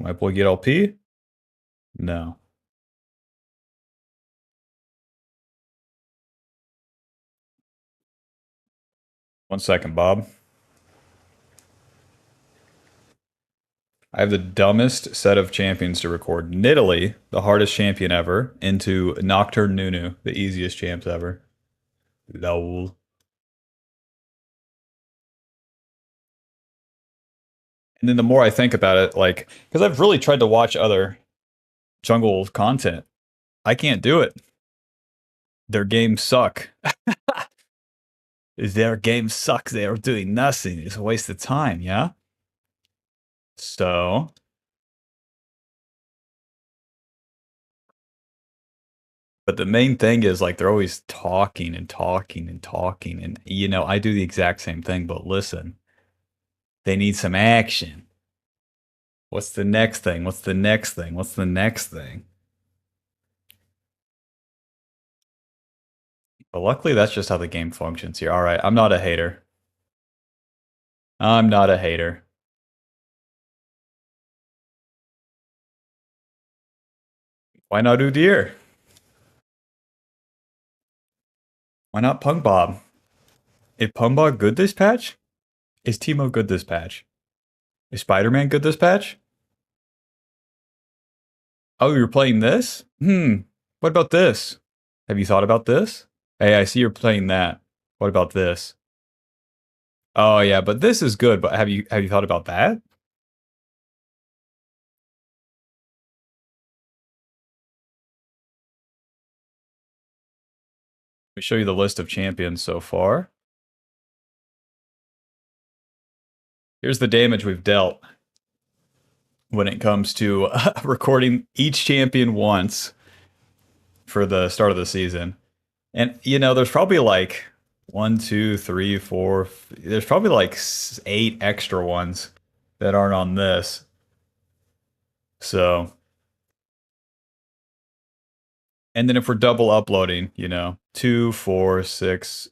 My boy get LP? No. One second, Bob. I have the dumbest set of champions to record. Nidalee, the hardest champion ever, into Nocturne Nunu, the easiest champs ever. Lol. And then the more I think about it, like, because I've really tried to watch other jungle content, I can't do it. Their games suck. Their games suck. They are doing nothing. It's a waste of time, yeah? So, but the main thing is like they're always talking and talking and talking. And, you know, I do the exact same thing, but listen, they need some action. What's the next thing? What's the next thing? What's the next thing? But luckily, that's just how the game functions here. All right, I'm not a hater. I'm not a hater. Why not Udyr? Why not Punk Bob? Is Punk good this patch? Is Teemo good this patch? Is Spider-Man good this patch? Oh, you're playing this? What about this? Have you thought about this? Hey, I see you're playing that. What about this? Oh yeah, but this is good, but have you thought about that? Let me show you the list of champions so far. Here's the damage we've dealt when it comes to recording each champion once for the start of the season. And, you know, there's probably like 1, 2, 3, 4. There's probably like 8 extra ones that aren't on this. So, and then if we're double uploading, you know, 2, 4, 6,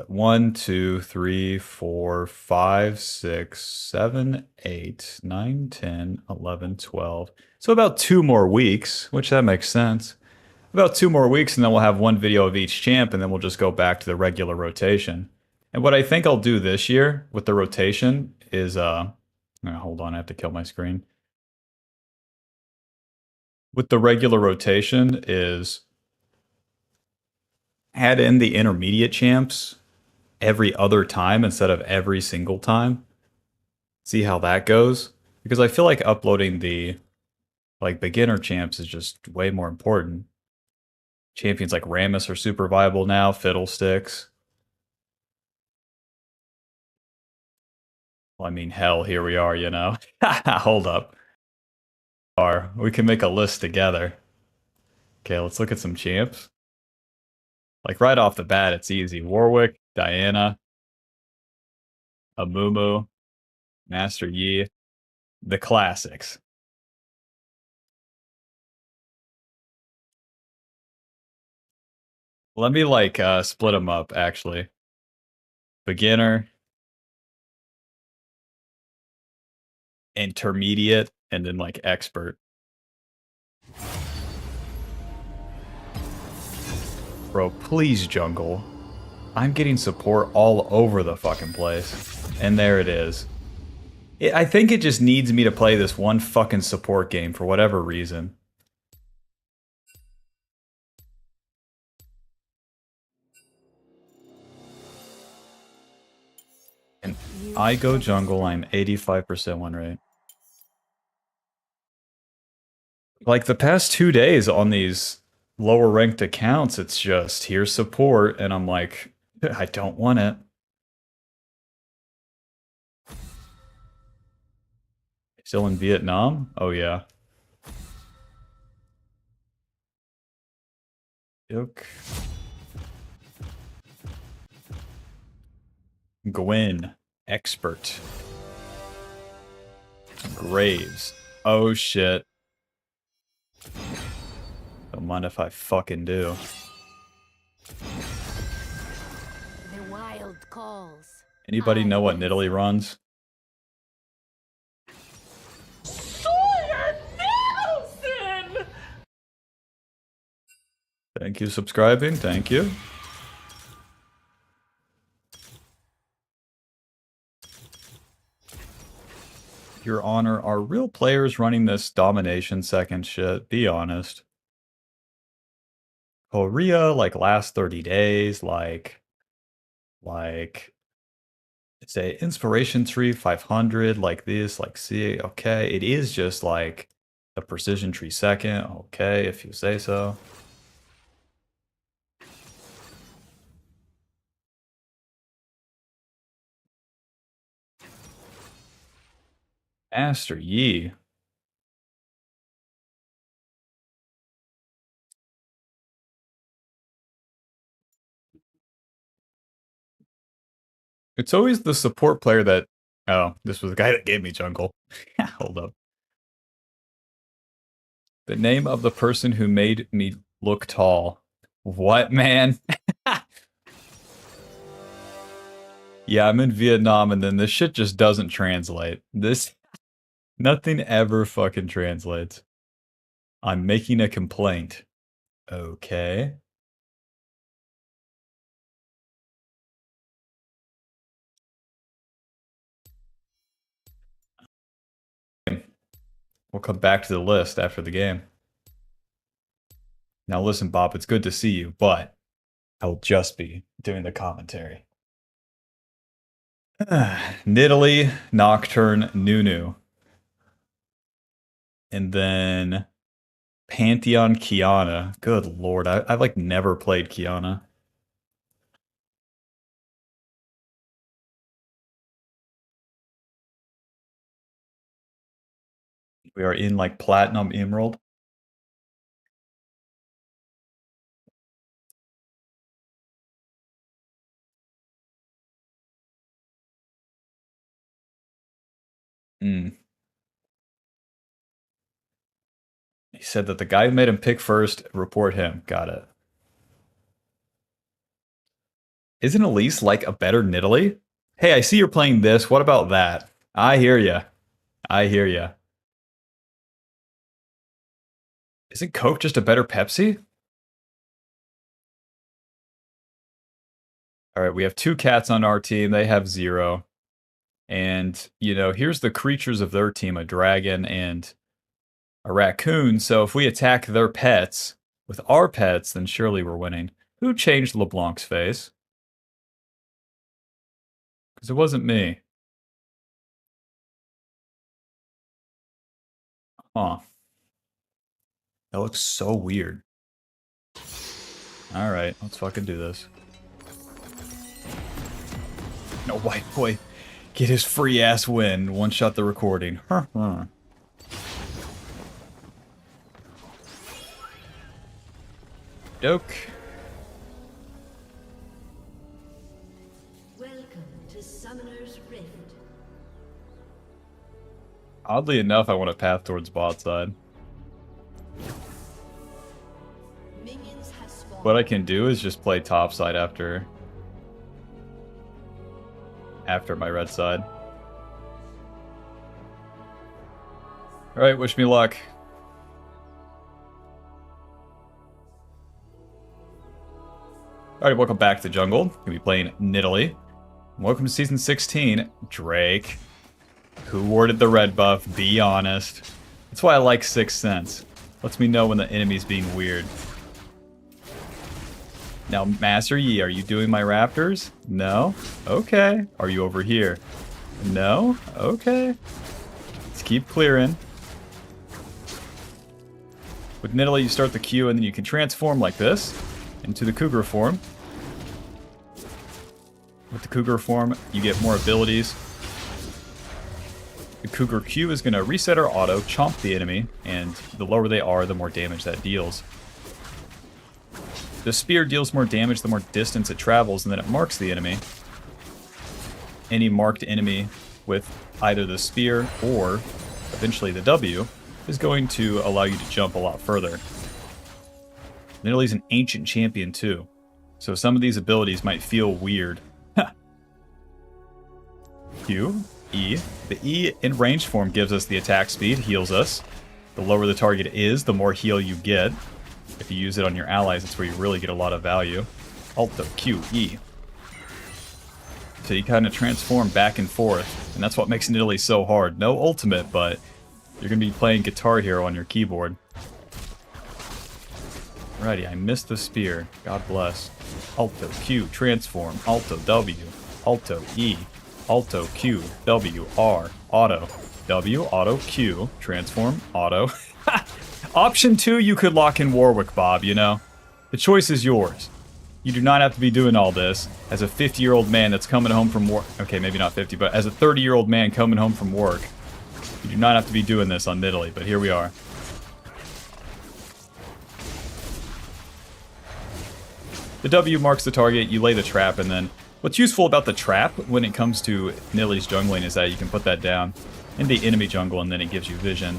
1, 2, 3, 4, 5, 6, 7, 8, 9, 10, 11, 12. So about 2 more weeks, which that makes sense. About 2 more weeks, and then we'll have one video of each champ, and then we'll just go back to the regular rotation. And what I think I'll do this year with the rotation is, hold on, I have to kill my screen. With the regular rotation is add in the intermediate champs every other time instead of every single time. See how that goes? Because I feel like uploading the like beginner champs is just way more important. Champions like Rammus are super viable now, Fiddlesticks. Well, I mean, hell, here we are, you know? Hold up. We can make a list together. Okay, let's look at some champs. Like right off the bat, it's easy. Warwick, Diana, Amumu, Master Yi, the classics. Let me like split them up actually. Beginner, intermediate, and then like expert. Bro, please jungle. I'm getting support all over the fucking place. And there it is. I think it just needs me to play this one fucking support game for whatever reason. And I go jungle, I'm 85% win rate. Like the past 2 days on these lower ranked accounts, it's just here's support, and I'm like, I don't want it. Still in Vietnam? Oh yeah. Yoke. Gwen, expert. Graves. Oh shit. Don't mind if I fucking do. The wild calls. Anybody know what Nidalee runs? Thank you, subscribing. Thank you. Your Honor, are real players running this domination second shit? Be honest. Korea, like last 30 days, like it's a inspiration tree 500, like this, like see, okay. It is just like a precision tree second, okay, if you say so. Master Yi. It's always the support player that... Oh, this was the guy that gave me jungle. Hold up. The name of the person who made me look tall. What, man? Yeah, I'm in Vietnam, and then this shit just doesn't translate. Nothing ever fucking translates. I'm making a complaint. Okay. We'll come back to the list after the game. Now listen, Bob, it's good to see you, but I'll just be doing the commentary. Nidalee, Nocturne, Nunu. And then Pantheon, Kiana. Good lord, I've like never played Kiana. We are in like Platinum Emerald. He said that the guy who made him pick first, report him. Got it. Isn't Elise like a better Nidalee? Hey, I see you're playing this. What about that? I hear ya. I hear ya. Isn't Coke just a better Pepsi? All right, we have 2 cats on our team. They have 0. And, you know, here's the creatures of their team, a dragon and a raccoon. So if we attack their pets with our pets, then surely we're winning. Who changed LeBlanc's face? Because it wasn't me. Huh. That looks so weird. Alright, let's fucking do this. No, white boy. Get his free ass win. One shot the recording. Huh. Doke. Welcome to Summoner's Rift. Oddly enough, I want to path towards bot side. Minions have spawned. What I can do is just play top side after my red side. Alright, wish me luck. Alright, welcome back to Jungle. Gonna be playing Nidalee. Welcome to Season 16. Drake. Who warded the red buff? Be honest. That's why I like Sixth Sense. Lets me know when the enemy's being weird. Now, Master Yi, are you doing my raptors? No? Okay. Are you over here? No? Okay. Let's keep clearing. With Nidalee, you start the Q, and then you can transform like this into the Cougar form. With the Cougar form, you get more abilities. The Cougar Q is going to reset our auto, chomp the enemy, and the lower they are, the more damage that deals. The spear deals more damage the more distance it travels, and then it marks the enemy. Any marked enemy with either the spear or eventually the W is going to allow you to jump a lot further. Nidalee's an ancient champion too, so some of these abilities might feel weird. Q, E. The E in ranged form gives us the attack speed, heals us. The lower the target is, the more heal you get. If you use it on your allies, that's where you really get a lot of value. Alt-O, Q, E. So you kind of transform back and forth, and that's what makes Nidalee so hard. No ultimate, but you're going to be playing Guitar Hero on your keyboard. Alrighty, I missed the spear. God bless. Alt-O, Q, transform. Alt-O, W. Alt-O, E. Alt-O, Q, W, R. Auto. W, Auto, Q. Transform, Auto. Option 2, you could lock in Warwick, Bob, you know? The choice is yours. You do not have to be doing all this as a 50-year-old man that's coming home from work. Okay, maybe not 50, but as a 30-year-old man coming home from work. You do not have to be doing this on Nidalee, but here we are. The W marks the target, you lay the trap, and then what's useful about the trap when it comes to Nidalee's jungling is that you can put that down in the enemy jungle and then it gives you vision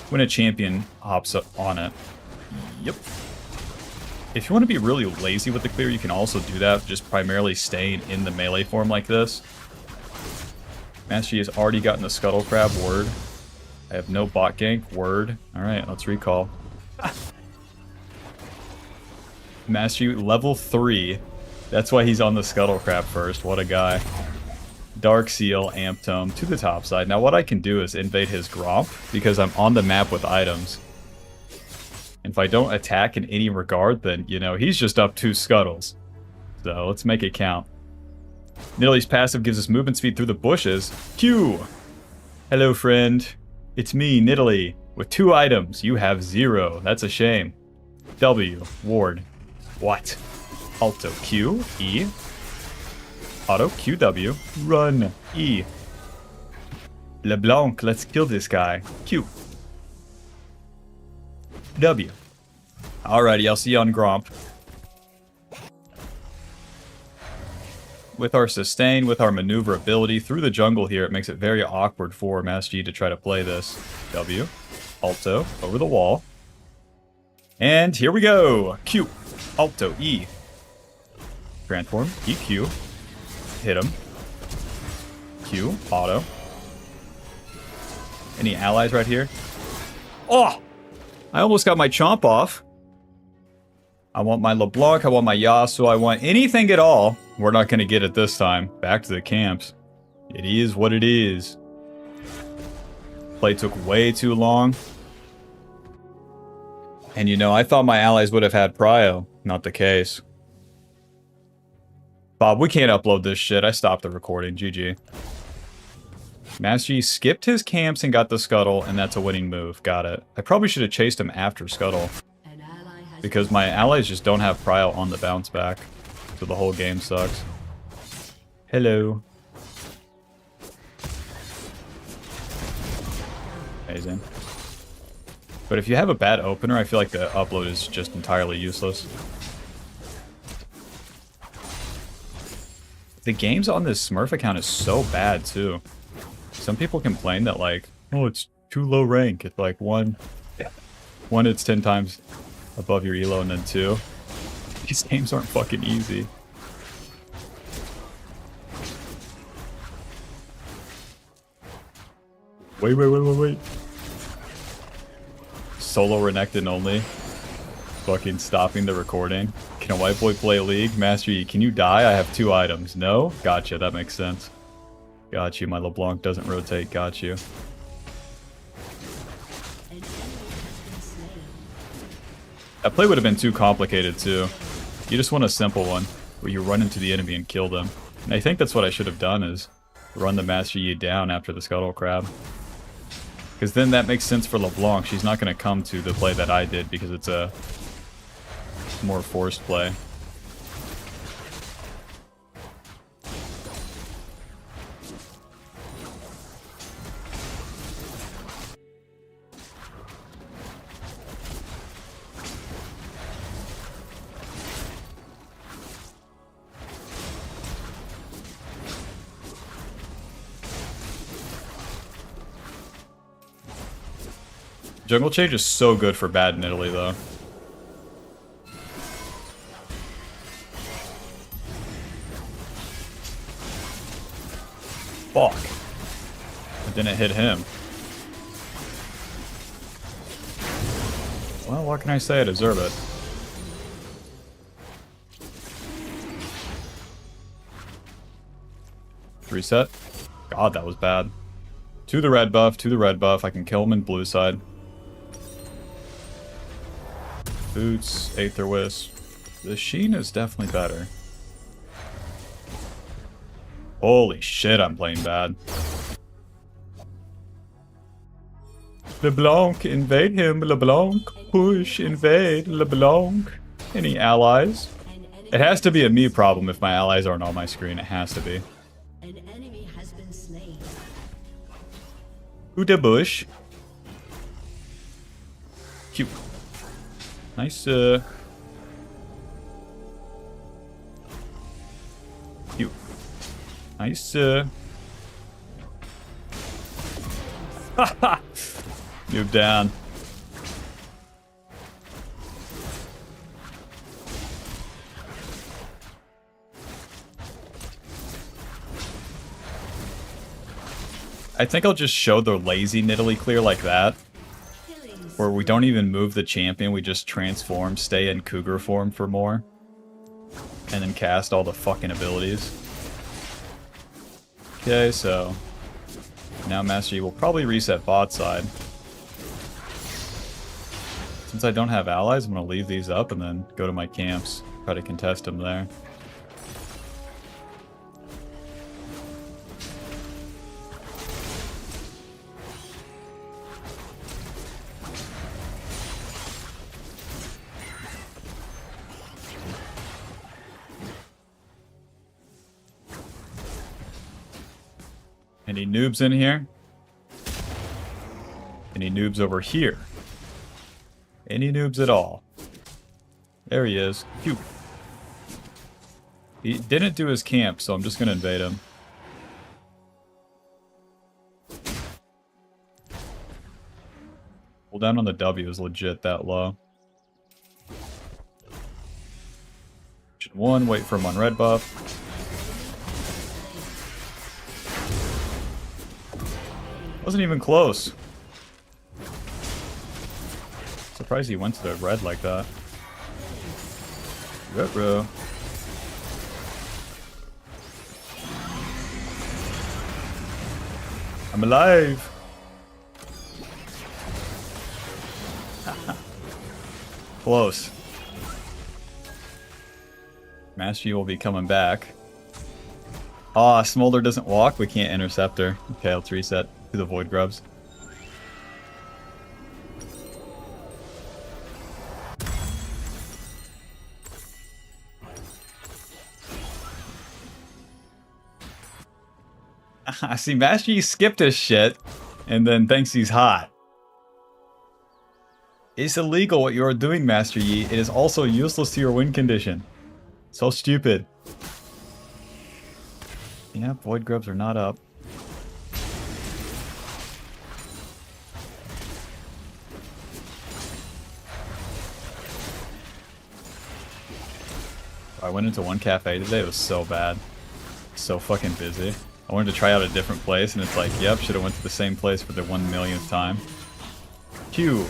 when a champion hops up on it. Yep. If you want to be really lazy with the clear, you can also do that, just primarily staying in the melee form like this. Master Yi has already gotten the Scuttle Crab, word. I have no bot gank, word. Alright, let's recall. Master Yi, level 3. That's why he's on the Scuttle Crab first. What a guy. Dark Seal, Amp Tome to the top side. Now what I can do is invade his Gromp, because I'm on the map with items. And if I don't attack in any regard, then, you know, he's just up 2 Scuttles. So let's make it count. Nidalee's passive gives us movement speed through the bushes. Q! Hello, friend. It's me, Nidalee. With 2 items, you have 0. That's a shame. W, ward. What? Alt-O, Q, E. Auto, Q, W. Run, E. LeBlanc, let's kill this guy. Q. W. Alrighty, I'll see you on Gromp. With our sustain, with our maneuverability through the jungle here, it makes it very awkward for Master Yi to try to play this. W. Alt-O, over the wall. And here we go. Q. Alt-O, E. Transform, EQ. Hit him. Q. Auto. Any allies right here? Oh! I almost got my Chomp off. I want my LeBlanc, I want my Yasuo, I want anything at all. We're not going to get it this time. Back to the camps. It is what it is. Play took way too long. And you know, I thought my allies would have had prio. Not the case. Bob, we can't upload this shit. I stopped the recording. GG. Master Yi skipped his camps and got the Scuttle, and that's a winning move. Got it. I probably should have chased him after Scuttle. Because my allies just don't have prio on the bounce back. So the whole game sucks. Hello. Amazing. But if you have a bad opener, I feel like the upload is just entirely useless. The games on this Smurf account is so bad, too. Some people complain that, like, oh, it's too low rank. It's like, one, it's 10 times above your elo, and then 2. These games aren't fucking easy. Wait. Solo Renekton only. Fucking stopping the recording. Can a white boy play League? Master Yi, can you die? I have 2 items. No? Gotcha, that makes sense. Got you, my LeBlanc doesn't rotate. Got you. That play would have been too complicated, too. You just want a simple one, where you run into the enemy and kill them. And I think that's what I should have done, is run the Master Yi down after the Scuttle Crab. Because then that makes sense for LeBlanc. She's not going to come to the play that I did, because it's a more forced play. Jungle Change is so good for bad Nidalee, though. Fuck. I didn't hit him. Well, what can I say? I deserve it. Reset. God, that was bad. To the red buff, to the red buff. I can kill him in blue side. Boots, Aether Wisp. The Sheen is definitely better. Holy shit, I'm playing bad. LeBlanc, invade him. LeBlanc, push, invade. LeBlanc. Any allies? It has to be a me problem if my allies aren't on my screen. It has to be. An enemy has been slain. To the bush. Cute. Nice, cute. Nice, haha! Move down. I think I'll just show the lazy Nidalee clear like that. Where we don't even move the champion, we just transform, stay in Cougar form for more. And then cast all the fucking abilities. Okay, so... now Master Yi will probably reset bot side. Since I don't have allies, I'm going to leave these up and then go to my camps. Try to contest them there. Any noobs in here? Any noobs over here? Any noobs at all? There he is. Phew. He didn't do his camp, so I'm just gonna invade him. Hold down on the W is legit that low. Action 1, wait for him on red buff. Wasn't even close. Surprised he went to the red like that. Retro. I'm alive. Close. Master Yi will be coming back. Ah, Smolder doesn't walk. We can't intercept her. Okay, let's reset to the Void Grubs. I see Master Yi skipped his shit and then thinks he's hot. It's illegal what you are doing, Master Yi. It is also useless to your win condition. So stupid. Yeah, Void Grubs are not up. I went into one cafe today, it was so bad. So fucking busy. I wanted to try out a different place and it's like, yep, should have went to the same place for the 1,000,000th time. Q.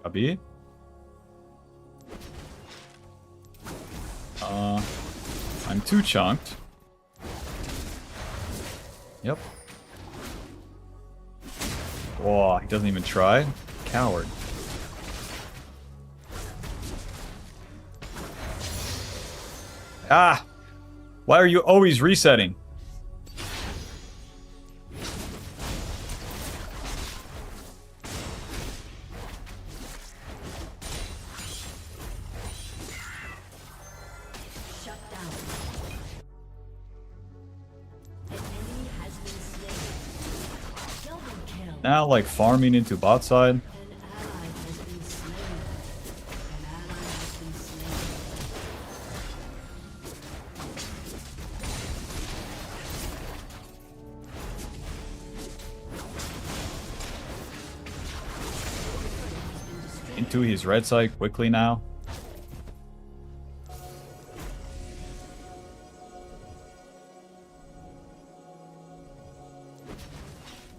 Copy. I'm too chunked. Yep. Whoa, he doesn't even try? Coward. Ah! Why are you always resetting? Shut down. An enemy has been slain. Double kill. Now, like, farming into bot side. An ally has been slain. An ally has been slain. Into his red side quickly now.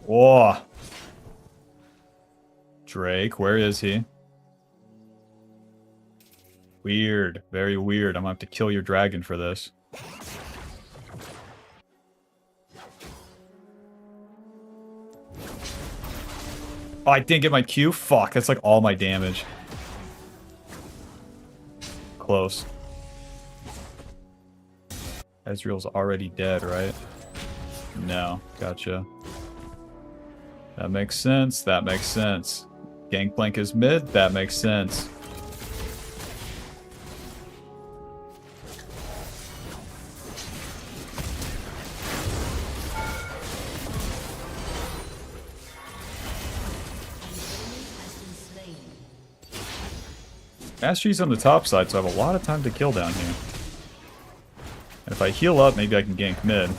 Whoa. Drake, where is he? Weird. Very weird. I'm gonna have to kill your dragon for this. Oh, I didn't get my Q? Fuck, that's like all my damage. Close. Ezreal's already dead, right? No. Gotcha. That makes sense. That makes sense. Gangplank is mid? That makes sense. Mastery's on the top side, so I have a lot of time to kill down here. And if I heal up, maybe I can gank mid.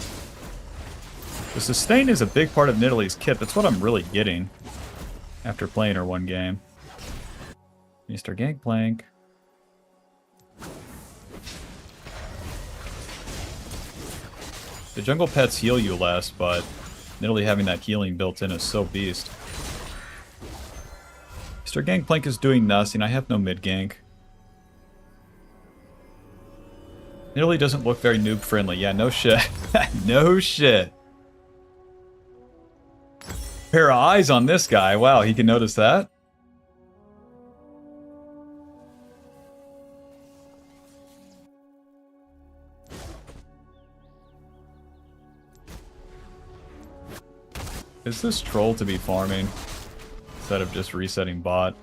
The sustain is a big part of Nidalee's kit. That's what I'm really getting after playing her one game. Mr. Gangplank. The jungle pets heal you less, but Nidalee having that healing built in is so beast. Mr. Gangplank is doing nothing. I have no mid gank. Nidalee doesn't look very noob friendly. Yeah, no shit. No shit. Pair of eyes on this guy. Wow, he can notice that. Is this troll to be farming instead of just resetting bot?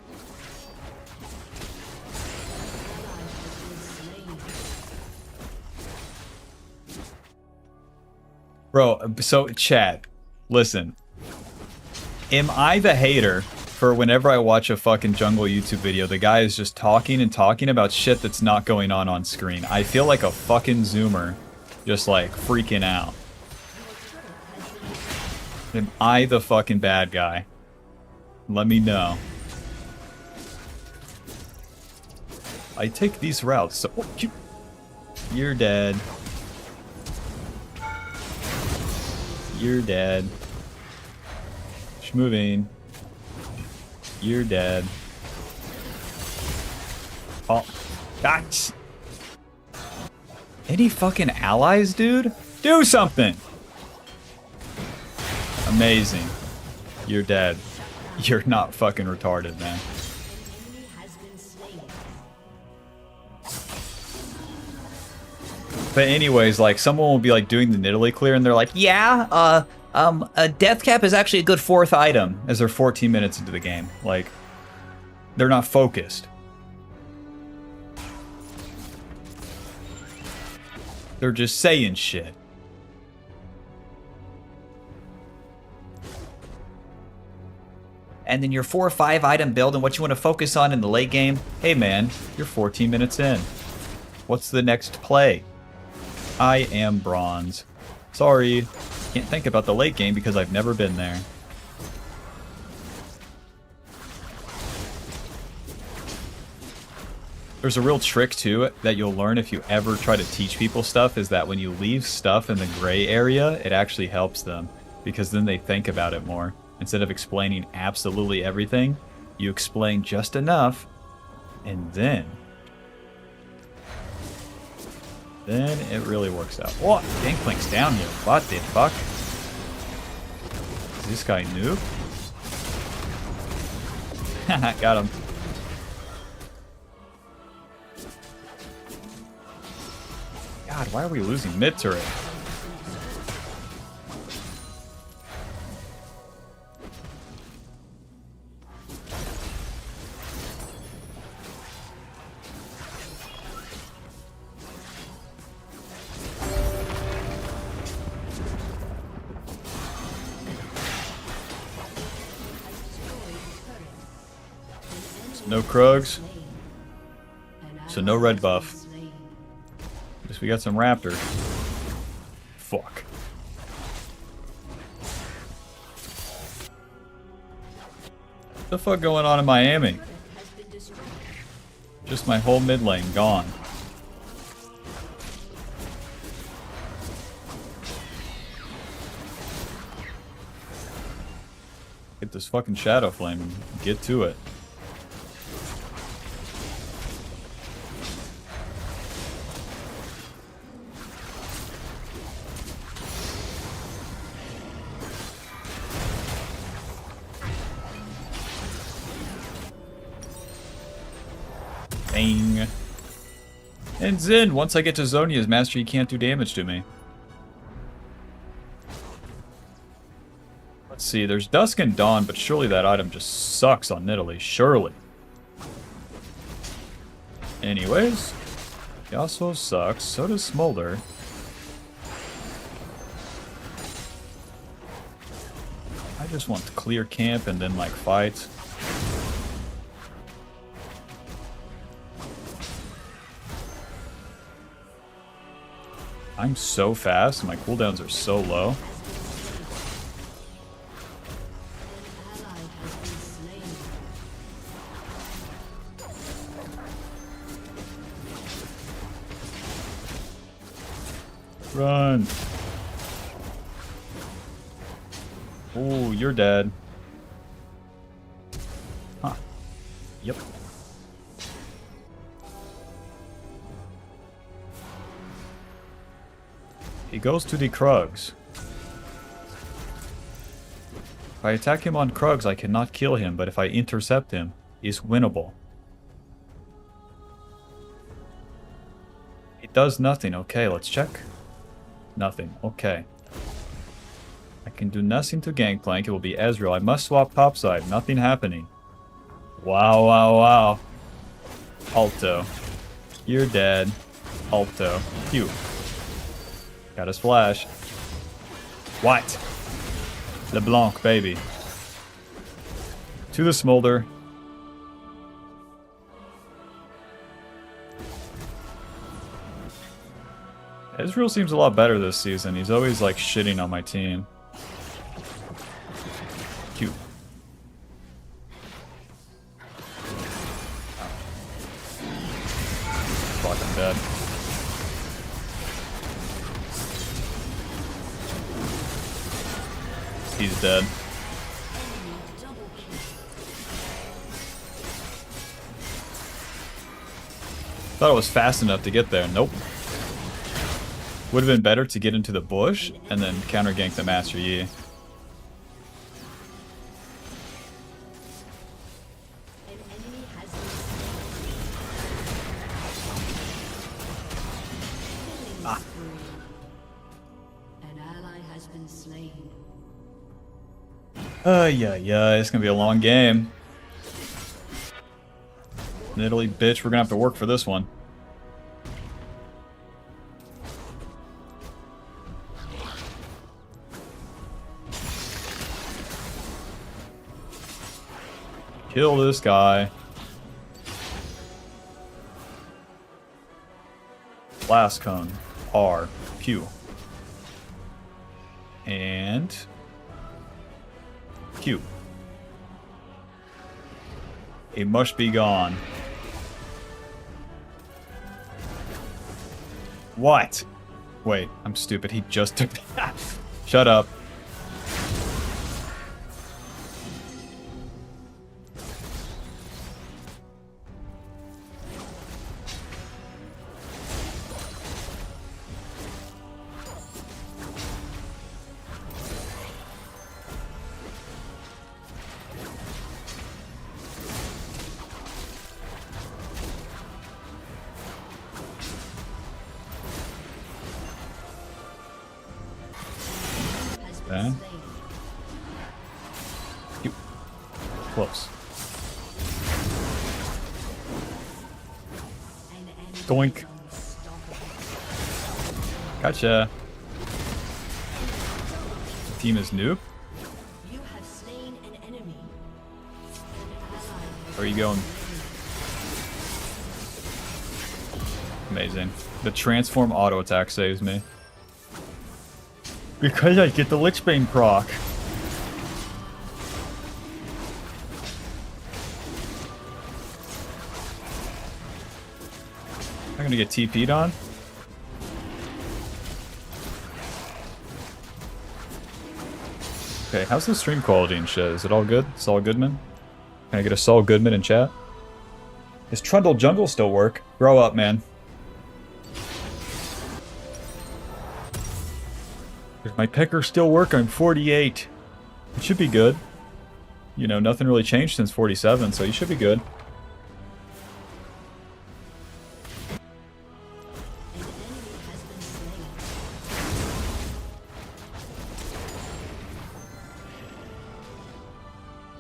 Bro, so chat, listen. Am I the hater for whenever I watch a fucking jungle YouTube video, the guy is just talking and talking about shit that's not going on screen? I feel like a fucking zoomer, just like freaking out. Am I the fucking bad guy? Let me know. I take these routes, so... Oh, you're dead. You're dead. Moving. You're dead. Oh. Gosh. Any fucking allies, dude? Do something! Amazing. You're dead. You're not fucking retarded, man. But anyways, like, someone will be, like, doing the Nidalee clear, and they're like, yeah, a death cap is actually a good 4th item, as they're 14 minutes into the game. Like, they're not focused. They're just saying shit. And then your 4 or 5 item build and what you want to focus on in the late game, hey man, you're 14 minutes in. What's the next play? I am bronze. Sorry, can't think about the late game because I've never been there. There's a real trick too that you'll learn if you ever try to teach people stuff, is that when you leave stuff in the gray area, it actually helps them, because then they think about it more. Instead of explaining absolutely everything, you explain just enough, and then it really works out. What? Gangplank's down here. What the fuck? Is this guy noob? Got him. God, why are we losing mid turret? No Krugs, so no red buff. Guess we got some Raptor. Fuck. What the fuck going on in Miami? Just my whole mid lane gone. Get this fucking Shadow Flame and get to it. Bang. And Zen, once I get to Zonia's mastery, he can't do damage to me. Let's see, there's Dusk and Dawn, but surely that item just sucks on Nidalee. Surely. Anyways, Yasuo sucks, so does Smolder. I just want to clear camp and then, like, fight. I'm so fast, my cooldowns are so low. Run! Oh, you're dead. Huh. Yep. He goes to the Krugs. If I attack him on Krugs, I cannot kill him, but if I intercept him, he's winnable. It does nothing. Okay, let's check. Nothing. Okay. I can do nothing to Gangplank. It will be Ezreal. I must swap topside. Nothing happening. Wow, wow, wow. Alto. You're dead. Alto. Phew. Got his flash. What? LeBlanc, baby. To the Smolder. Ezreal seems a lot better this season. He's always like shitting on my team. Cute. Fuck, I'm dead. He's dead. Thought it was fast enough to get there. Nope. Would have been better to get into the bush and then counter gank the Master Yi. Ah. An ally has been slain. Yeah, it's gonna be a long game. Nidalee, bitch, we're gonna have to work for this one. Kill this guy. Blast cone. R. Q. And Q. He must be gone. What? Wait, I'm stupid. He just took that. Shut up. Okay. Close. Doink. Gotcha. The team is noob. You have slain an enemy. Where are you going? Amazing. The transform auto attack saves me. Because I get the Lichbane proc. I'm gonna get TP'd on. Okay, how's the stream quality and shit? Is it all good? Saul Goodman? Can I get a Saul Goodman in chat? Does Trundle Jungle still work? Grow up, man. Does my pecker still work? I'm 48. It should be good. You know, nothing really changed since 47, so you should be good.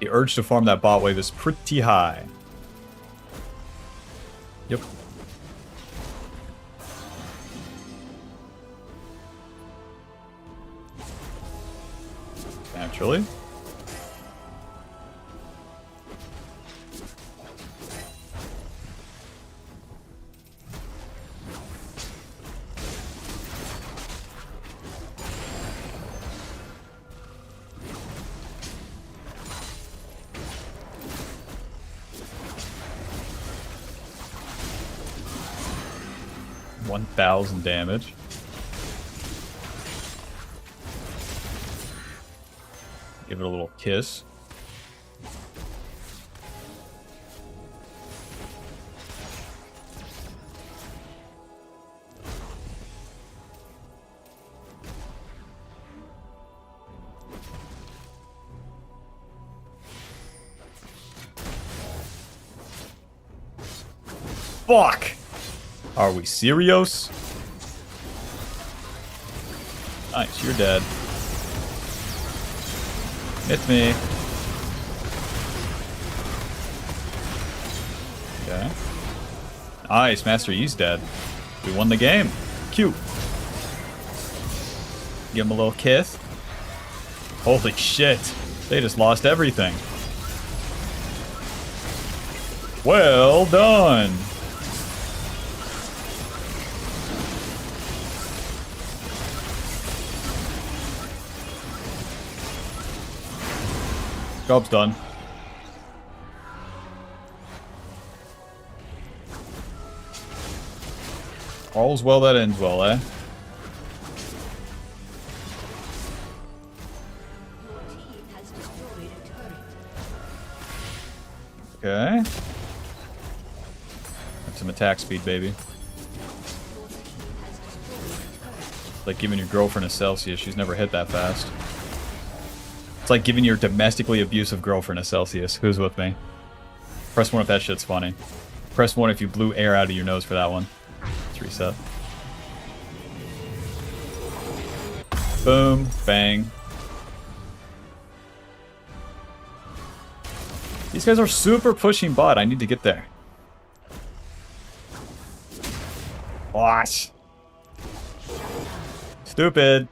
The urge to farm that bot wave is pretty high. Yep. Naturally. $1,000 damage. Give it a little kiss. Fuck! Are we serious? Nice, you're dead. It's me. Okay. Nice, Master Yi's dead. We won the game. Cute. Give him a little kiss. Holy shit. They just lost everything. Well done. Job's done. All's well that ends well, eh? Okay. That's some attack speed, baby. Like giving your girlfriend a Celsius. She's never hit that fast. It's like giving your domestically abusive girlfriend a Celsius. Who's with me? Press 1 if that shit's funny. Press 1 if you blew air out of your nose for that one. Let's reset. Boom. Bang. These guys are super pushing bot. I need to get there. Wash. Stupid.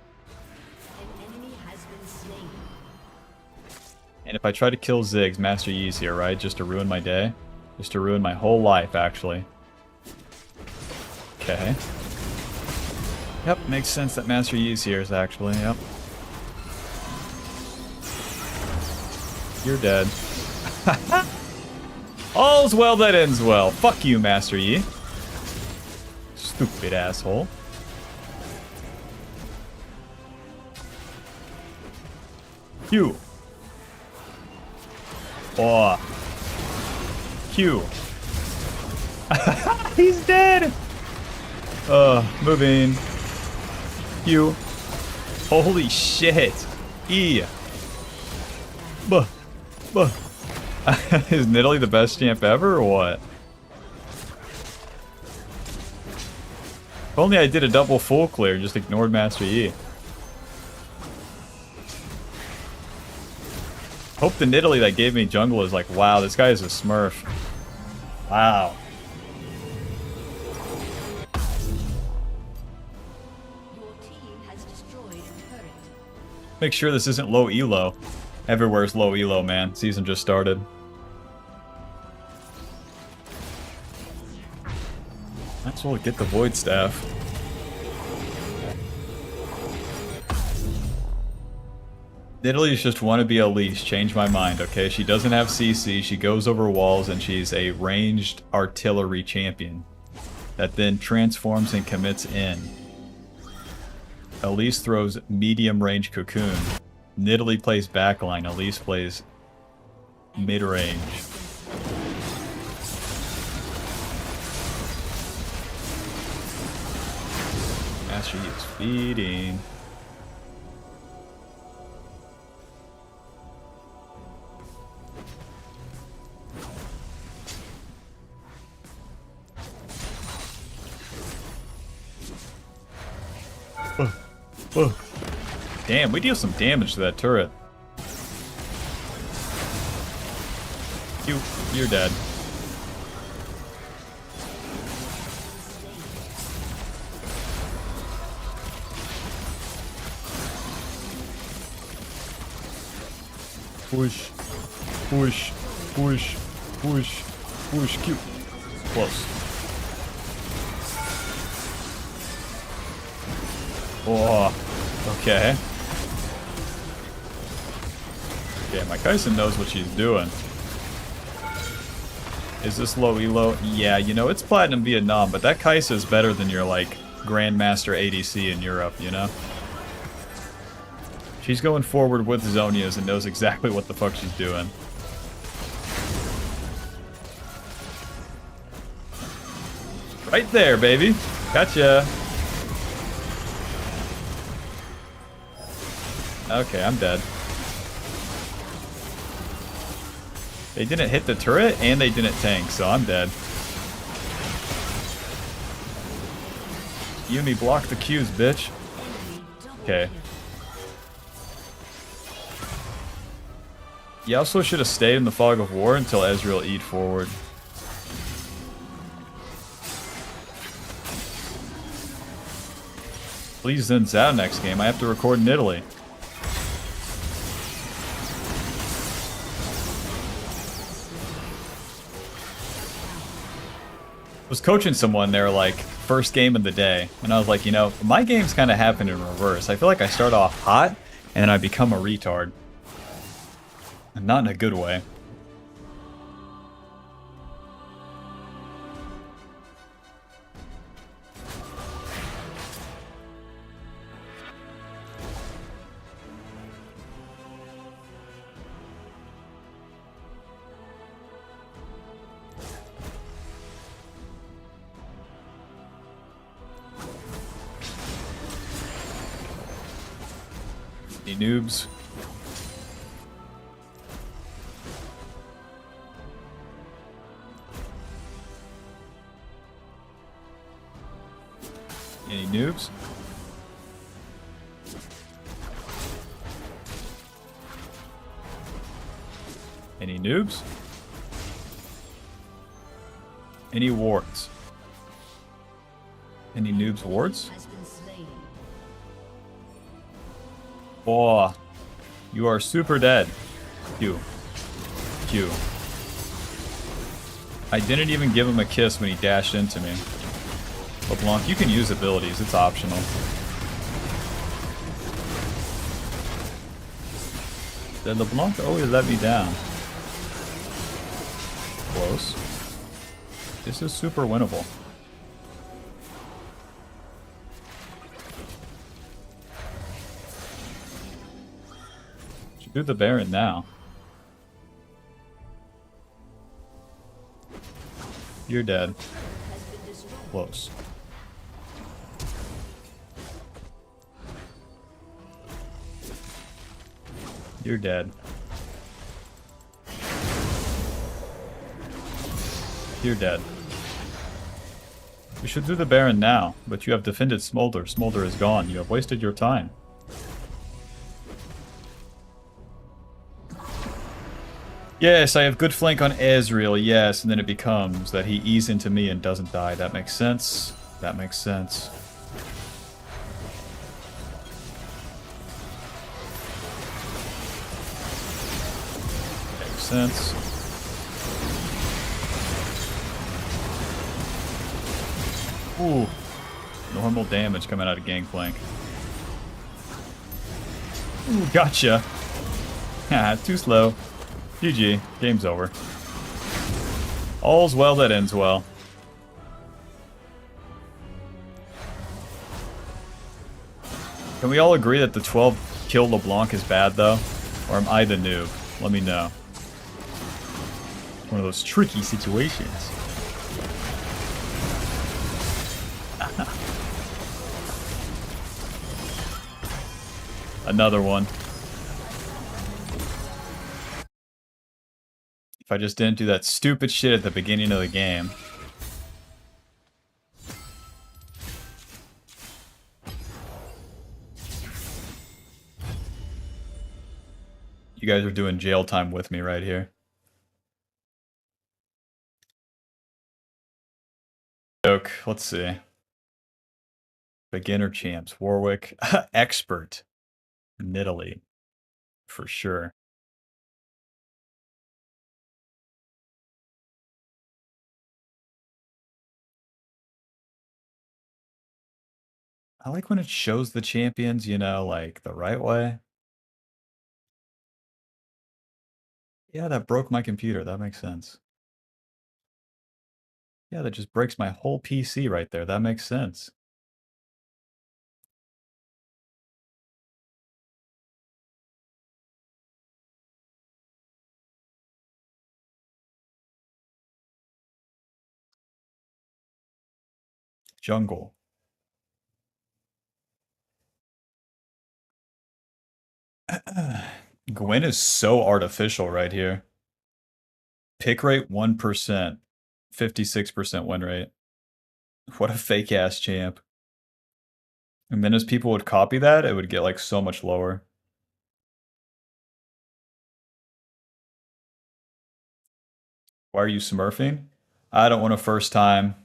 And if I try to kill Ziggs, Master Yi's here, right? Just to ruin my day? Just to ruin my whole life, actually. Okay. Yep, makes sense that Master Yi's here, actually, yep. You're dead. All's well that ends well. Fuck you, Master Yi. Stupid asshole. You. Oh. Q. He's dead! Moving. Q. Holy shit. E. Buh. Buh. Is Nidalee the best champ ever, or what? If only I did a double full clear, just ignored Master Yi. Hope the Nidalee that gave me jungle is like, wow, this guy is a smurf. Wow. Your team has destroyed a turret. Make sure this isn't low elo. Everywhere's low elo, man. Season just started. Might as well get the Void Staff. Nidalee's just want to be a leash. Change my mind, okay? She doesn't have CC. She goes over walls, and she's a ranged artillery champion that then transforms and commits in. Elise throws medium range cocoon. Nidalee plays backline. Elise plays mid range. Master Yi is feeding. Damn, we deal some damage to that turret. You're dead. Push, push, push, push, push, Q. Close. Oh, okay. Okay, my Kaisen knows what she's doing. Is this low elo? Yeah, you know, it's Platinum Vietnam, but that Kaisa is better than your, like, Grandmaster ADC in Europe, you know? She's going forward with Zhonya's and knows exactly what the fuck she's doing. Right there, baby. Gotcha. Okay, I'm dead. They didn't hit the turret, and they didn't tank, so I'm dead. Yumi, block the Qs, bitch. Okay. You also should have stayed in the Fog of War until Ezreal E'd forward. Please Zen's out next game. I have to record Nidalee. I was coaching someone, they're like, first game of the day. And I was like, you know, my games kind of happen in reverse. I feel like I start off hot, and then I become a retard. And not in a good way. Any noobs? Any noobs? Any noobs? Any wards? Any noobs wards? Oh, you are super dead. Q. Q. I didn't even give him a kiss when he dashed into me. LeBlanc, you can use abilities, it's optional. Did LeBlanc always let me down? Close. This is super winnable. Should do the Baron now. You're dead. Close. You're dead. You're dead. We should do the Baron now, but you have defended Smolder. Smolder is gone. You have wasted your time. Yes, I have good flank on Ezreal, yes, and then it becomes that he eats into me and doesn't die. That makes sense. That makes sense. Makes sense. Ooh. Normal damage coming out of Gangplank. Ooh, gotcha. Ah, too slow. GG. Game's over. All's well that ends well. Can we all agree that the 12 kill LeBlanc is bad, though? Or am I the noob? Let me know. One of those tricky situations. Another one. If I just didn't do that stupid shit at the beginning of the game. You guys are doing jail time with me right here. Warwick. Let's see. Beginner champs. Warwick. Expert. Nidalee. For sure. I like when it shows the champions, you know, like the right way. Yeah, that broke my computer. That makes sense. Yeah, that just breaks my whole PC right there. That makes sense. Jungle. Gwen is so artificial right here. Pick rate 1%, 56% win rate. What a fake ass champ. And then as people would copy that, it would get like so much lower. Why are you smurfing? I don't want to first time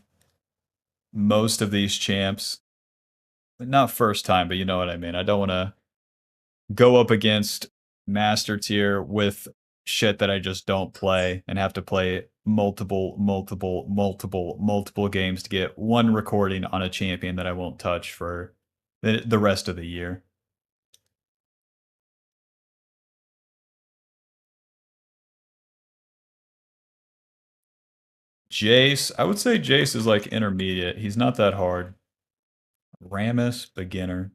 most of these champs. Not first time, but you know what I mean. I don't want to go up against master tier with shit that I just don't play and have to play multiple games to get one recording on a champion that I won't touch for the rest of the year. Jace, I would say Jace is like intermediate. He's not that hard. Rammus, beginner.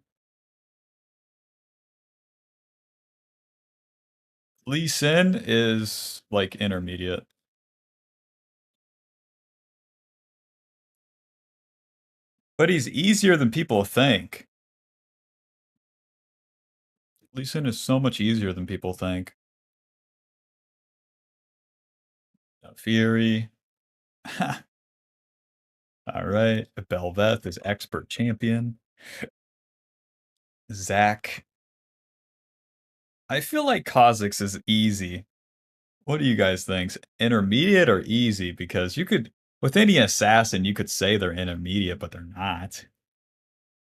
Lee Sin is like intermediate. But he's easier than people think. Lee Sin is so much easier than people think. Fury. All right. Belveth is expert champion. Zach. I feel like Kha'Zix is easy. What do you guys think? Intermediate or easy? Because you could, with any assassin, you could say they're intermediate, but they're not.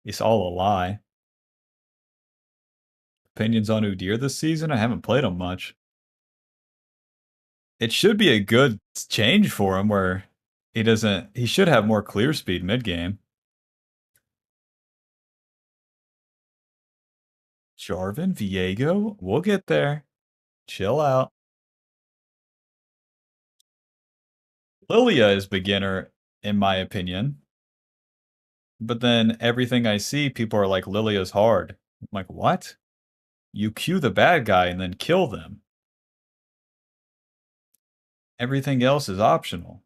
It's all a lie. Opinions on Udyr this season? I haven't played him much. It should be a good change for him where he should have more clear speed mid game. Jarvan, Viego, we'll get there. Chill out. Lilia is beginner, in my opinion. But then everything I see, people are like, Lilia's hard. I'm like, what? You cue the bad guy and then kill them. Everything else is optional.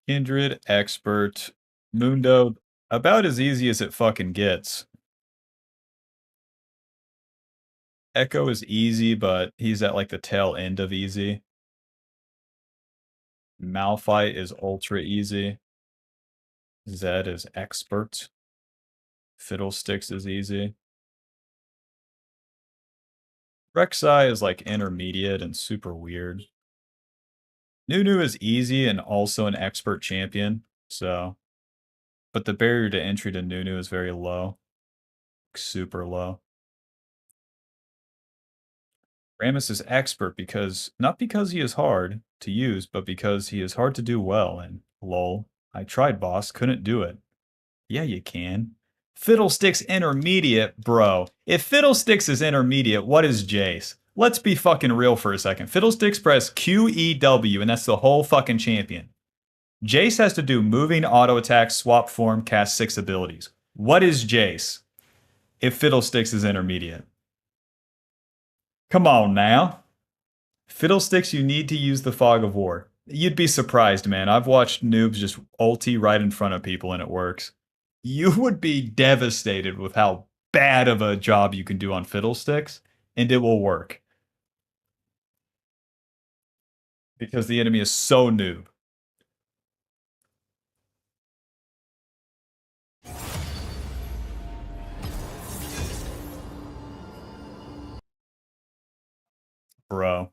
Kindred, expert, Mundo, about as easy as it fucking gets. Echo is easy, but he's at like the tail end of easy. Malphite is ultra easy. Zed is expert. Fiddlesticks is easy. Rek'Sai is like intermediate and super weird. Nunu is easy and also an expert champion, so. But the barrier to entry to Nunu is very low. Super low. Rammus is expert not because he is hard to use, but because he is hard to do well, and lol. I tried, boss, couldn't do it. Yeah, you can. Fiddlesticks intermediate, bro. If Fiddlesticks is intermediate, what is Jace? Let's be fucking real for a second. Fiddlesticks press QEW, and that's the whole fucking champion. Jace has to do moving, auto attack, swap form, cast 6 abilities. What is Jace if Fiddlesticks is intermediate? Come on now. Fiddlesticks, you need to use the Fog of War. You'd be surprised, man. I've watched noobs just ulti right in front of people and it works. You would be devastated with how bad of a job you can do on Fiddlesticks, and it will work. Because the enemy is so noob. Bro.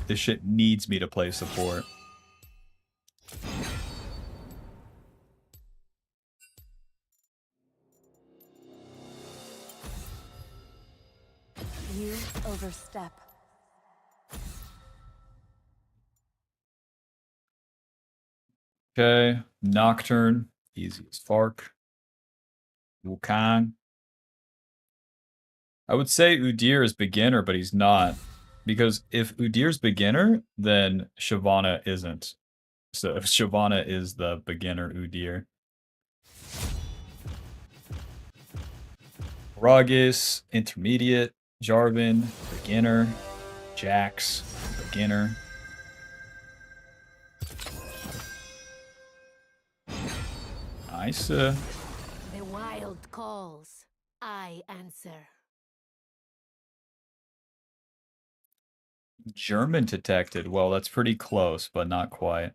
This shit needs me to play support. You overstep. Okay, Nocturne, easy as Fark. Wukong. I would say Udyr is beginner, but he's not. Because if Udyr's beginner, then Shyvana isn't. So Shyvana is the beginner Udyr. Gragas, intermediate. Jarvan, beginner. Jax, beginner. Nice. The wild calls. I answer. German detected. Well, that's pretty close, but not quite.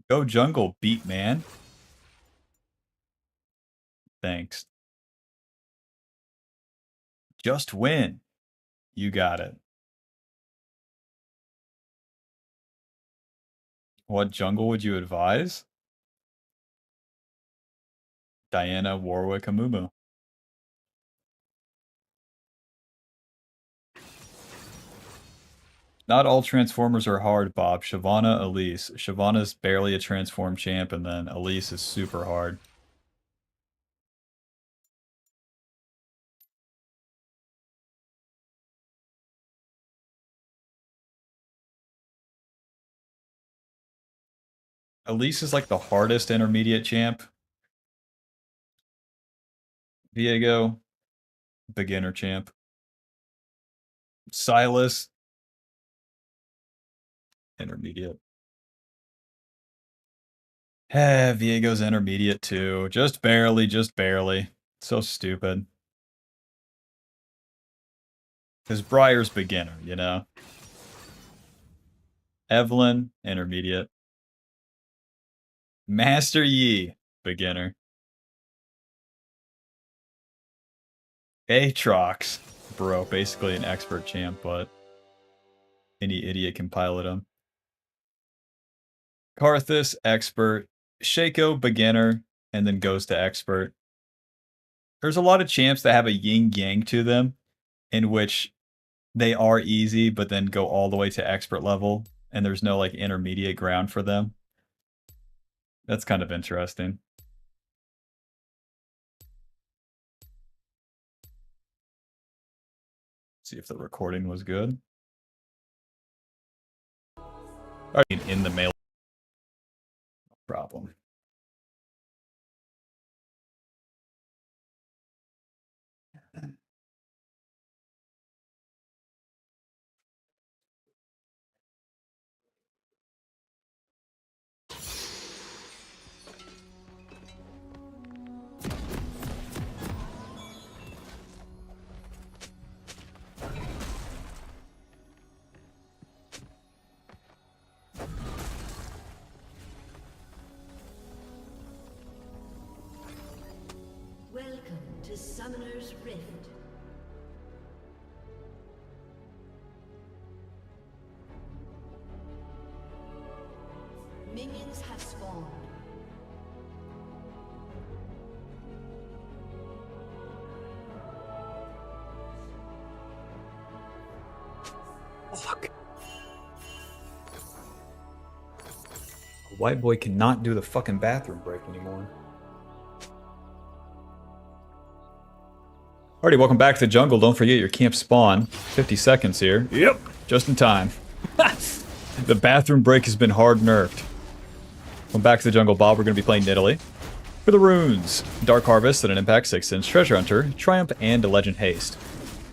Go jungle, beat man. Thanks. Just win. You got it. What jungle would you advise? Diana, Warwick, Amumu. Not all Transformers are hard, Bob. Shyvana, Elise. Shyvana's barely a Transform champ, and then Elise is super hard. Elise is like the hardest intermediate champ. Viego, beginner champ. Silas, intermediate. Viego's intermediate too. Just barely, just barely. So stupid. Because Briar's beginner, you know? Evelyn, intermediate. Master Yi, beginner. Aatrox, bro, basically an expert champ, but any idiot can pilot him. Karthus, expert. Shaco, beginner, and then goes to expert. There's a lot of champs that have a yin-yang to them, in which they are easy, but then go all the way to expert level, and there's no like intermediate ground for them. That's kind of interesting. See if the recording was good. I mean, in the mail. No problem. Welcome to Summoner's Rift. Minions have spawned. Fuck. A white boy cannot do the fucking bathroom break anymore. Alrighty, welcome back to the jungle. Don't forget your camp spawn. 50 seconds here. Yep, just in time. The bathroom break has been hard nerfed. Welcome back to the jungle, Bob. We're going to be playing Nidalee. For the runes, Dark Harvest and an Impact 6-inch Treasure Hunter, Triumph, and a Legend Haste.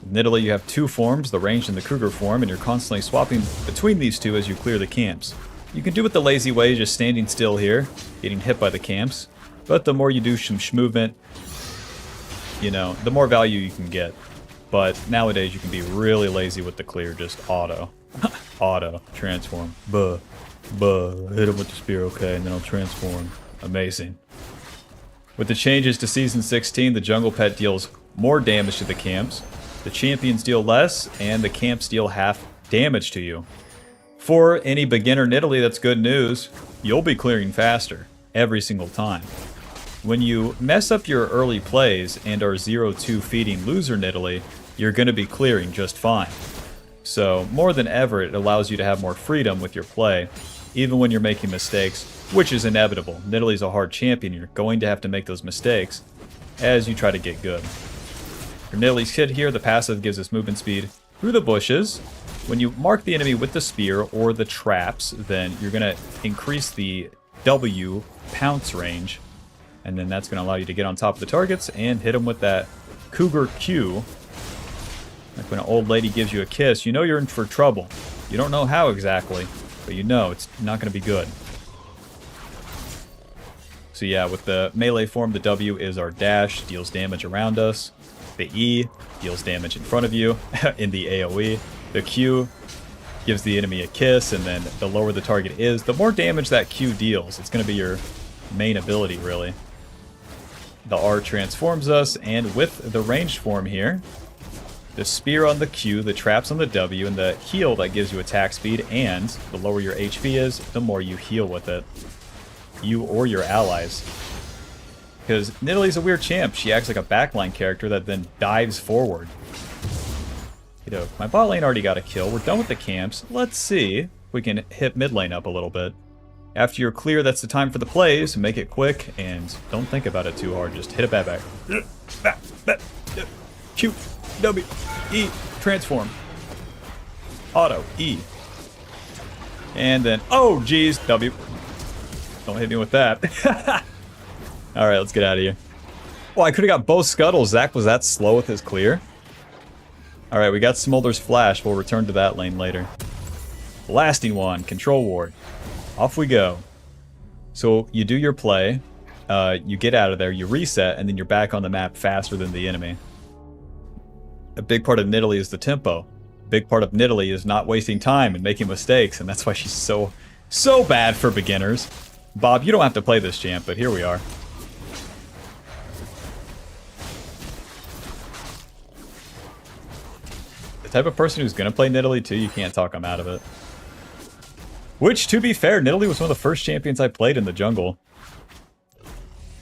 With Nidalee, you have two forms, the Ranged and the Kruger form, and you're constantly swapping between these two as you clear the camps. You can do it the lazy way, just standing still here, getting hit by the camps, but the more you do some movement, you know, the more value you can get. But nowadays you can be really lazy with the clear, just auto. Auto. Transform. Buh. Buh. Hit him with the spear, okay, and then I'll transform. Amazing. With the changes to Season 16, the Jungle Pet deals more damage to the camps. The champions deal less, and the camps deal half damage to you. For any beginner Nidalee, that's good news. You'll be clearing faster every single time. When you mess up your early plays and are 0-2 feeding loser Nidalee, you're going to be clearing just fine. So, more than ever, it allows you to have more freedom with your play, even when you're making mistakes, which is inevitable. Nidalee's a hard champion. You're going to have to make those mistakes as you try to get good. For Nidalee's kit here, the passive gives us movement speed through the bushes. When you mark the enemy with the spear or the traps, then you're going to increase the W pounce range, and then that's going to allow you to get on top of the targets and hit them with that Cougar Q. Like when an old lady gives you a kiss, you know you're in for trouble. You don't know how exactly, but you know it's not going to be good. So yeah, with the melee form, the W is our dash, deals damage around us. The E deals damage in front of you in the AoE. The Q gives the enemy a kiss, and then the lower the target is, the more damage that Q deals. It's going to be your main ability, really. The R transforms us, and with the ranged form here, the spear on the Q, the traps on the W, and the heal that gives you attack speed, and the lower your HP is, the more you heal with it. You or your allies. Because Nidalee's a weird champ. She acts like a backline character that then dives forward. You know, my bot lane already got a kill. We're done with the camps. Let's see if we can hit mid lane up a little bit. After you're clear, that's the time for the plays. Make it quick, and don't think about it too hard. Just hit it back. Q, W, E, transform. Auto, E. And then, oh, geez, W. Don't hit me with that. Alright, let's get out of here. Oh, I could have got both scuttles. Zach was that slow with his clear. Alright, we got Smolder's Flash. We'll return to that lane later. Blasting Wand, Control Ward. Off we go. So, you do your play. You get out of there, you reset, and then you're back on the map faster than the enemy. A big part of Nidalee is the tempo. A big part of Nidalee is not wasting time and making mistakes, and that's why she's so bad for beginners. Bob, you don't have to play this champ, but here we are. The type of person who's going to play Nidalee too, you can't talk them out of it. Which, to be fair, Nidalee was one of the first champions I played in the jungle.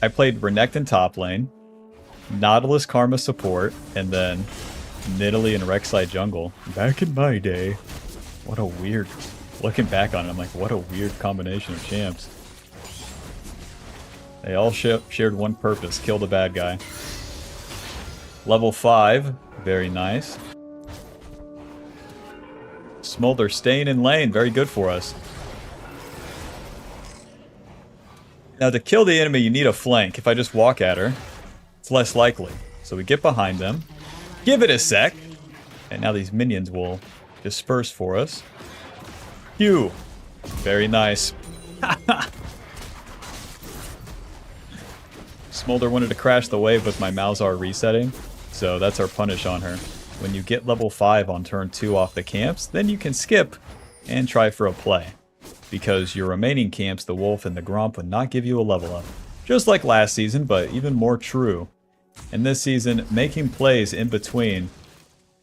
I played Renekton top lane, Nautilus Karma support, and then Nidalee and Rek'Sai jungle. Back in my day. What a weird... Looking back on it, I'm like, what a weird combination of champs. They all shared one purpose, kill the bad guy. Level 5, very nice. Smolder staying in lane, very good for us. Now to kill the enemy, you need a flank. If I just walk at her, it's less likely. So we get behind them, give it a sec, and now these minions will disperse for us. Q, very nice. Smolder wanted to crash the wave with my Malzahar resetting, so that's our punish on her. When you get level 5 on turn 2 off the camps, then you can skip and try for a play. Because your remaining camps, the Wolf and the Gromp, would not give you a level up. Just like last season, but even more true. And this season, making plays in between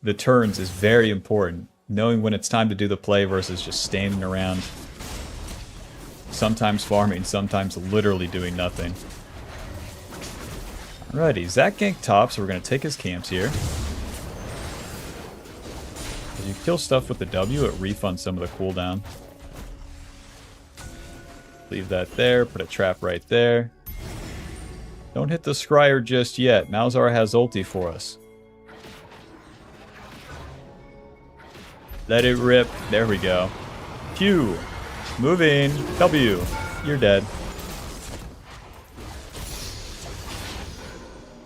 the turns is very important. Knowing when it's time to do the play versus just standing around. Sometimes farming, sometimes literally doing nothing. Alrighty, Zach ganked top, so we're going to take his camps here. As you kill stuff with the W, it refunds some of the cooldown. Leave that there, put a trap right there. Don't hit the Scryer just yet. Malzahar has ulti for us. Let it rip. There we go. Q. Moving. W. You're dead.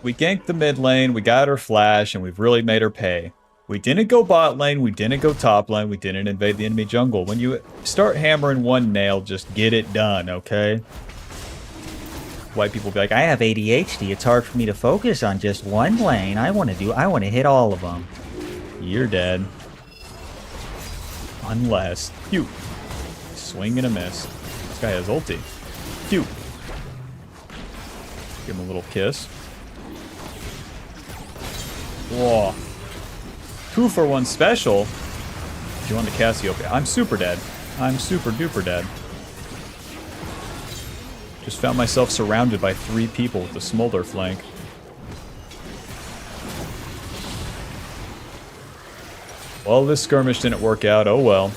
We ganked the mid lane, we got her flash, and we've really made her pay. We didn't go bot lane, we didn't go top lane, we didn't invade the enemy jungle. When you start hammering one nail, just get it done, okay? White people be like, I have ADHD, it's hard for me to focus on just one lane. I want to hit all of them. You're dead. Unless... Q. Swing and a miss. This guy has ulti. Q. Give him a little kiss. Whoa. 2-for-1 special. If you want the Cassiopeia. I'm super dead. I'm super duper dead. Just found myself surrounded by 3 people with the Smolder flank. Well, this skirmish didn't work out. Oh well.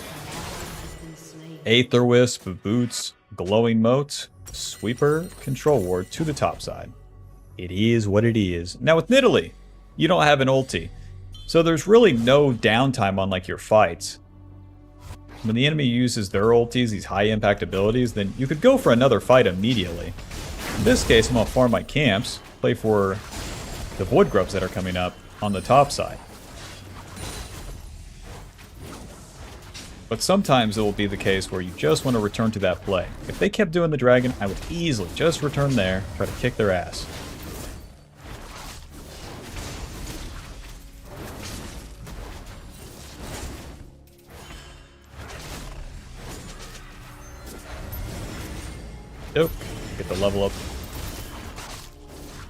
Aether Wisp, Boots, Glowing Moat, Sweeper, Control Ward to the top side. It is what it is. Now with Nidalee, you don't have an ulti. So there's really no downtime on like your fights. When the enemy uses their ultis, these high impact abilities, then you could go for another fight immediately. In this case, I'm gonna farm my camps, play for the Void Grubs that are coming up on the top side. But sometimes it will be the case where you just want to return to that play. If they kept doing the dragon, I would easily just return there, try to kick their ass. Nope. Get the level up.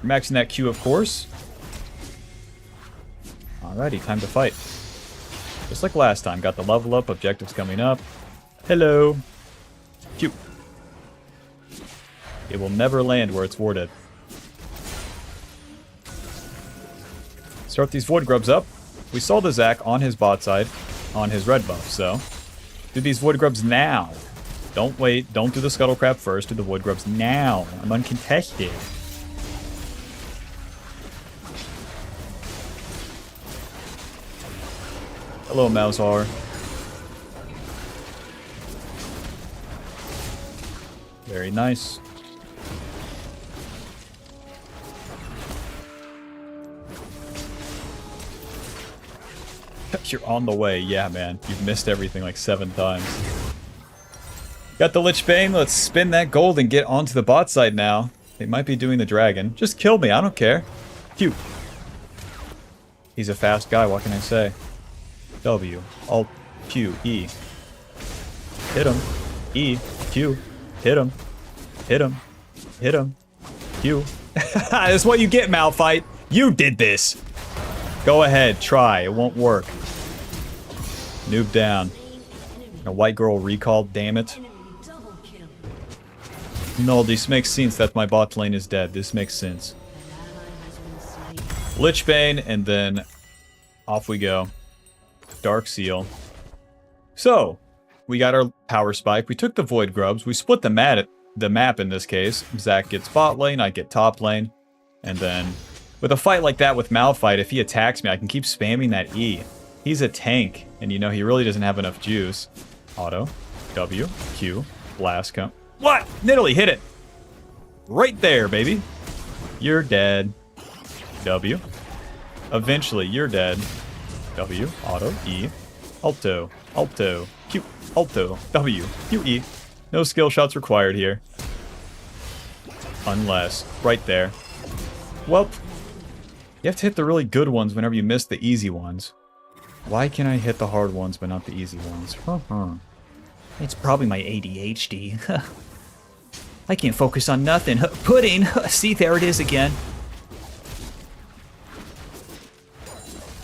Maxing that Q, of course. Alrighty, time to fight. Just like last time, got the level up, objectives coming up. Hello. Q. It will never land where it's warded. Start these Void Grubs up. We saw the Zac on his bot side, on his red buff, so do these Void Grubs now. Don't wait, don't do the Scuttle Crab first, do the Void Grubs now. I'm uncontested. Hello, Mousehar. Very nice. You're on the way. Yeah, man. You've missed everything like 7 times. Got the Lich Bane. Let's spin that gold and get onto the bot side now. They might be doing the dragon. Just kill me. I don't care. Q. He's a fast guy. What can I say? W. Alt. Q. E. Hit him. E. Q. Hit him. Hit him. Hit him. Q. That's what you get, Malphite. You did this. Go ahead. Try. It won't work. Noob down. A white girl recalled. Damn it. No, this makes sense that my bot lane is dead. This makes sense. Lich Bane, and then off we go. Dark Seal. So, we got our power spike. We took the Void Grubs. We split the map in this case. Zac gets bot lane, I get top lane. And then, with a fight like that with Malphite, if he attacks me, I can keep spamming that E. He's a tank, and you know, he really doesn't have enough juice. Auto. W. Q. Blast come. What? Nidalee, hit it! Right there, baby. You're dead. W. Eventually, you're dead. W. Auto. E. Alto. Alto. Q. Alto. W. Q. E. No skill shots required here. Unless. Right there. Well, you have to hit the really good ones whenever you miss the easy ones. Why can I hit the hard ones but not the easy ones? It's probably my ADHD. I can't focus on nothing. Pudding! See, there it is again.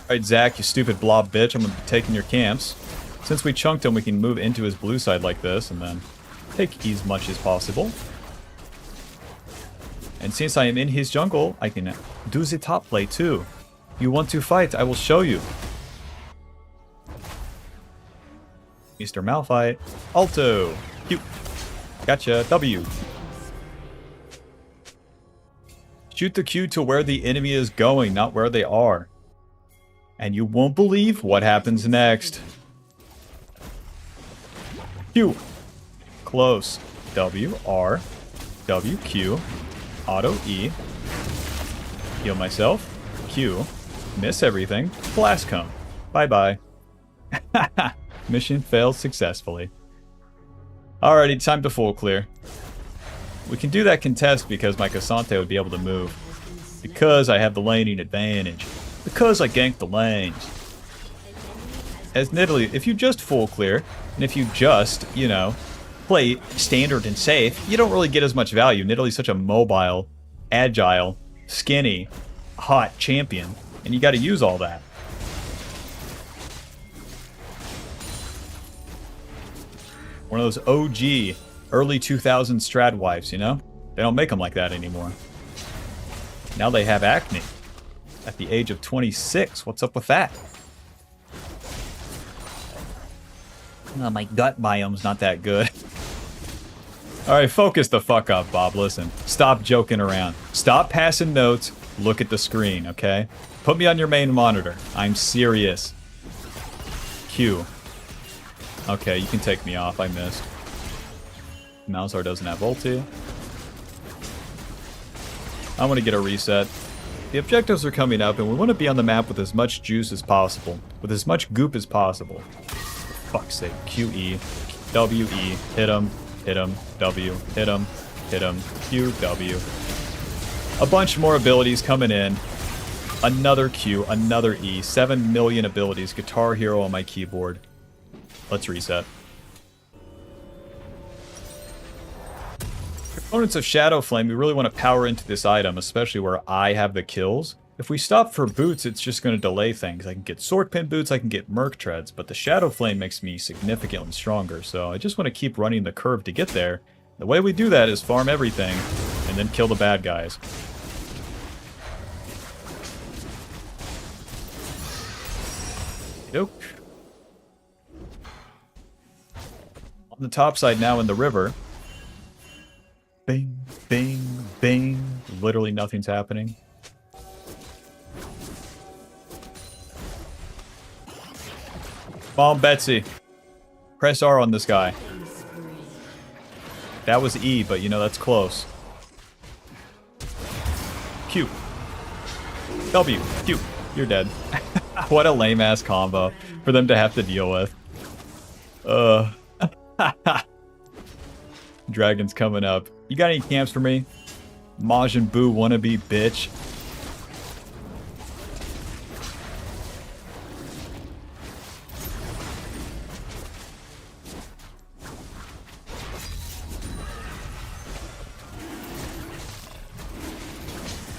Alright, Zac, you stupid blob bitch. I'm gonna be taking your camps. Since we chunked him, we can move into his blue side like this, and then take as much as possible. And since I am in his jungle, I can do the top play too. You want to fight, I will show you. Mr. Malphite. Alto. Q. Gotcha. W. Shoot the Q to where the enemy is going, not where they are. And you won't believe what happens next. Q. Close. W. R. W. Q. Auto. E. Heal myself. Q. Miss everything. Blast come. Bye-bye. Mission failed successfully. Alrighty, time to full clear. We can do that contest because my Cassante would be able to move. Because I have the laning advantage. Because I ganked the lanes. As Nidalee, if you just full clear, and if you just, you know, play standard and safe, you don't really get as much value. Nidalee's such a mobile, agile, skinny, hot champion. And you got to use all that. One of those OG early 2000s Strat wipes, you know? They don't make them like that anymore. Now they have acne. At the age of 26. What's up with that? Oh, my gut biome's not that good. Alright, focus the fuck up, Bob. Listen. Stop joking around. Stop passing notes. Look at the screen, okay? Put me on your main monitor. I'm serious. Q. Okay, you can take me off. I missed. Malzahar doesn't have ulti. I want to get a reset. The objectives are coming up, and we want to be on the map with as much juice as possible. With as much goop as possible. For fuck's sake. QE. WE. Hit him. Hit him. W. Hit him. Hit him. Q. W. A bunch more abilities coming in. Another Q. Another E. 7 million abilities. Guitar Hero on my keyboard. Let's reset. Components of Shadow Flame, we really want to power into this item, especially where I have the kills. If we stop for boots, it's just going to delay things. I can get Sword Pin boots, I can get Merc Treads, but the Shadow Flame makes me significantly stronger, so I just want to keep running the curve to get there. The way we do that is farm everything, and then kill the bad guys. Nope. On the top side now in the river. Bing, bing, bing. Literally nothing's happening. Come on, Betsy. Press R on this guy. That was E, but you know, that's close. Q. W. Q. You're dead. What a lame-ass combo for them to have to deal with. Dragon's coming up. You got any camps for me? Majin Buu wannabe bitch.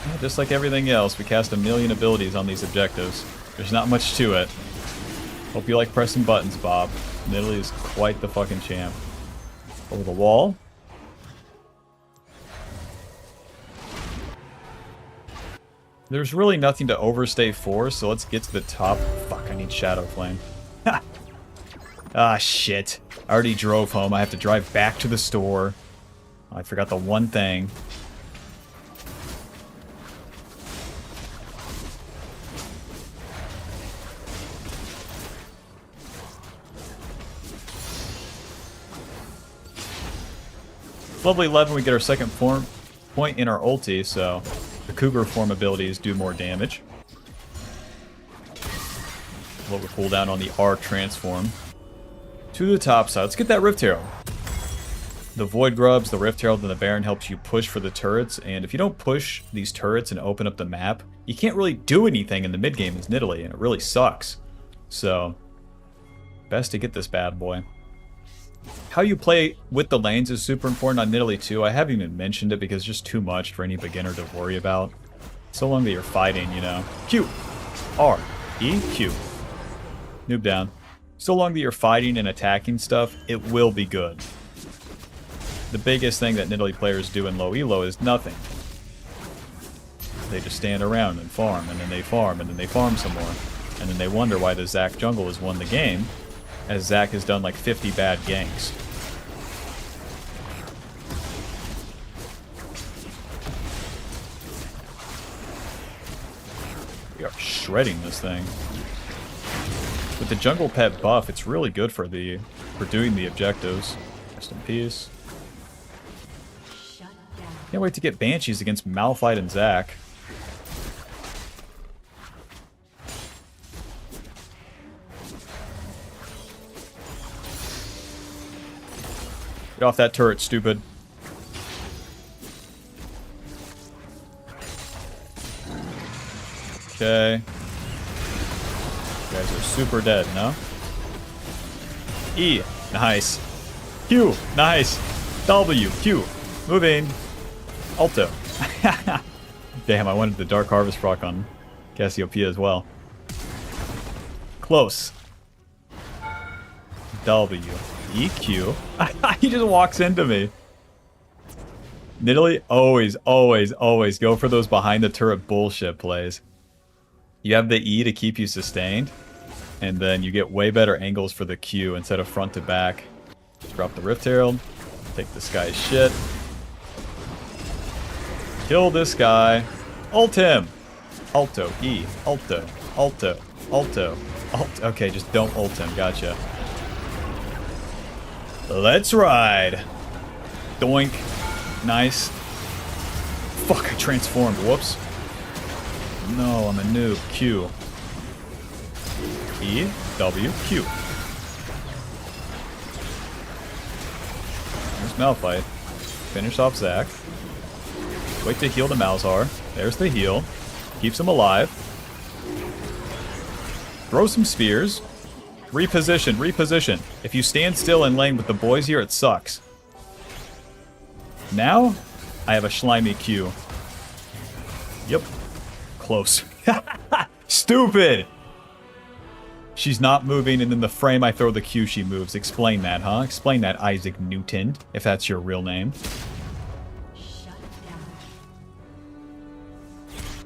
Yeah, just like everything else, we cast a million abilities on these objectives. There's not much to it. Hope you like pressing buttons, Bob. Nidalee is quite the fucking champ. Over the wall. There's really nothing to overstay for, so let's get to the top. Fuck, I need Shadow Flame. Ah, shit. I already drove home. I have to drive back to the store. I forgot the one thing. Level 11, we get our second form point in our ulti, so the Cougar form abilities do more damage. Lower cooldown on the R transform. To the top side, let's get that Rift Herald. The Void Grubs, the Rift Herald, and the Baron helps you push for the turrets, and if you don't push these turrets and open up the map, you can't really do anything in the mid game as Nidalee, and it really sucks. So, best to get this bad boy. How you play with the lanes is super important on Nidalee too. I haven't even mentioned it because it's just too much for any beginner to worry about. So long that you're fighting, you know. Q, R, E, Q. Noob down. So long that you're fighting and attacking stuff, it will be good. The biggest thing that Nidalee players do in low elo is nothing. They just stand around and farm, and then they farm, and then they farm some more. And then they wonder why the Zac jungle has won the game, as Zac has done like 50 bad ganks. We are shredding this thing. With the jungle pet buff, it's really good for doing the objectives. Rest in peace. Can't wait to get Banshees against Malphite and Zac. Get off that turret, stupid. Okay. You guys are super dead, no? E. Nice. Q. Nice. W. Q. Moving. Alto. Damn, I wanted the Dark Harvest proc on Cassiopeia as well. Close. W. EQ. He just walks into me. Nidalee, always, always, always go for those behind the turret bullshit plays. You have the E to keep you sustained, and then you get way better angles for the Q instead of front to back. Drop the Rift Herald. Take this guy's shit. Kill this guy. Ult him. Alto. E. Alto. Alto. Alto. Alt. Okay, just don't ult him. Gotcha. Let's ride. Doink. Nice. Fuck, I transformed. Whoops. No, I'm a noob. Q. E. W. Q. There's Malphite. Finish off Zac. Wait to heal the Malzahar. There's the heal. Keeps him alive. Throw some spears. Reposition, reposition. If you stand still in lane with the boys here, it sucks. Now, I have a slimy Q. Yep. Close. Stupid! She's not moving, and in the frame I throw the Q, she moves. Explain that, huh? Explain that, Isaac Newton, if that's your real name.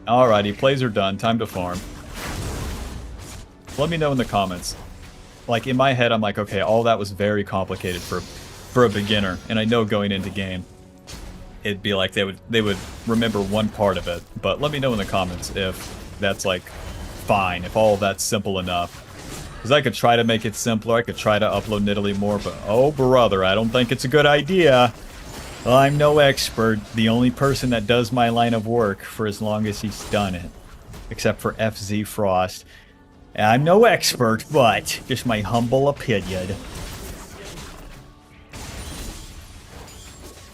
Alrighty, plays are done. Time to farm. Let me know in the comments. Like, in my head, I'm like, okay, all that was very complicated for a beginner, and I know going into game, it'd be like they would remember one part of it. But let me know in the comments if that's like fine, if all of that's simple enough. Because I could try to make it simpler, I could try to upload Nidalee more, but oh brother, I don't think it's a good idea. I'm no expert, the only person that does my line of work for as long as he's done it. Except for FZ Frost. I'm no expert, but just my humble opinion.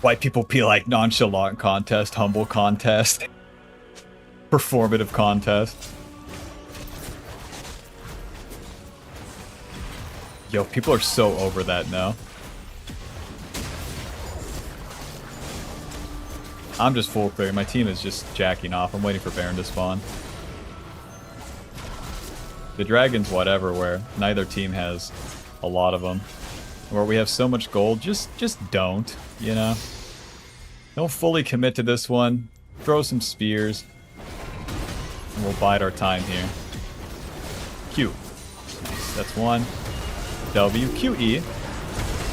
White people be like nonchalant contest, humble contest, performative contest. Yo, people are so over that now. I'm just full clear. My team is just jacking off. I'm waiting for Baron to spawn. The Dragon's whatever, where neither team has a lot of them. Where we have so much gold, just don't, you know? Don't fully commit to this one. Throw some spears. And we'll bide our time here. Q. Nice. That's one. W. Q. E.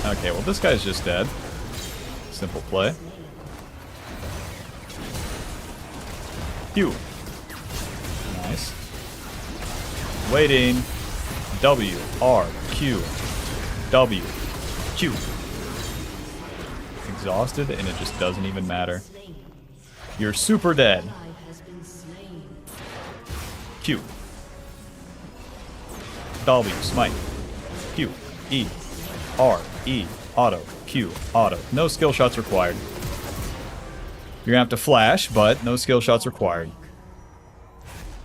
Okay, well this guy's just dead. Simple play. Q. Nice. Waiting. W. R. Q. W. Q. Exhausted, and it just doesn't even matter. You're super dead. Q. W. Smite. Q. E. R. E. Auto. Q. Auto. No skill shots required. You're gonna have to flash, but no skill shots required.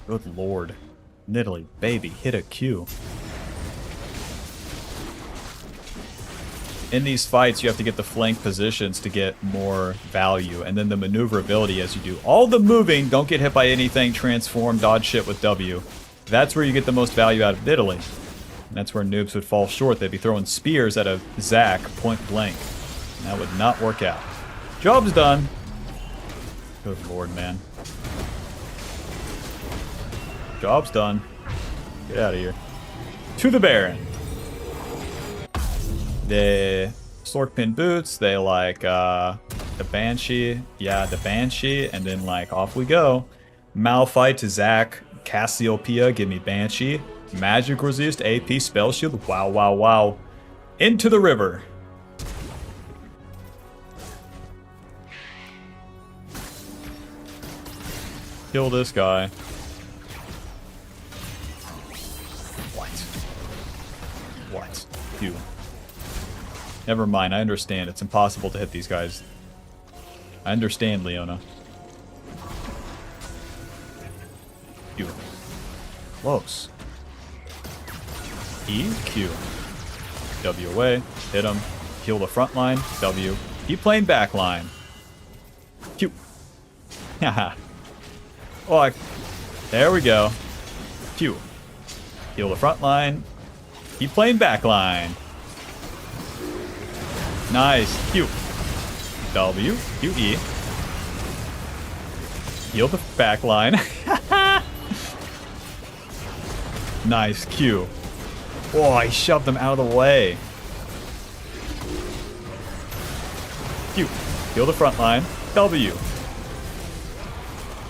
Good lord. Nidalee, baby, hit a Q. In these fights, you have to get the flank positions to get more value, and then the maneuverability as you do all the moving, don't get hit by anything, transform, dodge shit with W. That's where you get the most value out of Nidalee. And that's where noobs would fall short. They'd be throwing spears at a Zac point blank. And that would not work out. Job's done. Good lord, man. Job's done. Get out of here. To the Baron. The Storkpin boots, they like the Banshee. Yeah, the Banshee, and then like off we go. Malphite to Zac, Cassiopeia, give me Banshee. Magic resist, AP, spell shield. Wow, wow, wow. Into the river. Kill this guy. What? You. Never mind, I understand. It's impossible to hit these guys. I understand, Leona. You. Close. E, Q. W away. Hit him. Heal the front line. W. Keep playing back line. Q. Haha. Oh, There we go. Q. Heal the front line. Keep playing back line. Nice. Q. W. Q. E. Heal the back line. Nice. Q. Oh, I shoved them out of the way. Q. Heal the front line. W.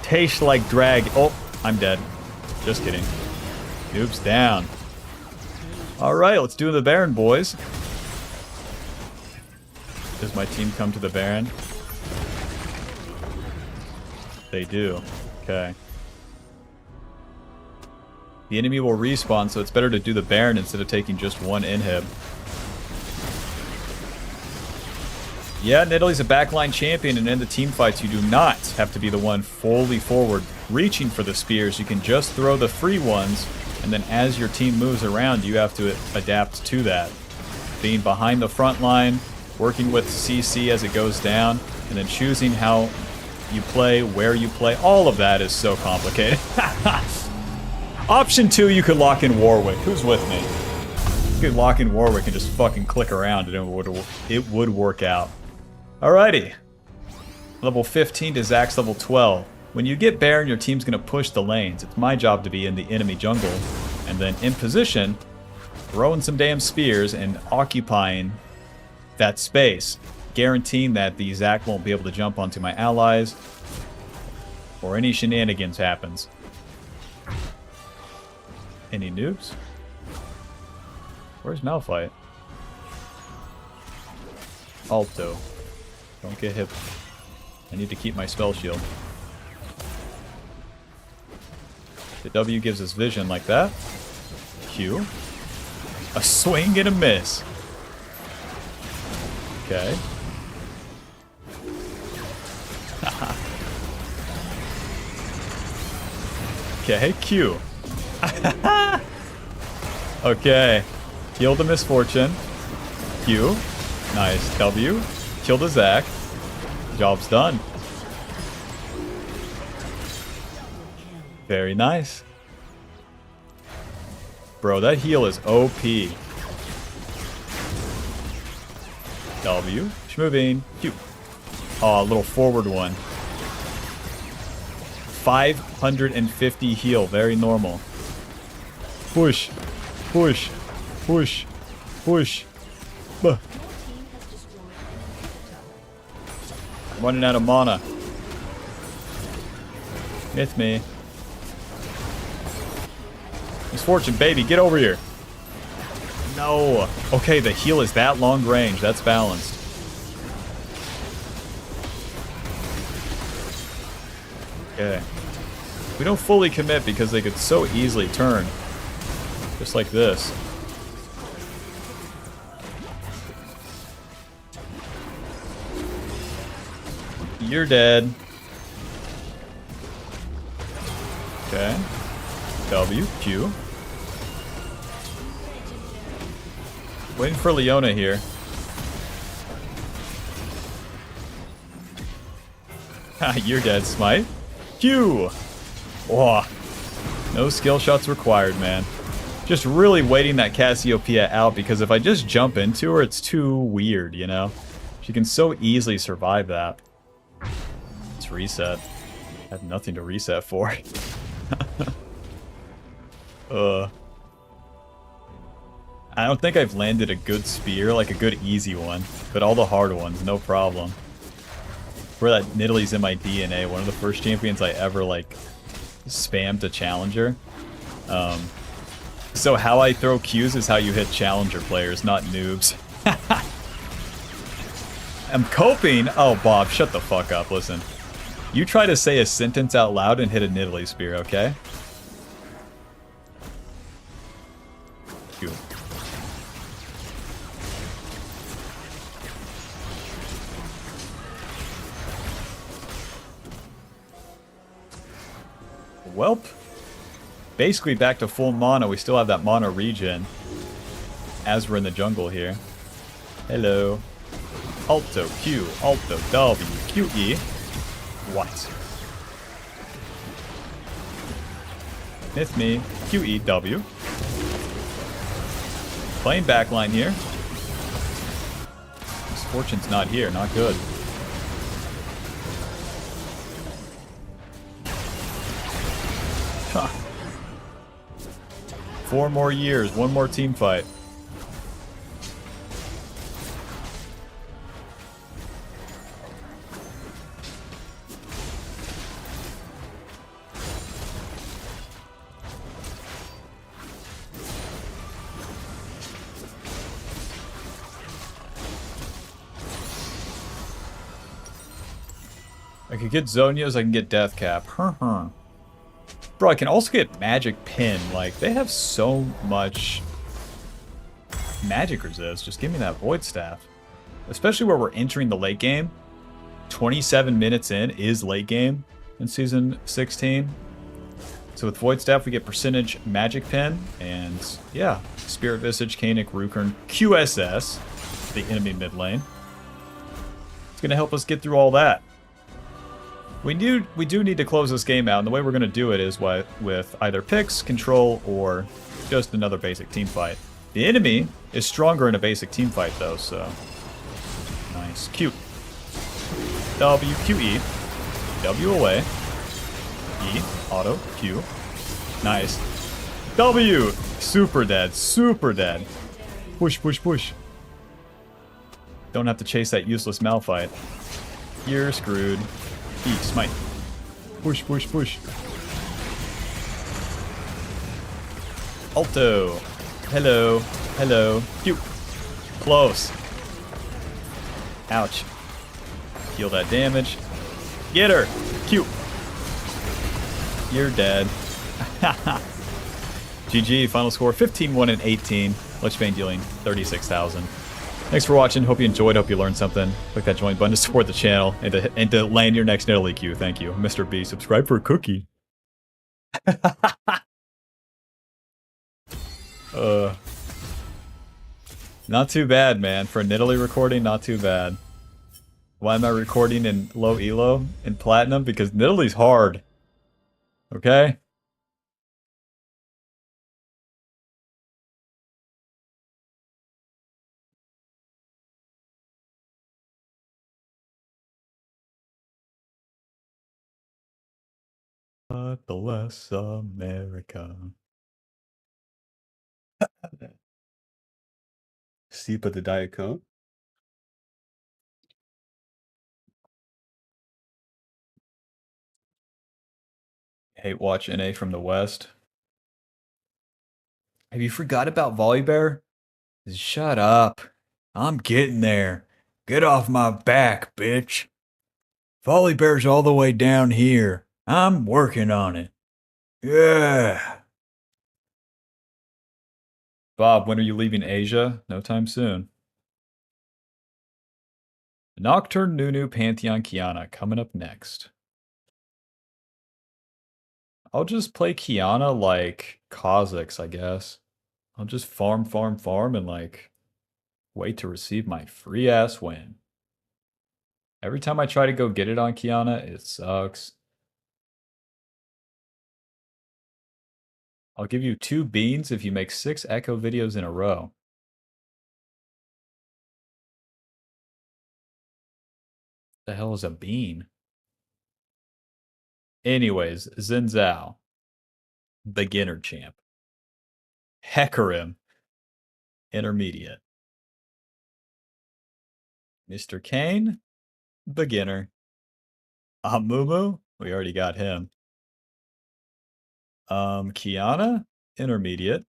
Tastes like drag. Oh, I'm dead. Just kidding. Noobs down. Alright, let's do the Baron, boys. Does my team come to the Baron? They do. Okay. The enemy will respawn, so it's better to do the Baron instead of taking just one inhib. Yeah, Nidalee's a backline champion, and in the team fights, you do not have to be the one fully forward reaching for the spears. You can just throw the free ones, and then as your team moves around, you have to adapt to that. Being behind the front line, working with CC as it goes down, and then choosing how you play, where you play, all of that is so complicated. Option 2, you could lock in Warwick. Who's with me? You could lock in Warwick and just fucking click around and it would work out. Alrighty. Level 15 to Zach's level 12. When you get Baron, your team's going to push the lanes. It's my job to be in the enemy jungle. And then in position, throwing some damn spears and occupying that space. Guaranteeing that the Zach won't be able to jump onto my allies. Or any shenanigans happens. Any noobs? Where's Malphite? Alto. Don't get hit. I need to keep my spell shield. The W gives us vision like that. Q. A swing and a miss. Okay. Okay, Q. Okay. Heal the misfortune. Q. Nice. W. Kill the Zac. Job's done. Very nice. Bro, that heal is OP. W. Schmoving. Q. Oh, a little forward one. 550 heal. Very normal. Push. Push. Push. Push. Buh. I'm running out of mana. It's me. Misfortune, baby, get over here. No. Okay, the heal is that long range. That's balanced. Okay. We don't fully commit because they could so easily turn. Just like this. You're dead. Okay. W, Q. Waiting for Leona here. Ha, you're dead, Smite. Q! Oh, no skill shots required, man. Just really waiting that Cassiopeia out, because if I just jump into her, it's too weird, you know? She can so easily survive that. Let's reset. I have nothing to reset for. I don't think I've landed a good spear, like a good easy one, but all the hard ones, no problem. For that Nidalee's in my DNA, one of the first champions I ever, like, spammed a challenger. So how I throw Qs is how you hit challenger players, not noobs. I'm coping? Oh, Bob, shut the fuck up, listen. You try to say a sentence out loud and hit a Nidalee spear, okay? Q. Welp. Basically back to full mana. We still have that mana regen as we're in the jungle here. Hello. Alto, Q, Alto, W, Q, E. What? Miss me. QEW. Playing backline here. Misfortune's not here. Not good. Huh. 4 more years. 1 more team fight. I could get Zonias, I can get Death Cap. Bro, I can also get Magic Pin. Like, they have so much magic resist. Just give me that Void Staff. Especially where we're entering the late game. 27 minutes in is late game in Season 16. So with Void Staff, we get percentage Magic Pin. And, yeah, Spirit Visage, Kanik, Rukern, QSS, the enemy mid lane. It's going to help us get through all that. We do need to close this game out, and the way we're going to do it is with either picks, control, or just another basic team fight. The enemy is stronger in a basic team fight, though, so... Nice. Q. W, Q, E. W away. E, auto, Q. Nice. W! Super dead, super dead. Push, push, push. Don't have to chase that useless Malphite. You're screwed. E, smite. Push, push, push. Alto. Hello. Hello. Q. Close. Ouch. Heal that damage. Get her. Q. You're dead. GG. Final score 15-1 and 18. Lichbane dealing 36,000. Thanks for watching. Hope you enjoyed. Hope you learned something. Click that join button to support the channel and to land your next Nidalee queue. Thank you. Mr. B, subscribe for a cookie. Not too bad, man. For a Nidalee recording, not too bad. Why am I recording in low elo in platinum? Because Nidalee's hard. Okay? God bless America. Sip of the Diet Coke. Hate watch NA from the West. Have you forgot about Volibear? Shut up. I'm getting there. Get off my back, bitch. Volibear's all the way down here. I'm working on it. Yeah. Bob, when are you leaving Asia? No time soon. Nocturne, Nunu, Pantheon, Kiana coming up next. I'll just play Kiana like Kha'Zix, I guess. I'll just farm, and like wait to receive my free ass win. Every time I try to go get it on Kiana, it sucks. I'll give you 2 beans if you make 6 Echo videos in a row. The hell is a bean? Anyways, Xin Zhao. Beginner champ. Hecarim. Intermediate. Mr. Kane. Beginner. Amumu. We already got him. Kiana. Intermediate.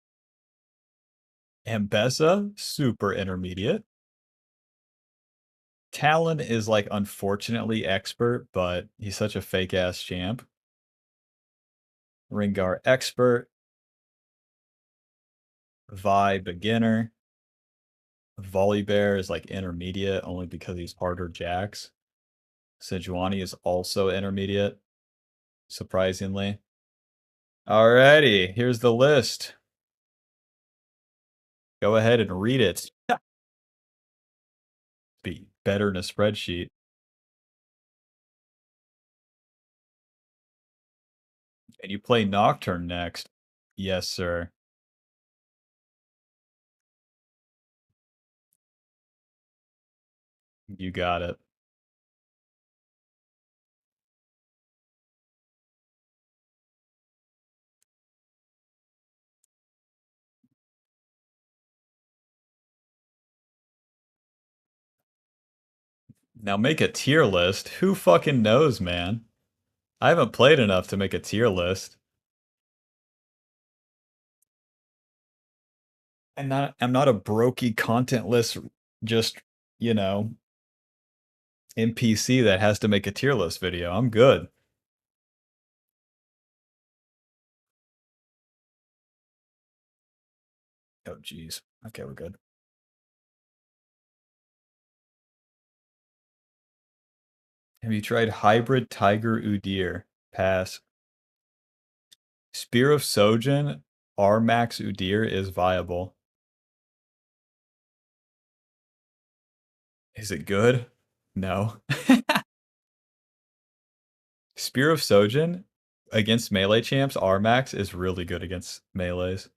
Ambessa. Super intermediate. Talon is like unfortunately expert, but he's such a fake ass champ. Rengar expert. Vi beginner. Volibear is like intermediate only because he's harder jacks. Sejuani is also intermediate, surprisingly. Alrighty, here's the list. Go ahead and read it. Be better in a spreadsheet. And you play Nocturne next. Yes, sir. You got it. Now make a tier list. Who fucking knows, man? I haven't played enough to make a tier list. I'm not a brokey contentless just, you know, NPC that has to make a tier list video. I'm good. Oh jeez. Okay, we're good. Have you tried hybrid tiger udir? Pass. Spear of Sojin, R max udir is viable. Is it good? No. Spear of Sojin against melee champs, R max is really good against melees.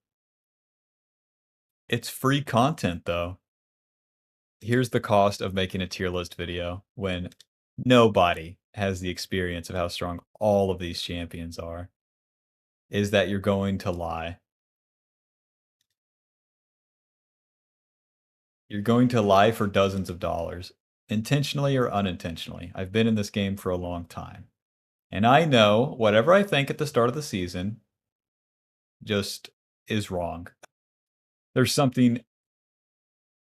It's free content though. Here's the cost of making a tier list video when nobody has the experience of how strong all of these champions are, is that you're going to lie. You're going to lie for dozens of dollars, intentionally or unintentionally. I've been in this game for a long time. And I know whatever I think at the start of the season just is wrong. There's something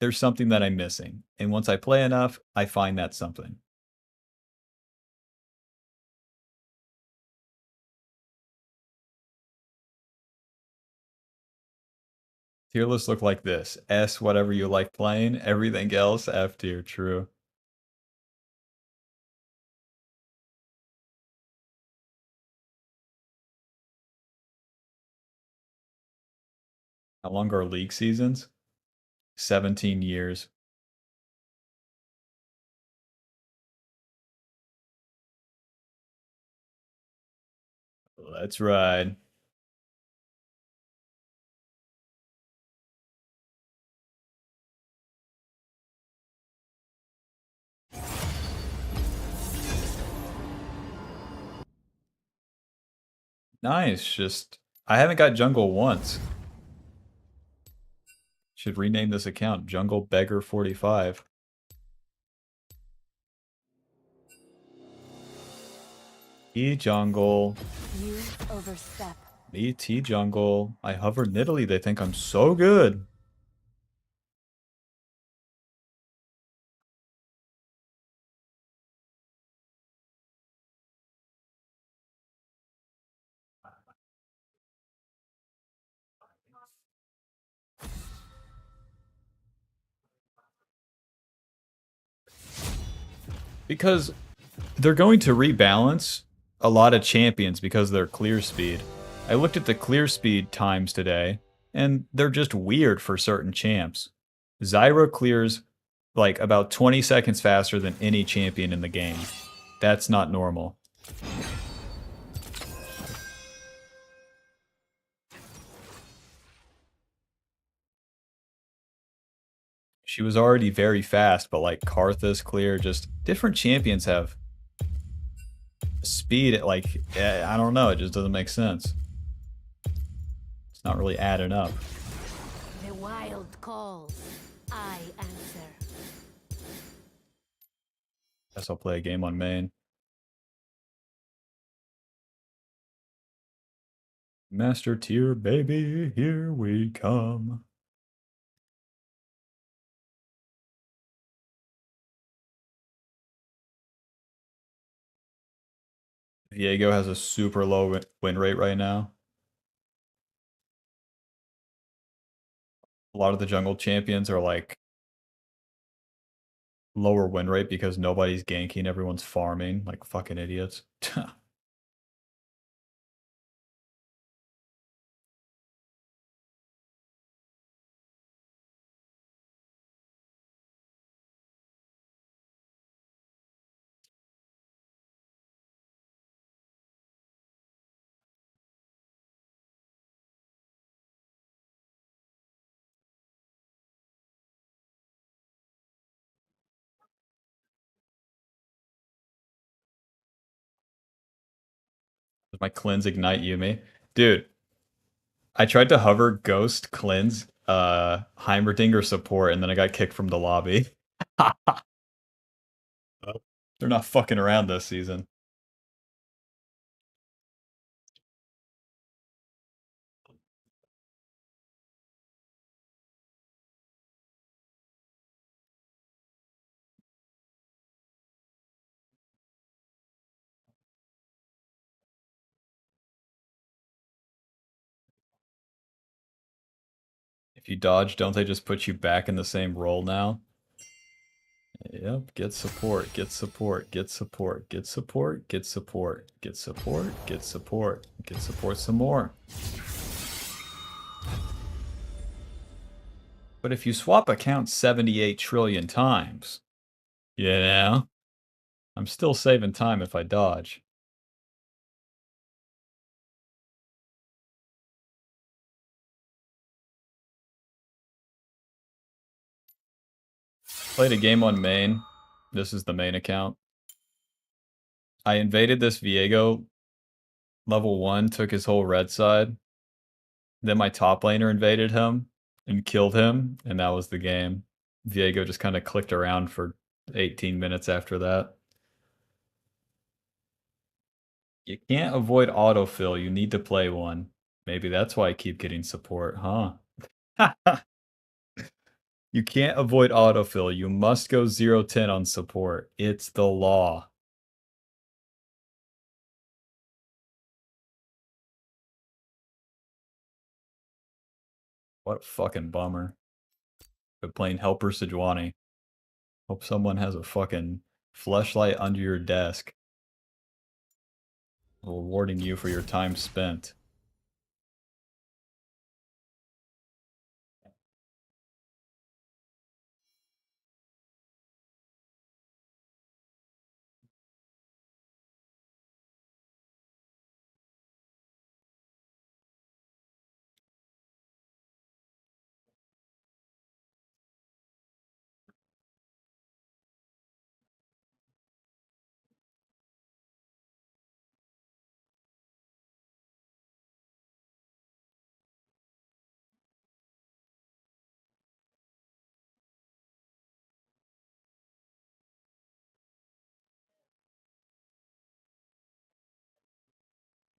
that I'm missing. And once I play enough, I find that something. Tier lists look like this. S, whatever you like playing. Everything else, F tier, true. How long are league seasons? 17 years. Let's ride. Nice. Just, I haven't got jungle once. Should rename this account Jungle Beggar 45. E jungle. You overstep. Me T jungle. I hover Nidalee. They think I'm so good. Because they're going to rebalance a lot of champions because of their clear speed. I looked at the clear speed times today, and they're just weird for certain champs. Zyra clears like about 20 seconds faster than any champion in the game. That's not normal. She was already very fast, but like Karthus clear, just different champions have speed at like, I don't know, it just doesn't make sense. It's not really adding up. The wild calls. I answer. Guess I'll play a game on main. Master tier, baby, here we come. Viego has a super low win rate right now. A lot of the jungle champions are like lower win rate because nobody's ganking, everyone's farming like fucking idiots. My cleanse ignite Yumi. Dude, I tried to hover ghost cleanse Heimerdinger support and then I got kicked from the lobby. They're not fucking around this season. If you dodge, don't they just put you back in the same role now? Yep, get support, get support, get support, get support, get support, get support, get support, get support some more. But if you swap accounts 78 trillion times, you know, I'm still saving time if I dodge. Played a game on main. This is the main account. I invaded this Viego level 1, took his whole red side. Then my top laner invaded him and killed him, and that was the game. Viego just kind of clicked around for 18 minutes after that. You can't avoid autofill, you need to play one. Maybe that's why I keep getting support, huh? You can't avoid autofill, you must go 0-10 on support. It's the law. What a fucking bummer. Been playing Helper Sejuani. Hope someone has a fucking fleshlight under your desk. Rewarding you for your time spent.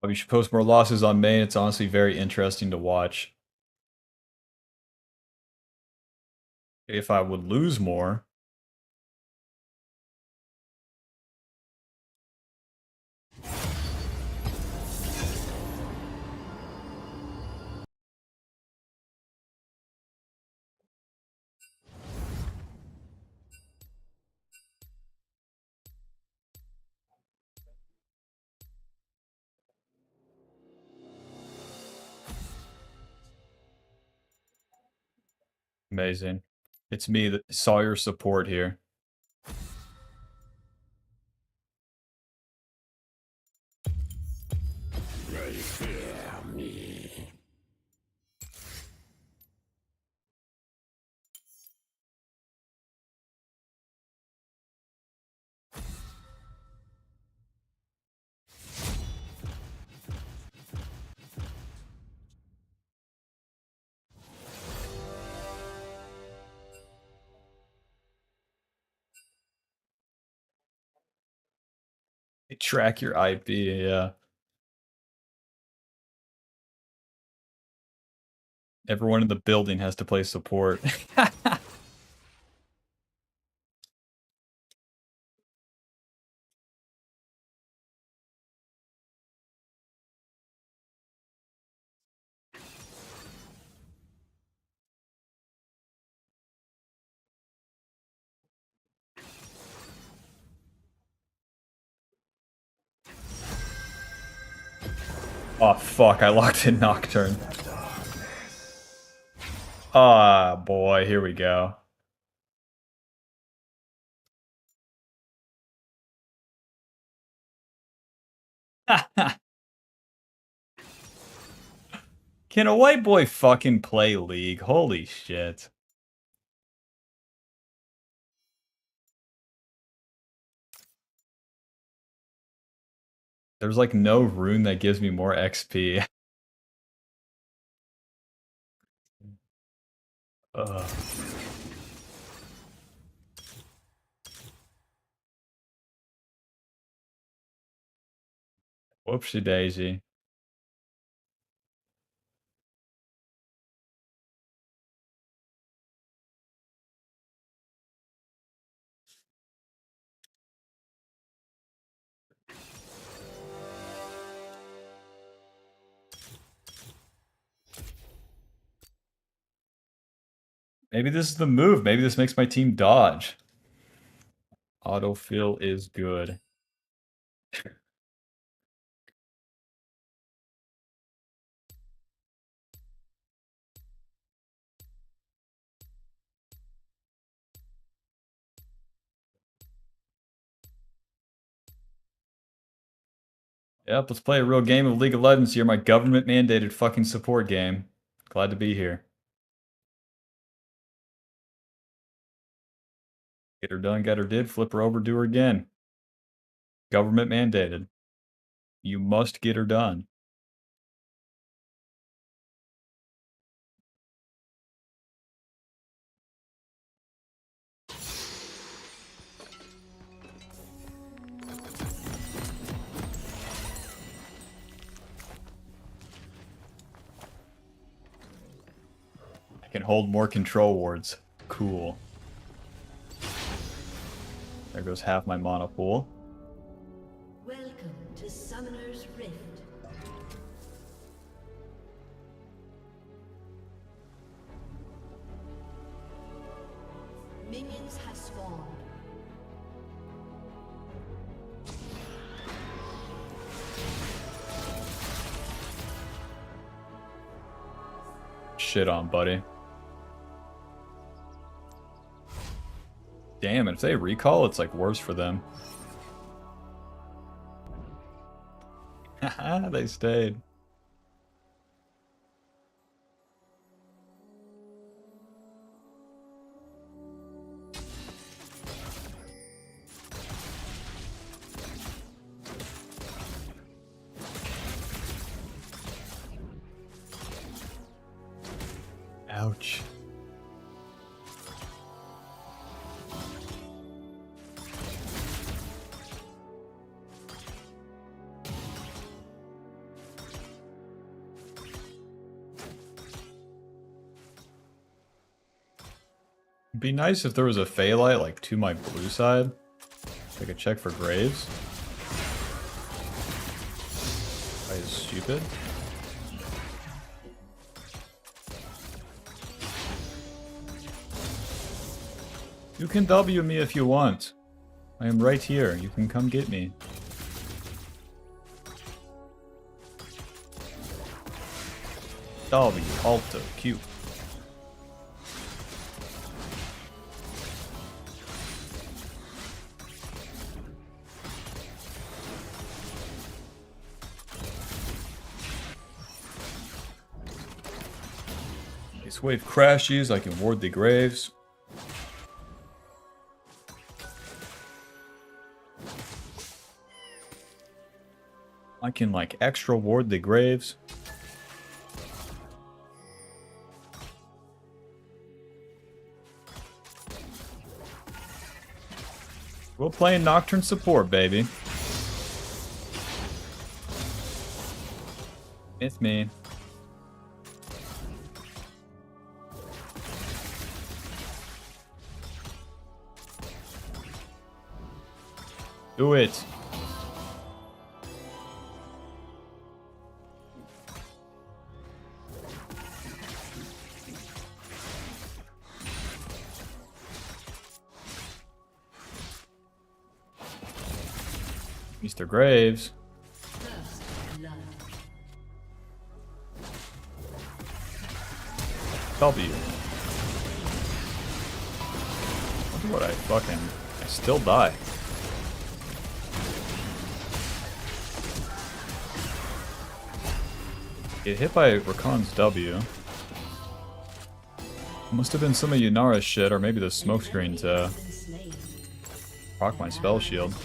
We should post more losses on main. It's honestly very interesting to watch. If I would lose more, amazing. It's me that saw your support here. They fear me. They track your IP, yeah. Everyone in the building has to play support. Oh fuck, I locked in Nocturne. Ah, boy, here we go. Can a white boy fucking play League? Holy shit. There's like no rune that gives me more XP. Ugh. Whoopsie daisy. Maybe this is the move. Maybe this makes my team dodge. Autofill is good. Yep, let's play a real game of League of Legends here. My government mandated fucking support game. Glad to be here. Get her done, get her did, flip her over, do her again. Government mandated. You must get her done. I can hold more control wards. Cool. There goes half my mana pool. Welcome to Summoner's Rift. Minions have spawned. Shit on, buddy. Damn, and if they recall, it's like worse for them. Haha, they stayed. Ouch. It'd be nice if there was a Phalite like to my blue side. So I could check for graves. That is stupid. You can W me if you want. I am right here. You can come get me. W, Alto, Q. This wave crashes, I can ward the graves. I can like extra ward the graves. We'll play Nocturne support, baby. It's me. Do it. Mr. Graves. First blood. W. Wonder what I still die. Get hit by Rakan's W. Must have been some of Yunara's shit, or maybe the smokescreen to proc my spell shield.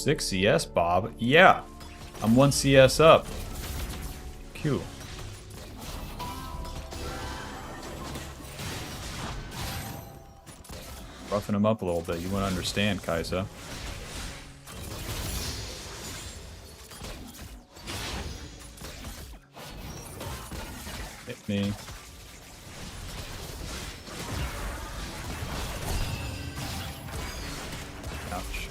6 CS, Bob. Yeah. I'm 1 CS up. Q. Roughing him up a little bit. You won't understand, Kaisa. Hit me. Ouch.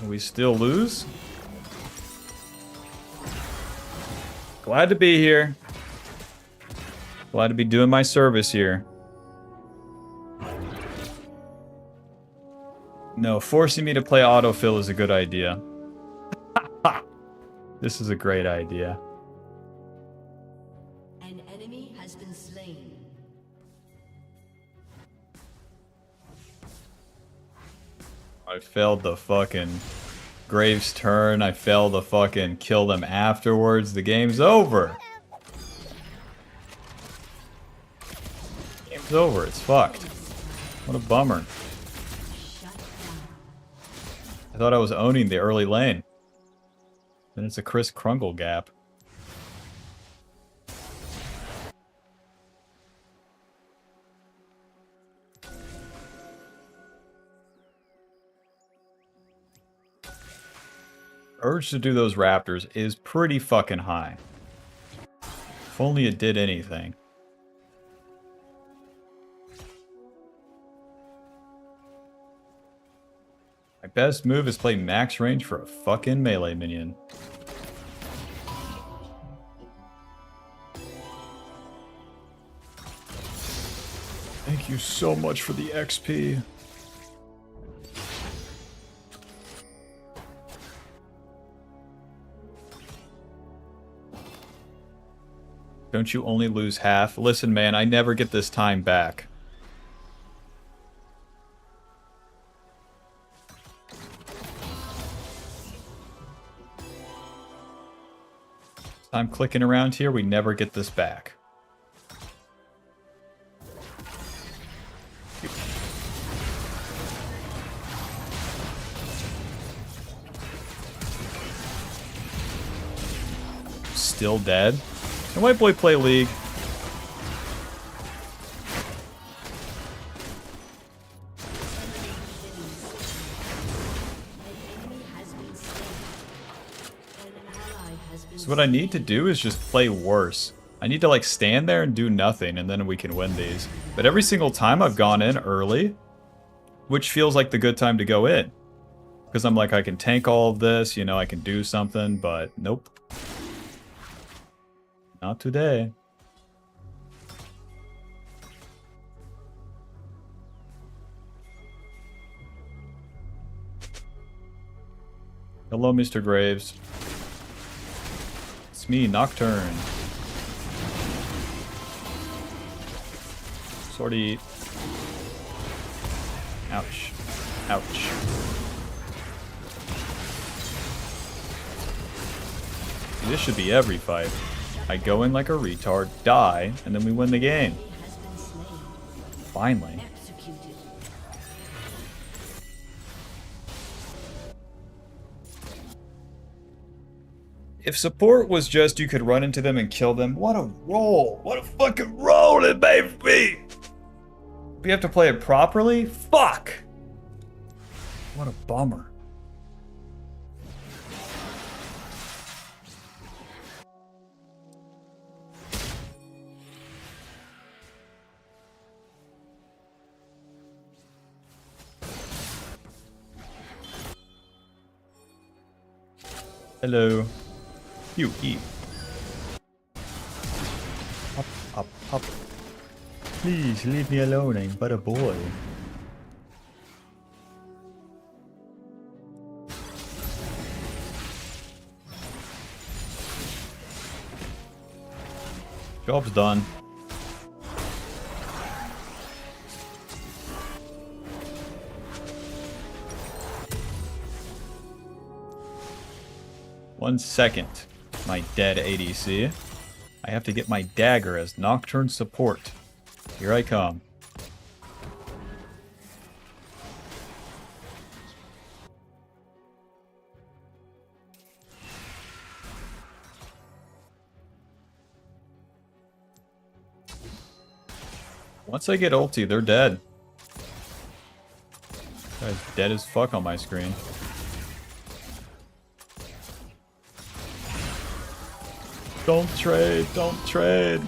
We still lose? Glad to be here. Glad to be doing my service here. No, forcing me to play autofill is a good idea. This is a great idea. An enemy has been slain. I failed the fucking Graves turn. I failed to fucking kill them afterwards. The game's over. Game's over. It's fucked. What a bummer. I thought I was owning the early lane. Then it's a Chris Krungle gap. Urge to do those raptors is pretty fucking high. If only it did anything. My best move is play max range for a fucking melee minion. Thank you so much for the XP. Don't you only lose half? Listen, man, I never get this time back. I'm clicking around here, we never get this back. Still dead? Can White Boy play League? So what I need to do is just play worse. I need to like stand there and do nothing and then we can win these. But every single time I've gone in early, which feels like the good time to go in. Because I'm like, I can tank all of this, you know, I can do something, but nope. Not today. Hello, Mr. Graves. It's me, Nocturne. Sortie. Ouch. Ouch. This should be every fight. I go in like a retard, die, and then we win the game. Finally. If support was just you could run into them and kill them, what a roll! What a fucking roll it made me! We have to play it properly? Fuck! What a bummer. Hello. You eat. Up, up, up. Please leave me alone, I'm but a boy. Job's done. One second, my dead ADC. I have to get my dagger as Nocturne support. Here I come. Once I get ulti, they're dead. Guy's dead as fuck on my screen. Don't trade, don't trade.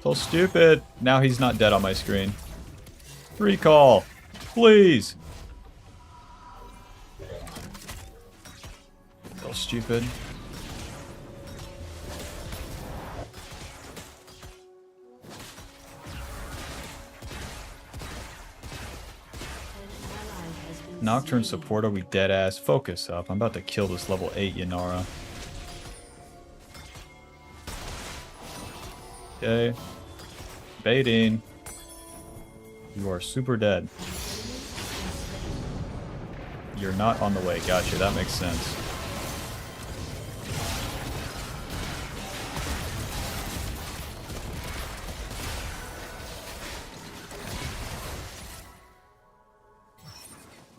So stupid. Now he's not dead on my screen. Recall, please. So stupid. Nocturne support, are we dead ass? Focus up. I'm about to kill this level 8 Yanara. Okay. Baiting. You are super dead. You're not on the way. Gotcha, that makes sense.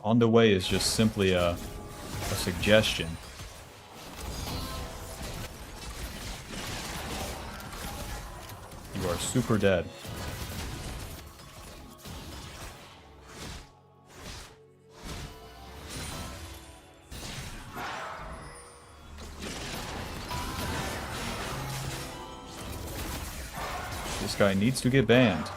On the way is just simply a suggestion. You are super dead. This guy needs to get banned.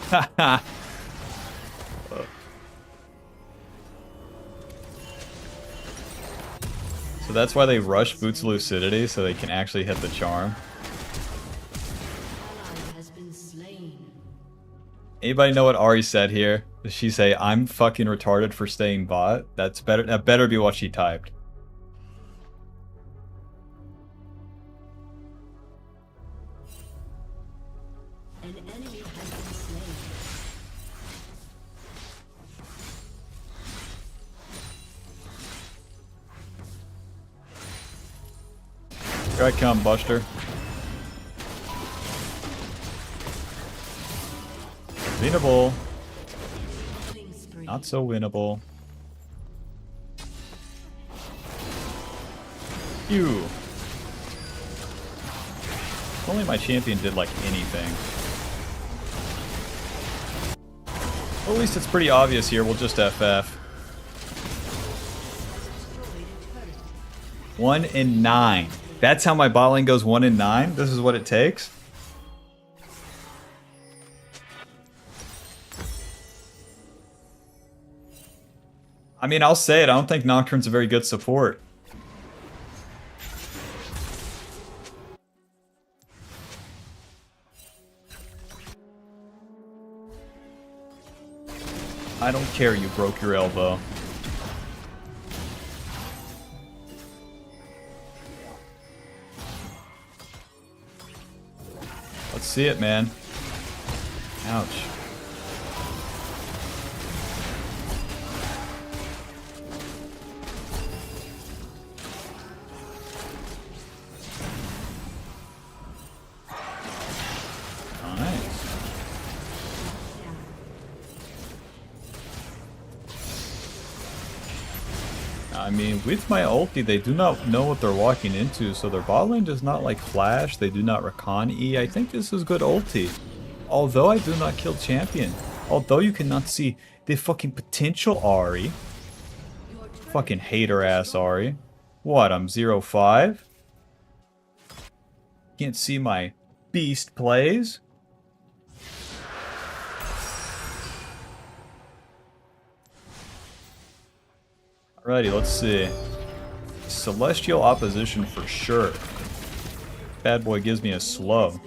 Haha. So that's why they rush Boots Lucidity, so they can actually hit the charm. Anybody know what Ari said here? Does she say, I'm fucking retarded for staying bot? That's better. That better be what she typed. An enemy has been slain. Here I come, Buster. Winnable. Not so winnable. Phew. If only my champion did like anything. Well, at least it's pretty obvious here. We'll just FF. 1 in 9. That's how my bot lane goes 1 in 9? This is what it takes? I mean, I'll say it. I don't think Nocturne's a very good support. I don't care you broke your elbow. Let's see it, man. Ouch. I mean, with my ulti, they do not know what they're walking into, so their bot lane does not like flash, they do not recon E. I think this is good ulti. Although I do not kill champion. Although you cannot see the fucking potential Ari. Fucking hater ass Ari. What, I'm 0-5? Can't see my beast plays? Alrighty, let's see. Celestial opposition for sure. Bad boy gives me a slow.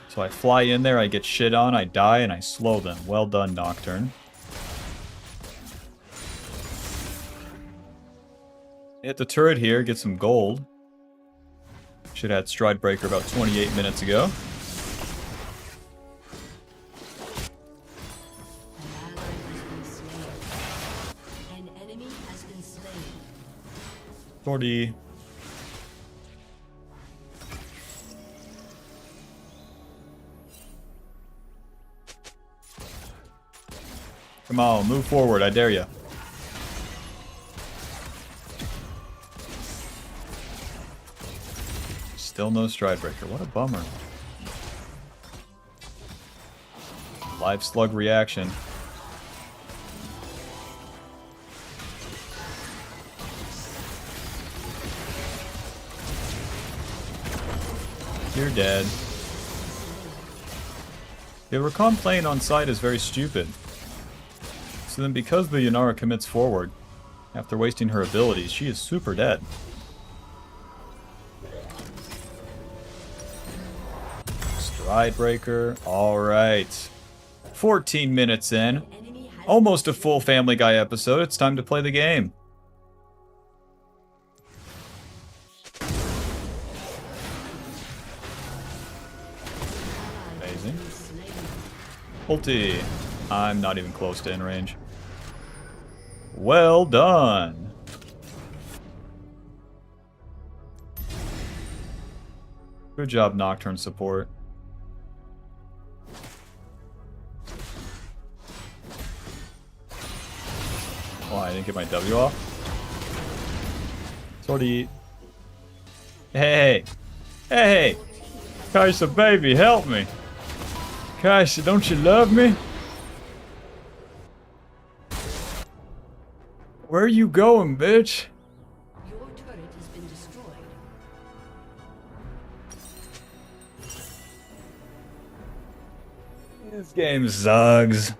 So I fly in there, I get shit on, I die, and I slow them. Well done, Nocturne. Hit the turret here, get some gold. Should have had Stride Breaker about 28 minutes ago. An enemy has been slain. 40. Come on, move forward, I dare ya. Still no stride breaker. What a bummer. Live slug reaction. You're dead. Yeah, Rakan playing on side is very stupid. So then because the Yanara commits forward, after wasting her abilities, she is super dead. Stride breaker. Alright. 14 minutes in. Almost a full Family Guy episode. It's time to play the game. Amazing. Ulti. I'm not even close to in range. Well done. Good job, Nocturne support. Oh, I didn't get my W off. Sorry. Hey, hey, Kaisa, baby, help me. Kaisa, don't you love me? Where are you going, bitch? Your turret has been destroyed. This game sucks.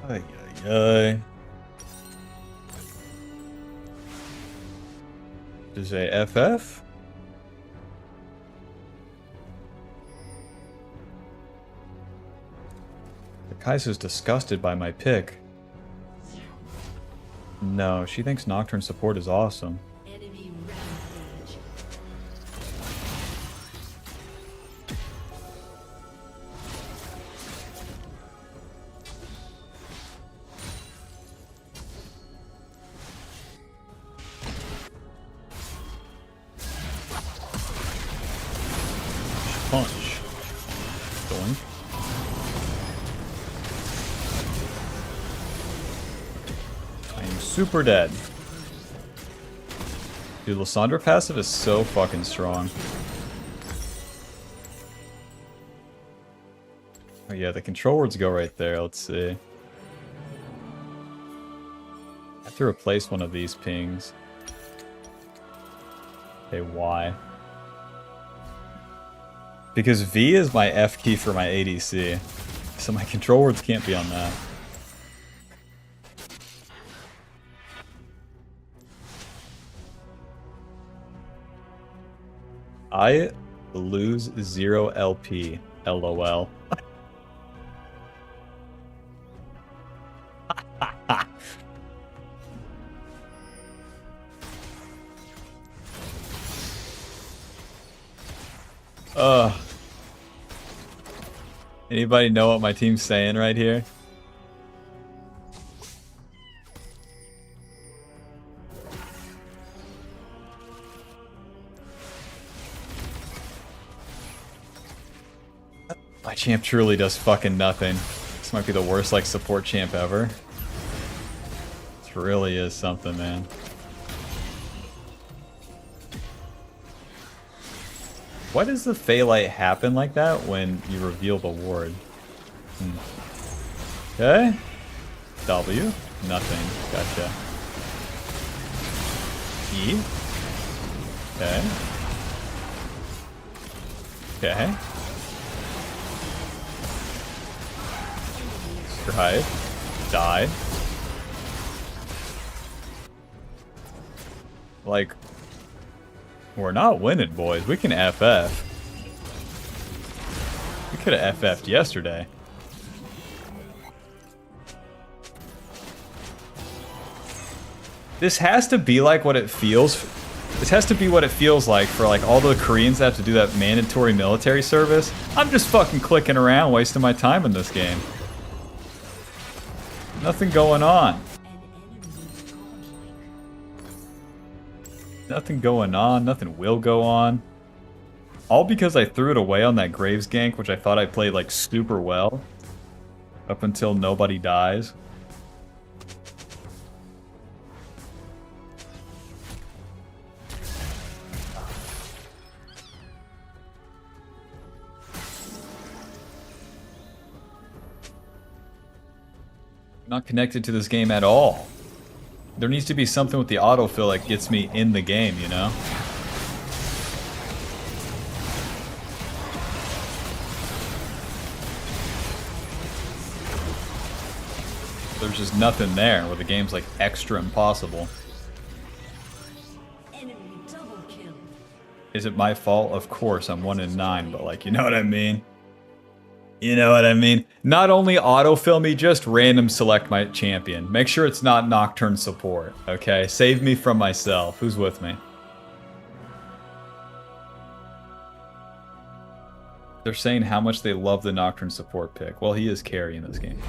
Ay, ay, ay. Does a FF? The Kaiser's disgusted by my pick. No, she thinks Nocturne support is awesome. Enemy rampage. Punch. Doink. I am super dead. Dude, Lysandra passive is so fucking strong. Oh yeah, the control words go right there. Let's see. I have to replace one of these pings. Okay, why? Because V is my F key for my ADC. So my control words can't be on that. I lose 0 LP. LOL. Anybody know what my team's saying right here? My champ truly does fucking nothing. This might be the worst, like, support champ ever. This really is something, man. Why does the Phaelite happen like that when you reveal the ward? Okay. W. Nothing. Gotcha. E. Okay. Okay. Drive. Died. Like, we're not winning, boys. We can FF. We could have FF'd yesterday. This has to be like what it feels. This has to be what it feels like for like all the Koreans that have to do that mandatory military service. I'm just fucking clicking around, wasting my time in this game. Nothing going on. Nothing going on. Nothing will go on. All because I threw it away on that Graves gank, which I thought I played like super well. Up until nobody dies. Not connected to this game at all. There needs to be something with the autofill that gets me in the game, you know? There's just nothing there where the game's like extra impossible. Enemy double kill. Is it my fault? Of course, I'm 1 in 9, but like, you know what I mean? You know what I mean? Not only autofill me, just random select my champion. Make sure it's not Nocturne support, okay? Save me from myself. Who's with me? They're saying how much they love the Nocturne support pick. Well, he is carry in this game.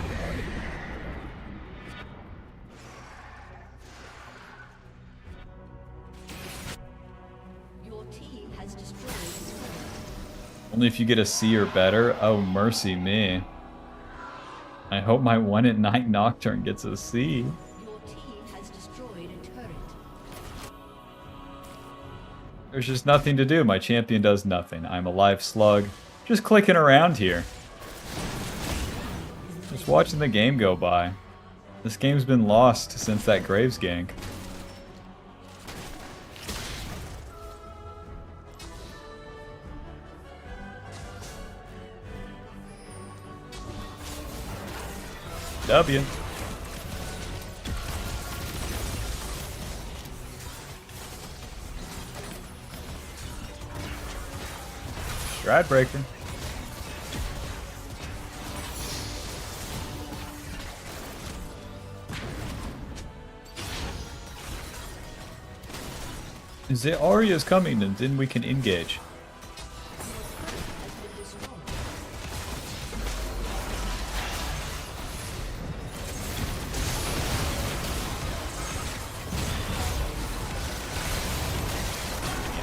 Your team has destroyed a turret. Only if you get a C or better. Oh, mercy me. I hope my 1 in 9 Nocturne gets a C. Your team has destroyed a turret. There's just nothing to do. My champion does nothing. I'm a live slug. Just clicking around here. Just watching the game go by. This game's been lost since that Graves gank. W. Stride breaker. The Arya is coming, and then we can engage.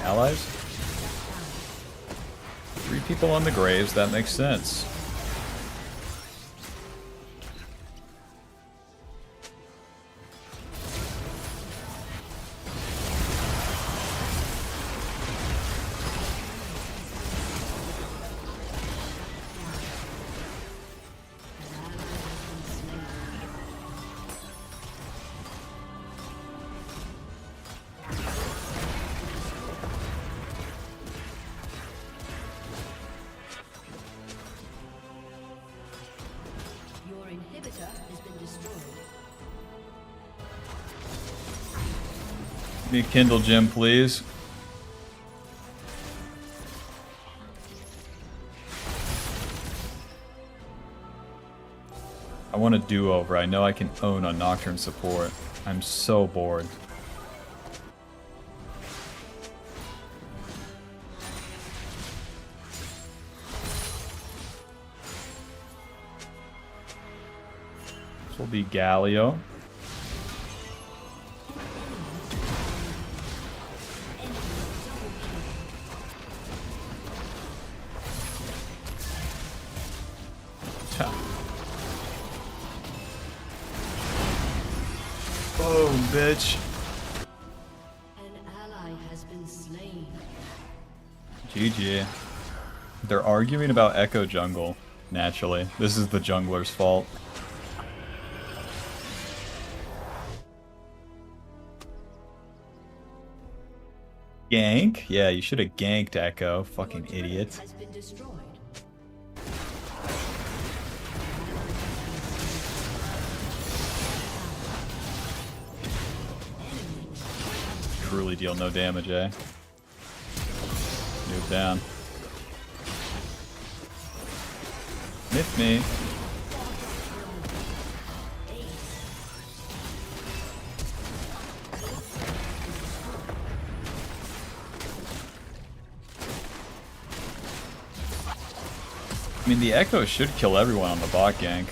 Allies? 3 people on the Graves, that makes sense. Your inhibitor has been destroyed. Give me a Kindle gem, please. I want a do-over. I know I can own on Nocturne support. I'm so bored. This will be Galio. Boom, bitch. An ally has been slain. GG. They're arguing about Echo Jungle, naturally. This is the jungler's fault. Gank? Yeah, you should have ganked Echo, fucking Your turret idiot. has been destroyed. Truly deal no damage, eh? Move down. Miss me. I mean, the Echo should kill everyone on the bot gank.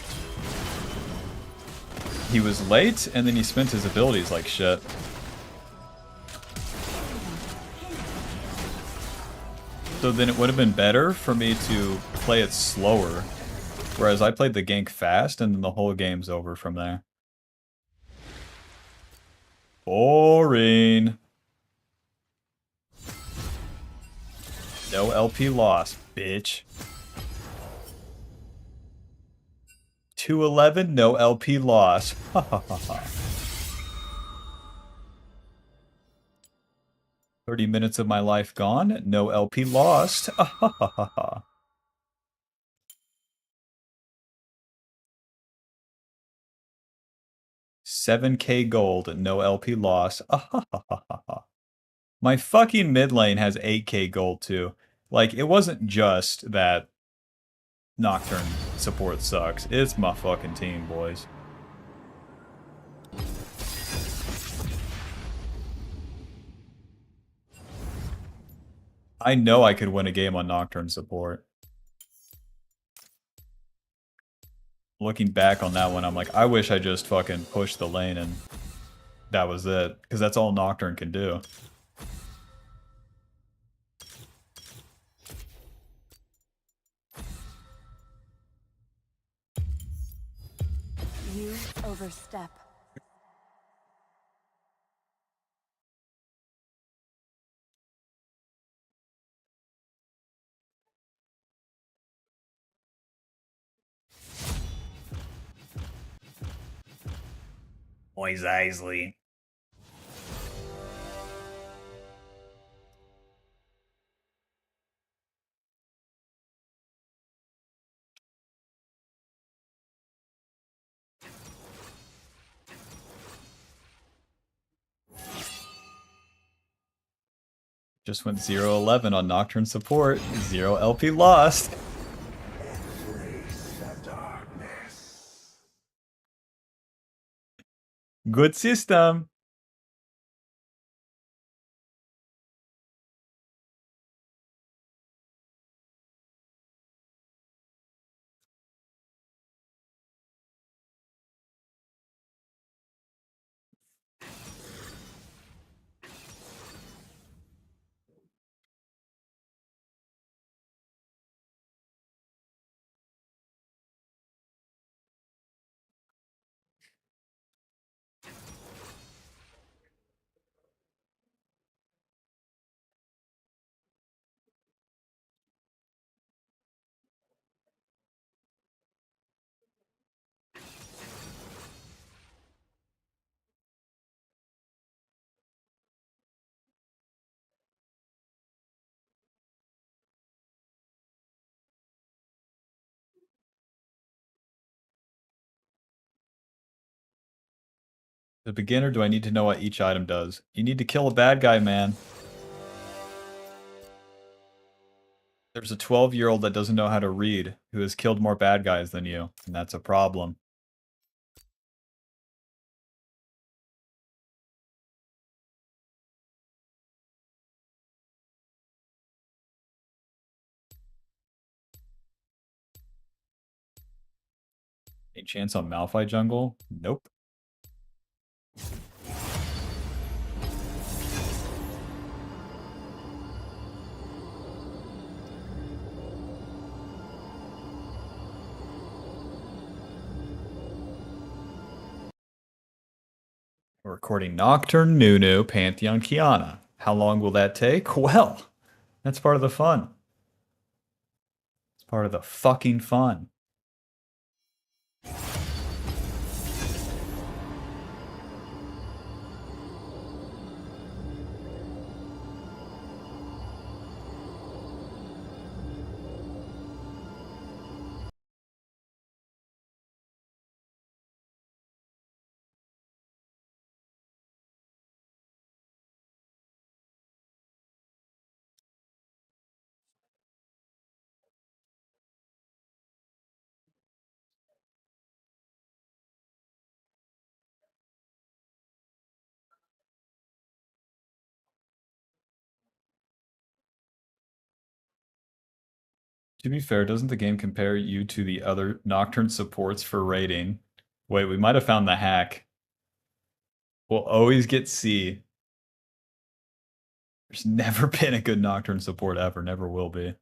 He was late, and then he spent his abilities like shit. So then it would have been better for me to play it slower. Whereas I played the gank fast, and then the whole game's over from there. Boring. No LP loss, bitch. 211, no LP loss. Ha ha ha ha. 30 minutes of my life gone, no LP lost. Ha ha ha ha ha. 7K gold, no LP loss. Ah, ha, ha, ha, ha, ha. My fucking mid lane has 8K gold too. Like, it wasn't just that Nocturne support sucks. It's my fucking team, boys. I know I could win a game on Nocturne support. Looking back on that one, I'm like, I wish I just fucking pushed the lane and that was it. Because that's all Nocturne can do. You overstep. Moise Eisley. Just went 0-11 on Nocturne support. 0 LP lost. Good system. The beginner, do I need to know what each item does? You need to kill a bad guy, man. There's a 12-year-old that doesn't know how to read, who has killed more bad guys than you, and that's a problem. Any chance on Malphite jungle? Nope. We're recording Nocturne, Nunu, Pantheon, Kiana. How long will that take? Well, that's part of the fun. It's part of the fucking fun. To be fair, doesn't the game compare you to the other Nocturne supports for rating? Wait, we might have found the hack. We'll always get C. There's never been a good Nocturne support ever, never will be.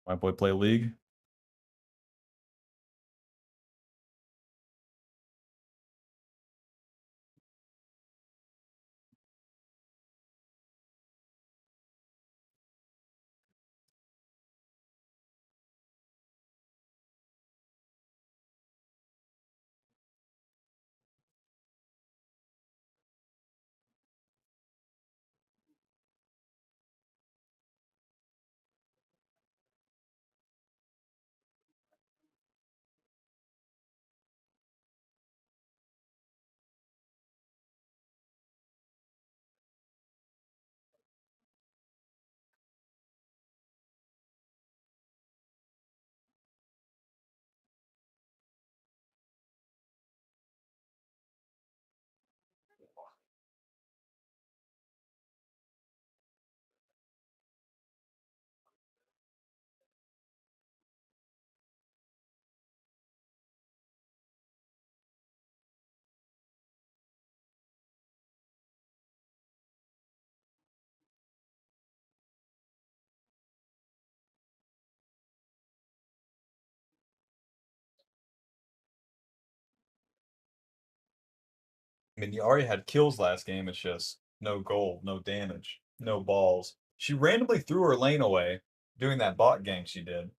My boy play League. I mean, you already had kills last game. It's just no gold, no damage, no balls. She randomly threw her lane away doing that bot gank she did.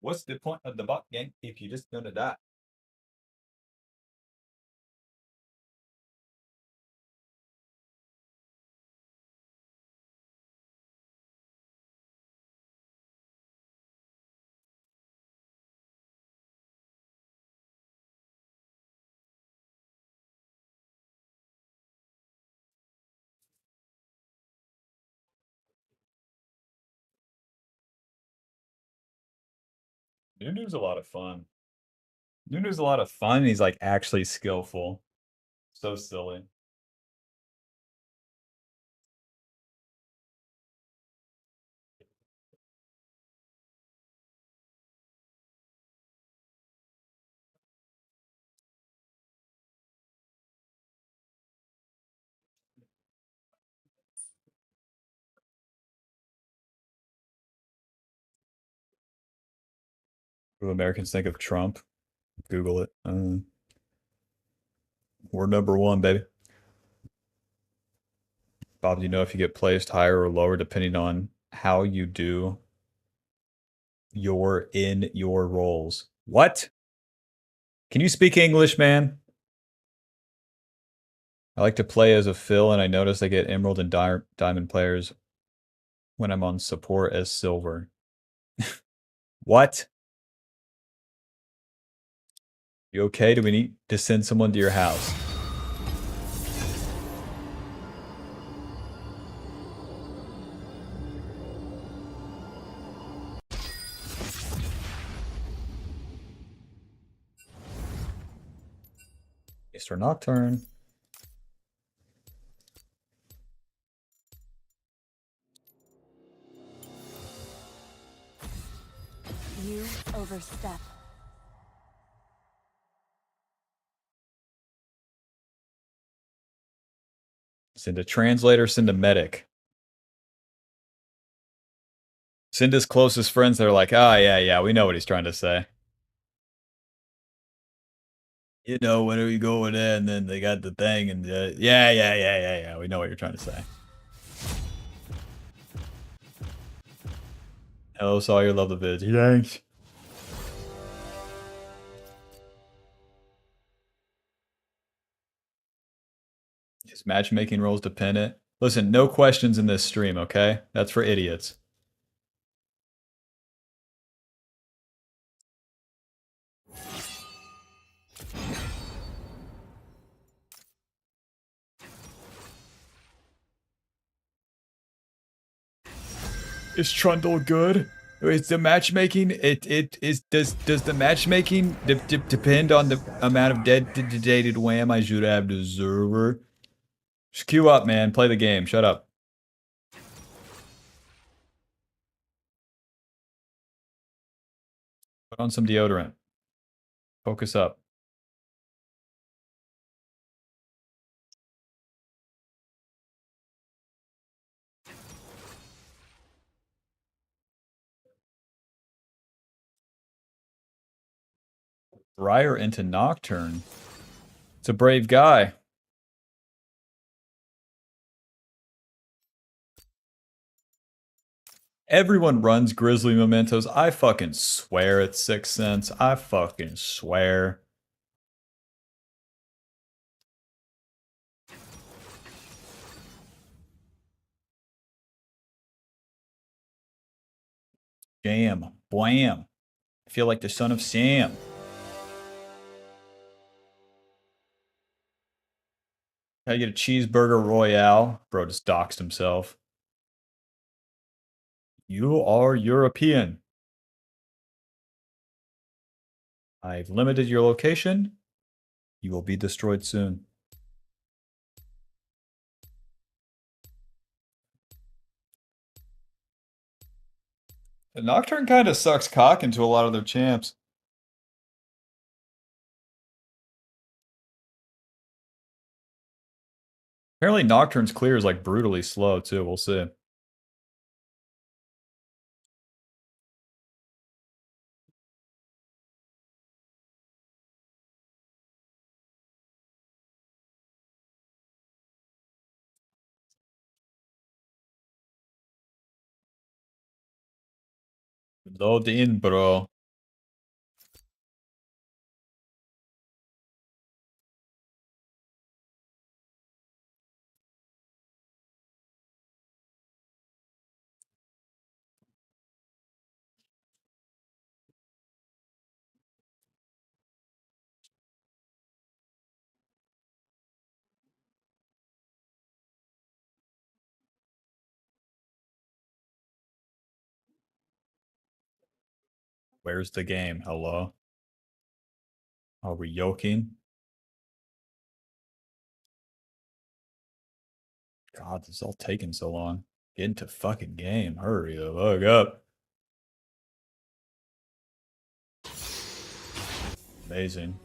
What's the point of the bot gank if you're just gonna die? Nunu's a lot of fun. Nunu's a lot of fun. He's like actually skillful. So silly. What do Americans think of Trump? Google it. We're number one, baby. Bob, do you know if you get placed higher or lower depending on how you do your roles? What? Can you speak English, man? I like to play as a Phil, and I notice I get Emerald and Diamond players when I'm on support as Silver. What? You okay? Do we need to send someone to your house? Mr. Nocturne. You overstep. Send a translator, send a medic. Send his closest friends that are like, ah, yeah, we know what he's trying to say. You know, when are we going in? And then they got the thing, and yeah. We know what you're trying to say. Hello, Sawyer. Love the vids. Thanks. Is matchmaking roles dependent? Listen, no questions in this stream, okay? That's for idiots. Is Trundle good? Is the matchmaking does the matchmaking depend on the amount of dated wham I should have to server? Just queue up, man. Play the game. Shut up. Put on some deodorant. Focus up. Briar into Nocturne. It's a brave guy. Everyone runs Grizzly Mementos. I fucking swear it's 6 cents. I fucking swear. Jam. Blam. I feel like the son of Sam. How you get a cheeseburger royale? Bro just doxed himself. You are European. I've limited your location. You will be destroyed soon. The Nocturne kind of sucks cock into a lot of their champs. Apparently Nocturne's clear is like brutally slow too. We'll see. Load in, bro. Where's the game? Hello? Are we yoking? God, this is all taking so long. Get into fucking game. Hurry the fuck up. Amazing.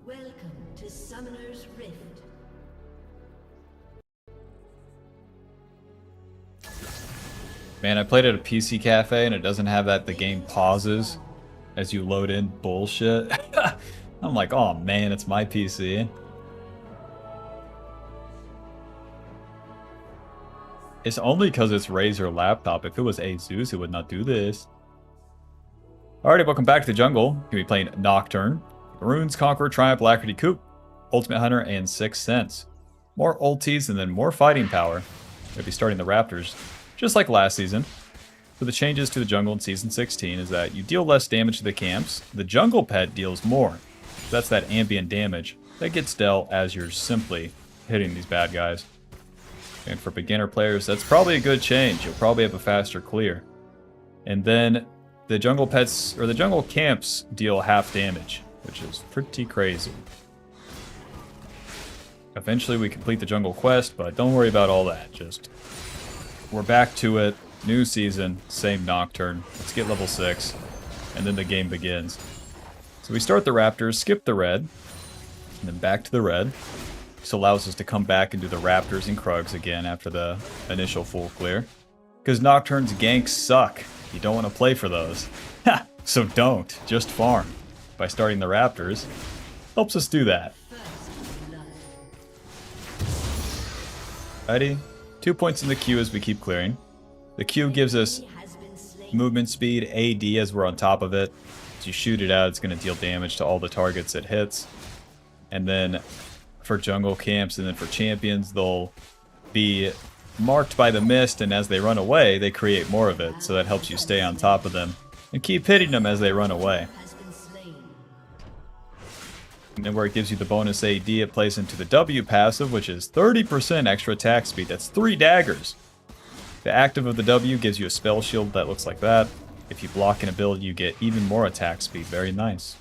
Welcome to Summoner's Rift. Man, I played at a PC cafe and it doesn't have that the game pauses as you load in bullshit. I'm like, oh man, it's my PC. It's only because it's Razer laptop. If it was Asus, it would not do this. Alrighty, welcome back to the jungle. Gonna be playing Nocturne, Runes, Conqueror, Triumph, Alacrity, Coop, Ultimate Hunter, and 6 cents. More ultis and then more fighting power. Gonna be starting the Raptors, just like last season. So the changes to the jungle in Season 16 is that you deal less damage to the camps. The jungle pet deals more. That's that ambient damage that gets dealt as you're simply hitting these bad guys. And for beginner players, that's probably a good change. You'll probably have a faster clear. And then the jungle pets, or the jungle camps, deal half damage, which is pretty crazy. Eventually we complete the jungle quest, but don't worry about all that. Just, we're back to it. New season, same Nocturne. Let's get level 6, and then the game begins. So we start the Raptors, skip the red, and then back to the red. This allows us to come back and do the Raptors and Krugs again after the initial full clear. Because Nocturne's ganks suck. You don't want to play for those. Ha! So don't. Just farm. By starting the Raptors. Helps us do that. Ready? 2 points in the Q as we keep clearing. The Q gives us movement speed, AD as we're on top of it. As you shoot it out, it's going to deal damage to all the targets it hits. And then for jungle camps and then for champions, they'll be marked by the mist, and as they run away, they create more of it. So that helps you stay on top of them and keep hitting them as they run away. And then where it gives you the bonus AD, it plays into the W passive, which is 30% extra attack speed. That's 3 daggers. The active of the W gives you a spell shield that looks like that. If you block an ability, you get even more attack speed. Very nice.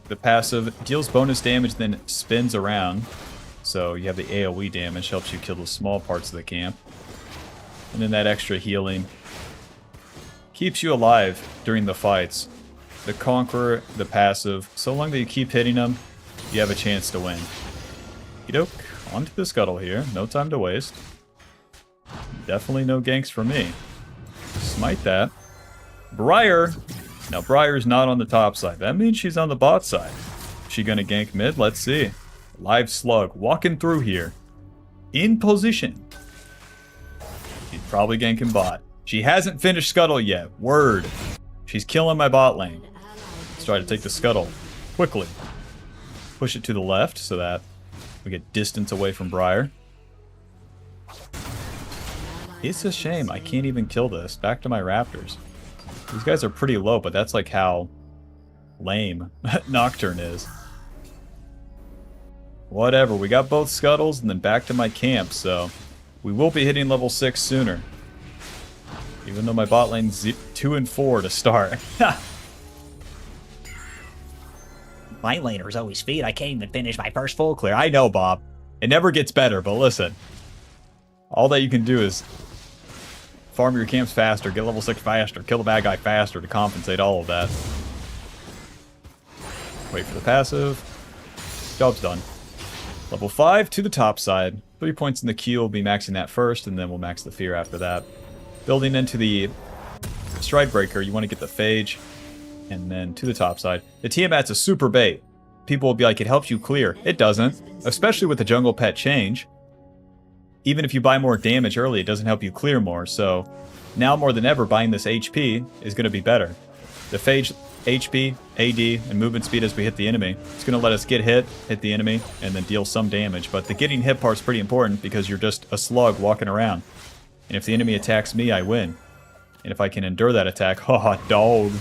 The passive deals bonus damage, then spins around. So you have the AoE damage, helps you kill the small parts of the camp. And then that extra healing keeps you alive during the fights. The Conqueror, the passive, so long that you keep hitting them, you have a chance to win. Doke, onto the scuttle here. No time to waste. Definitely no ganks for me. Smite that. Briar. Now Briar's not on the top side. That means she's on the bot side. Is she gonna gank mid? Let's see. Live Slug walking through here. In position. She's probably ganking bot. She hasn't finished Scuttle yet. Word. She's killing my bot lane. Let's try to take the Scuttle. Quickly. Push it to the left so that we get distance away from Briar. It's a shame I can't even kill this. Back to my Raptors. These guys are pretty low, but that's like how lame Nocturne is. Whatever, we got both Scuttles and then back to my camp, so we will be hitting level 6 sooner. Even though my bot lane's 2 and 4 to start. My laner's always feed. I can't even finish my first full clear. I know, Bob. It never gets better, but listen. All that you can do is farm your camps faster, get level 6 faster, kill the bad guy faster to compensate all of that. Wait for the passive. Job's done. Level 5 to the top side. 3 points in the Q, we'll be maxing that first, and then we'll max the Fear after that. Building into the Stride Breaker, you want to get the Phage, and then to the top side. The Tiamat's a super bait. People will be like, it helps you clear. It doesn't, especially with the jungle pet change. Even if you buy more damage early, it doesn't help you clear more, so now more than ever, buying this HP is going to be better. The Phage, HP, AD, and movement speed as we hit the enemy. It's going to let us get hit the enemy, and then deal some damage, but the getting hit part's pretty important because you're just a slug walking around. And if the enemy attacks me, I win. And if I can endure that attack, haha, dog.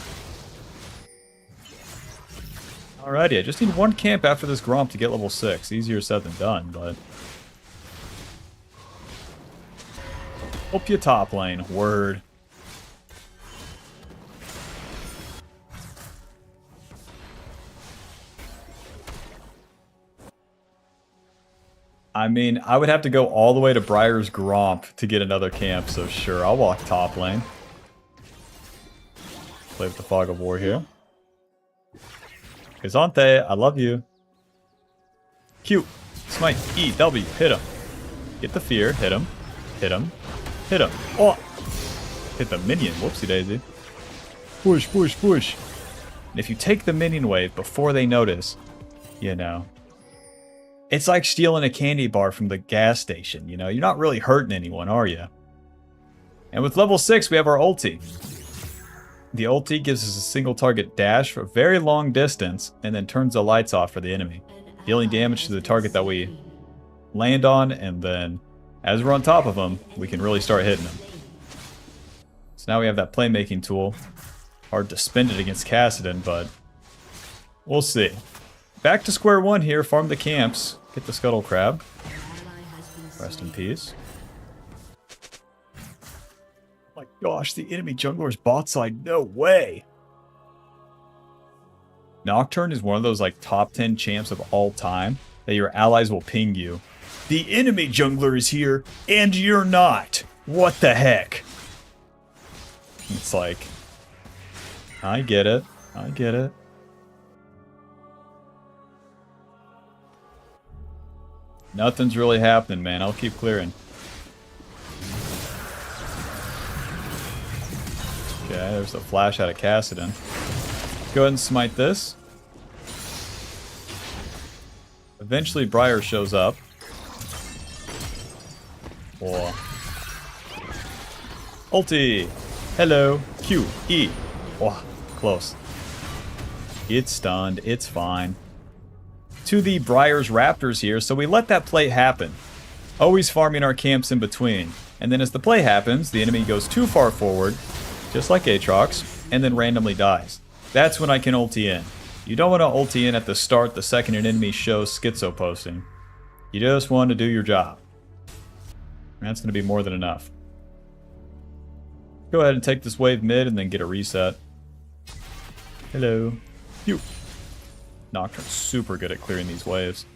Alrighty, I just need one camp after this Gromp to get level 6. Easier said than done, but... Hope you top lane. Word. I mean, I would have to go all the way to Briar's Gromp to get another camp, so sure, I'll walk top lane. Play with the Fog of War here. Gazante, I love you. Q. Smite. E. W. Hit him. Get the Fear. Hit him. Hit him. Hit him. Oh! Hit the minion. Whoopsie daisy. Push, push, push. And if you take the minion wave before they notice, you know... It's like stealing a candy bar from the gas station, you know? You're not really hurting anyone, are you? And with level 6, we have our ulti. The ulti gives us a single target dash for a very long distance, and then turns the lights off for the enemy, dealing damage to the target that we land on, and then, as we're on top of them, we can really start hitting them. So now we have that playmaking tool. Hard to spend it against Kassadin, but we'll see. Back to square one here, farm the camps, get the Scuttle Crab. Rest in peace. Oh my gosh, the enemy jungler's bot side, no way! Nocturne is one of those like top 10 champs of all time that your allies will ping you. The enemy jungler is here, and you're not! What the heck? It's like, I get it. I get it. Nothing's really happening, man. I'll keep clearing. Okay, there's a flash out of Cassidon. Go ahead and smite this. Eventually, Briar shows up. Oh. Ulti! Hello. Q. E. Oh, close. It's stunned. It's fine. To the Briar's Raptors here, so we let that play happen. Always farming our camps in between. And then as the play happens, the enemy goes too far forward, just like Aatrox, and then randomly dies. That's when I can ulti in. You don't want to ulti in at the start the second an enemy shows schizo posting. You just want to do your job. That's going to be more than enough. Go ahead and take this wave mid and then get a reset. Hello. Phew. Nocturne's super good at clearing these waves.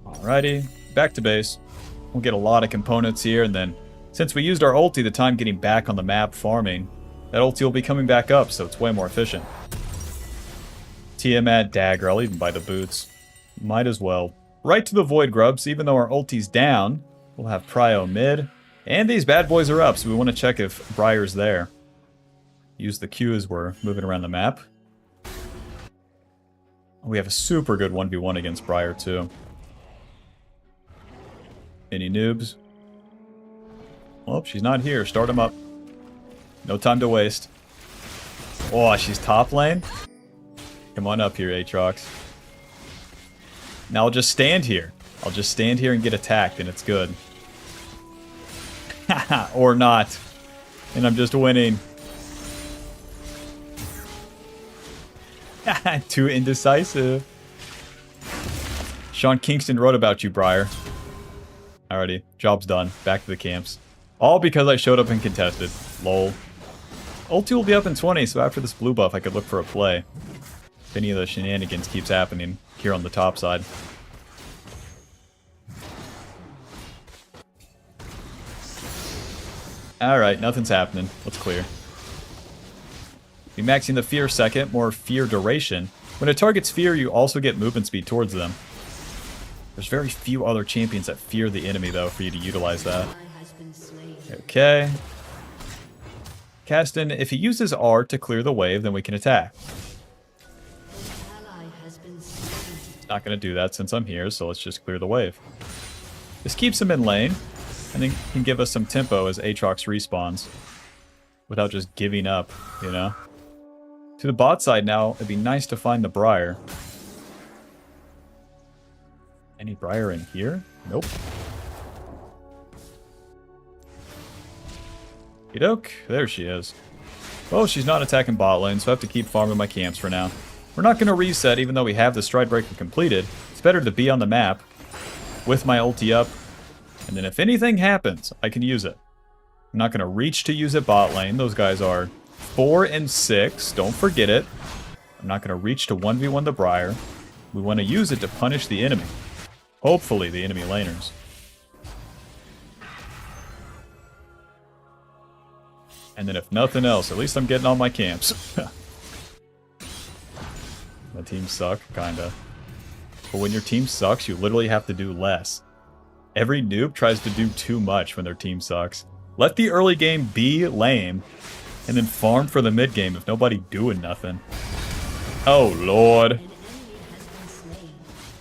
Alrighty, back to base. We'll get a lot of components here, and then since we used our ulti the time getting back on the map farming, that ulti will be coming back up, so it's way more efficient. Tiamat, dagger, I'll even buy the boots. Might as well. Right to the Void Grubs, even though our ulti's down, we'll have Prio mid. And these bad boys are up, so we want to check if Briar's there. Use the Q as we're moving around the map. We have a super good 1v1 against Briar, too. Any noobs? Oh, she's not here. Start him up. No time to waste. Oh, she's top lane? Come on up here, Aatrox. Now I'll just stand here. I'll just stand here and get attacked, and it's good. Or not. And I'm just winning. Too indecisive. Sean Kingston wrote about you, Briar. Alrighty, job's done. Back to the camps. All because I showed up and contested. Lol. Ulti will be up in 20, so after this blue buff I could look for a play. If any of the shenanigans keeps happening here on the top side. Alright, nothing's happening. Let's clear. Be maxing the fear second, more fear duration. When it targets fear, you also get movement speed towards them. There's very few other champions that fear the enemy, though, for you to utilize that. Okay. Caston, if he uses R to clear the wave, then we can attack. It's not going to do that since I'm here, so let's just clear the wave. This keeps him in lane, and then can give us some tempo as Aatrox respawns. Without just giving up, you know? To the bot side now, it'd be nice to find the Briar. Any Briar in here? Nope. Okey-doke, there she is. Well, she's not attacking bot lane, so I have to keep farming my camps for now. We're not going to reset, even though we have the Stride Breaker completed. It's better to be on the map with my ulti up, and then if anything happens, I can use it. I'm not going to reach to use it bot lane. Those guys are 4 and 6. Don't forget it. I'm not going to reach to 1v1 the Briar. We want to use it to punish the enemy. Hopefully the enemy laners. And then if nothing else, at least I'm getting all my camps. My team suck, kinda. But when your team sucks, you literally have to do less. Every noob tries to do too much when their team sucks. Let the early game be lame, and then farm for the mid game if nobody doing nothing. Oh lord.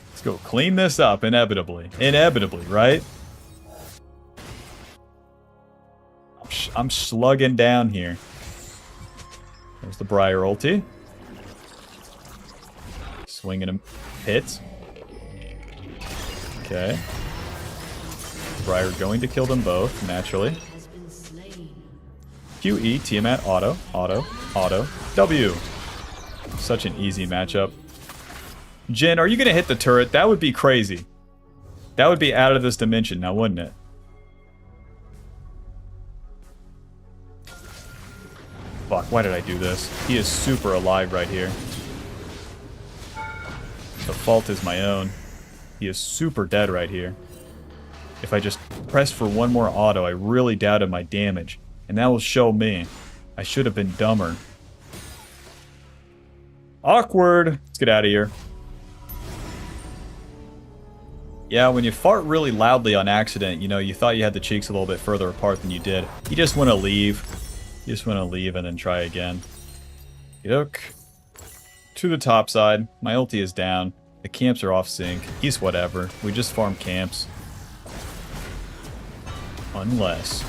Let's go clean this up inevitably. Inevitably, right? I'm slugging down here. There's the Briar ulti. Swinging him. Hit. Okay. Briar going to kill them both, naturally. QE, Tiamat, auto, auto, auto, W. Such an easy matchup. Jin, are you going to hit the turret? That would be crazy. That would be out of this dimension now, wouldn't it? Fuck, why did I do this? He is super alive right here. The fault is my own. He is super dead right here. If I just pressed for one more auto, I really doubted my damage. And that will show me. I should have been dumber. Awkward. Let's get out of here. Yeah, when you fart really loudly on accident, you know, you thought you had the cheeks a little bit further apart than you did. You just want to leave. You just want to leave and then try again. Look. To the top side. My ulti is down. The camps are off sync. He's whatever. We just farm camps. Unless...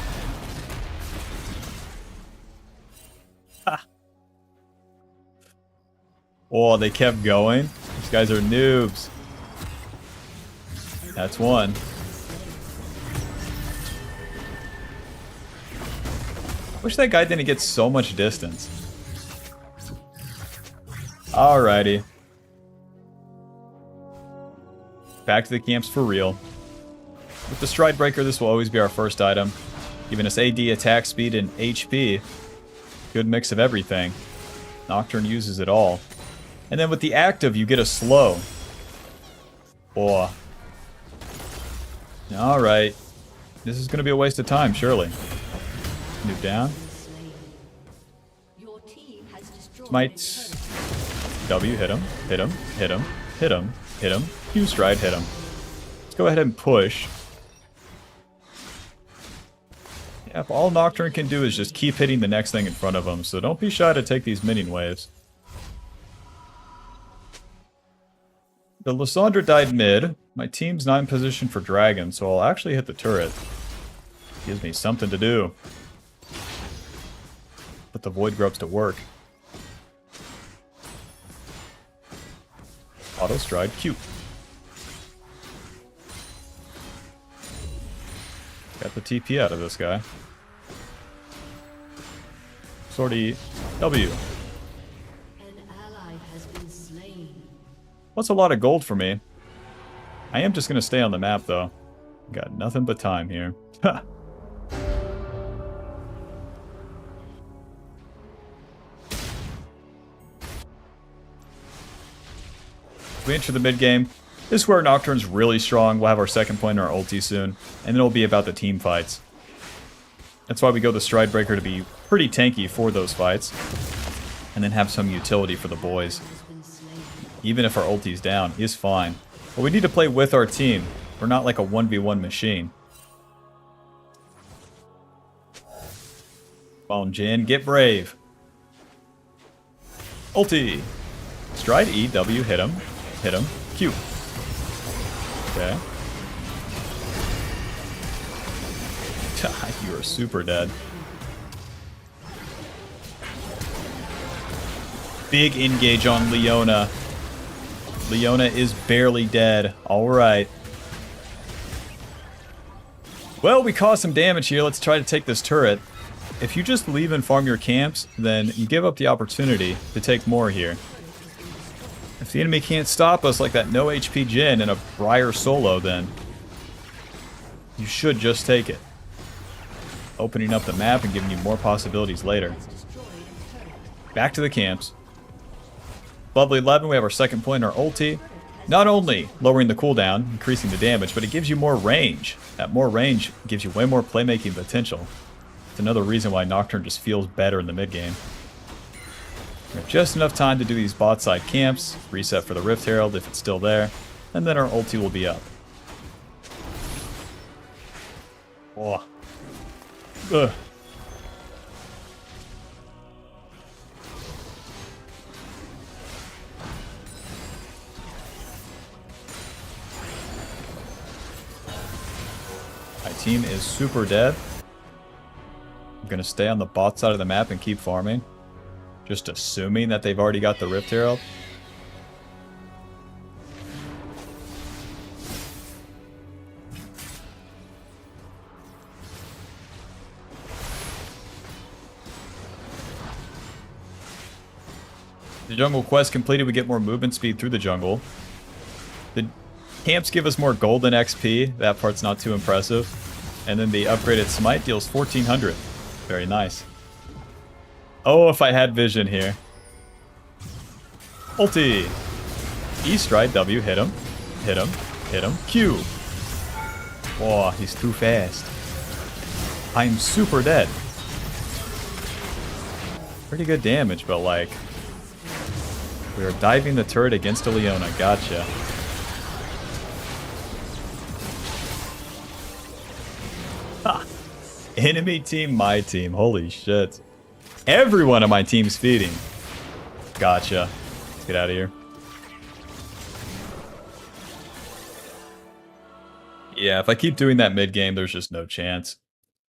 Ha! Oh, they kept going? These guys are noobs. That's one. Wish that guy didn't get so much distance. Alrighty. Back to the camps for real. With the Stride Breaker, this will always be our first item. Giving us AD, attack speed, and HP. Good mix of everything. Nocturne uses it all. And then with the active, you get a slow. Oh. Alright. This is going to be a waste of time, surely. Noob down. Your team has destroyed Might. W, hit him, hit him, hit him, hit him, hit him. Q stride, hit him. Let's go ahead and push. Yeah, if all Nocturne can do is just keep hitting the next thing in front of him, so don't be shy to take these minion waves. The Lysandra died mid. My team's not in position for Dragon, so I'll actually hit the turret. Gives me something to do. Put the Void Grubs to work. Auto stride, Q. Got the TP out of this guy. Sortie, W. An ally has been slain. What's a lot of gold for me? I am just going to stay on the map, though. Got nothing but time here. Ha! We enter the mid game. This is where Nocturne's really strong. We'll have our second point in our ulti soon. And then it'll be about the team fights. That's why we go the Stride Breaker to be pretty tanky for those fights. And then have some utility for the boys. Even if our ulti's down, he's fine. But we need to play with our team. We're not like a 1v1 machine. Come on, Jin, get brave. Ulti. Stride E, W, hit him. Hit him. Q. Okay. You are super dead. Big engage on Leona. Leona is barely dead. Alright. Well, we caused some damage here. Let's try to take this turret. If you just leave and farm your camps, then you give up the opportunity to take more here. If the enemy can't stop us like that no HP Jhin and a Briar solo, then you should just take it. Opening up the map and giving you more possibilities later. Back to the camps. Level 11, we have our second point in our ulti. Not only lowering the cooldown, increasing the damage, but it gives you more range. That more range gives you way more playmaking potential. It's another reason why Nocturne just feels better in the mid game. We have just enough time to do these bot side camps, reset for the Rift Herald if it's still there, and then our ulti will be up. Oh. Ugh. My team is super dead. I'm gonna stay on the bot side of the map and keep farming. Just assuming that they've already got the Rift Herald. The jungle quest completed, we get more movement speed through the jungle. The camps give us more golden XP. That part's not too impressive. And then the upgraded smite deals 1400. Very nice. Oh, if I had vision here. Ulti. E stride W, hit him. Hit him. Hit him. Q. Oh, he's too fast. I'm super dead. Pretty good damage, but like... We are diving the turret against a Leona. Gotcha. Ha! Enemy team, my team. Holy shit. Everyone on my team's feeding. Gotcha. Let's get out of here. Yeah, if I keep doing that mid-game, there's just no chance.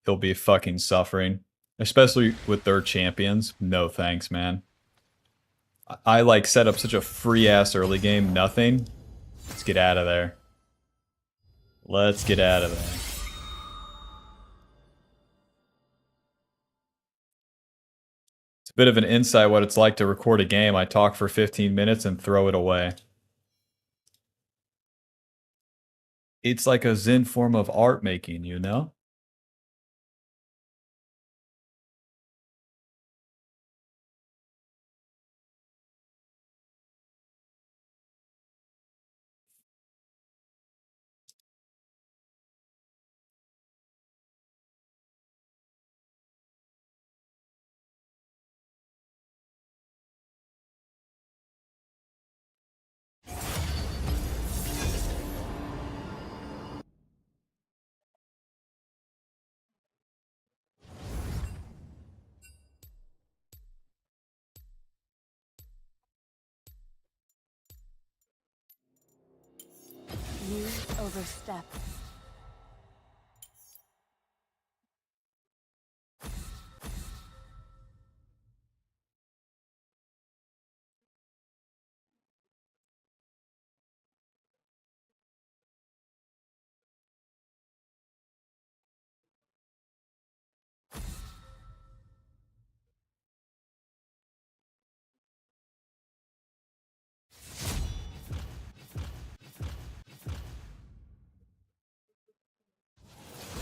He'll be fucking suffering. Especially with their champions. No thanks, man. I like set up such a free-ass early game. Nothing. Let's get out of there. Let's get out of there. It's a bit of an insight what it's like to record a game. I talk for 15 minutes and throw it away. It's like a Zen form of art making, you know? You overstep.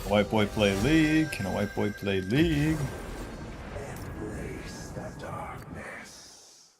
White boy play League? Can a white boy play League? Embrace the darkness.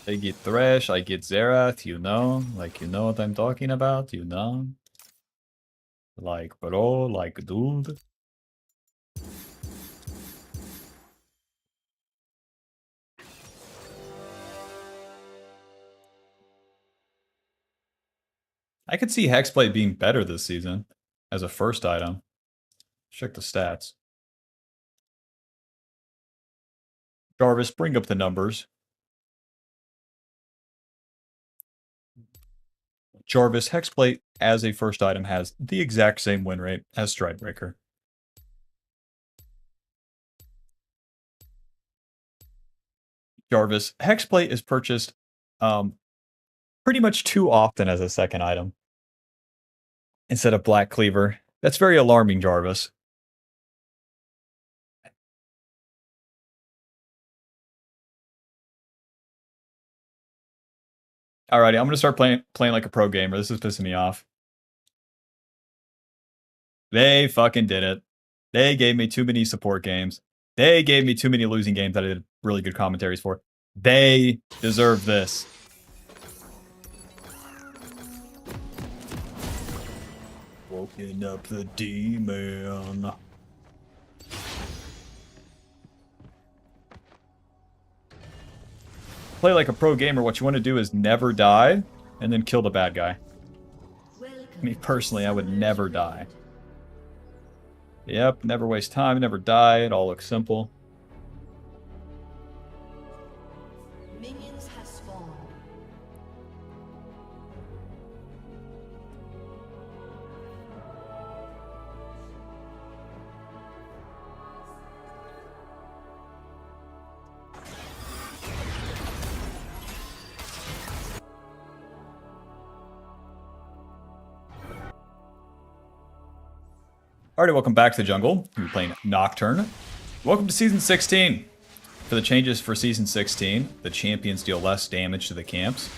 They get Thresh, I get Xerath, you know? Like, you know what I'm talking about, you know? Like, bro, like, dude. I could see Hexblade being better this season as a first item. Check the stats. Jarvis, bring up the numbers. Jarvis, Hexblade as a first item has the exact same win rate as Stridebreaker. Jarvis, Hexblade is purchased pretty much too often as a second item instead of Black Cleaver. That's very alarming, Jarvis. Alrighty, I'm gonna start playing like a pro gamer. This is pissing me off. They fucking did it. They gave me too many support games. They gave me too many losing games that I did really good commentaries for. They deserve this. Woken up the demon. Play like a pro gamer. What you want to do is never die and then kill the bad guy. Me personally, I would never die. Yep, never waste time, never die. It all looks simple. Minions have spawned. Alrighty, welcome back to the jungle. We're playing Nocturne. Welcome to Season 16. For the changes for Season 16, the champions deal less damage to the camps,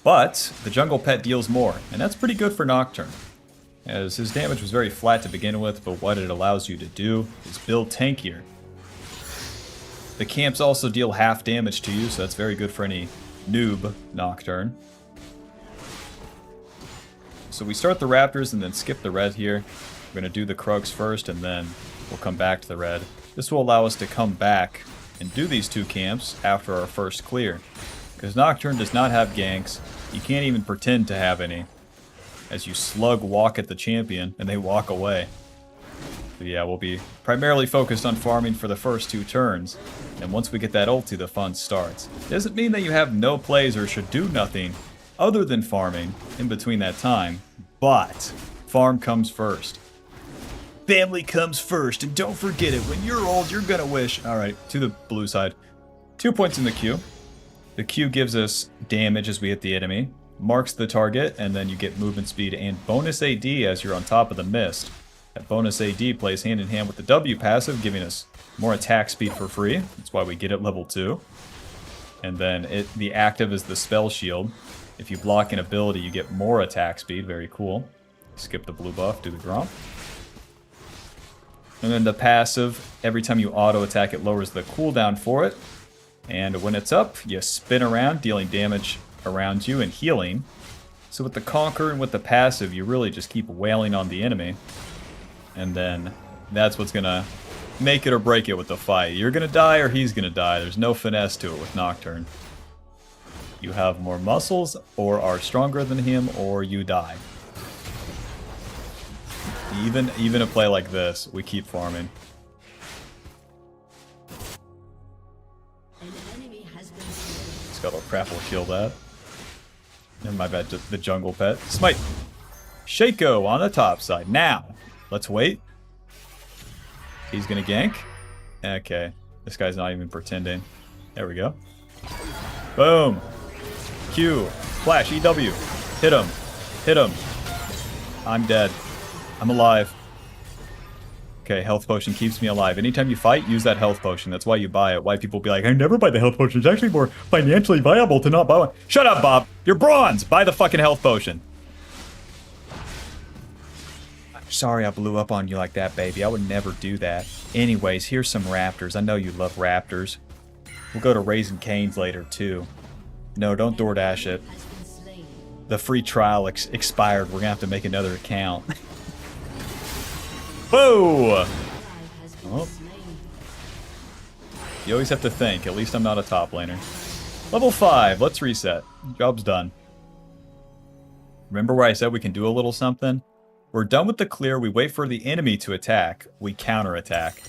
but the jungle pet deals more, and that's pretty good for Nocturne, as his damage was very flat to begin with, but what it allows you to do is build tankier. The camps also deal half damage to you, so that's very good for any noob Nocturne. So we start the Raptors and then skip the red here. We're going to do the Krugs first, and then we'll come back to the red. This will allow us to come back and do these two camps after our first clear. Because Nocturne does not have ganks. You can't even pretend to have any, as you slug walk at the champion and they walk away. But yeah, we'll be primarily focused on farming for the first two turns. And once we get that ulti, the fun starts. Doesn't mean that you have no plays or should do nothing other than farming in between that time, but farm comes first. Family comes first, and don't forget it. When you're old, you're gonna wish. Alright, to the blue side. 2 points in the Q. The Q gives us damage as we hit the enemy, marks the target, and then you get movement speed and bonus AD as you're on top of the mist. That bonus AD plays hand in hand with the W passive, giving us more attack speed for free. That's why we get it level 2. And then the active is the spell shield. If you block an ability, you get more attack speed. Very cool. Skip the blue buff, do the Gromp. And then the passive, every time you auto attack, it lowers the cooldown for it. And when it's up, you spin around, dealing damage around you and healing. So with the Conquer and with the passive, you really just keep wailing on the enemy. And then that's what's gonna make it or break it with the fight. You're gonna die or he's gonna die. There's no finesse to it with Nocturne. You have more muscles or are stronger than him, or you die. Even a play like this, we keep farming. An enemy has been slain. Scuttle Crap will kill that. And my bad, the jungle pet. Smite! Shaco on the top side. Now, let's wait. He's gonna gank. Okay, this guy's not even pretending. There we go. Boom! Q. Flash, EW. Hit him. Hit him. I'm dead. I'm alive. Okay, health potion keeps me alive. Anytime you fight, use that health potion. That's why you buy it. Why people be like, I never buy the health potion. It's actually more financially viable to not buy one. Shut up, Bob. You're bronze. Buy the fucking health potion. I'm sorry I blew up on you like that, baby. I would never do that. Anyways, here's some raptors. I know you love raptors. We'll go to Raising Cane's later, too. No, don't DoorDash it. Has been slain. The free trial expired. We're gonna have to make another account. Whoa! Ally has been Oh. slain. You always have to think. At least I'm not a top laner. Level 5. Let's reset. Job's done. Remember where I said we can do a little something? We're done with the clear. We wait for the enemy to attack. We counterattack.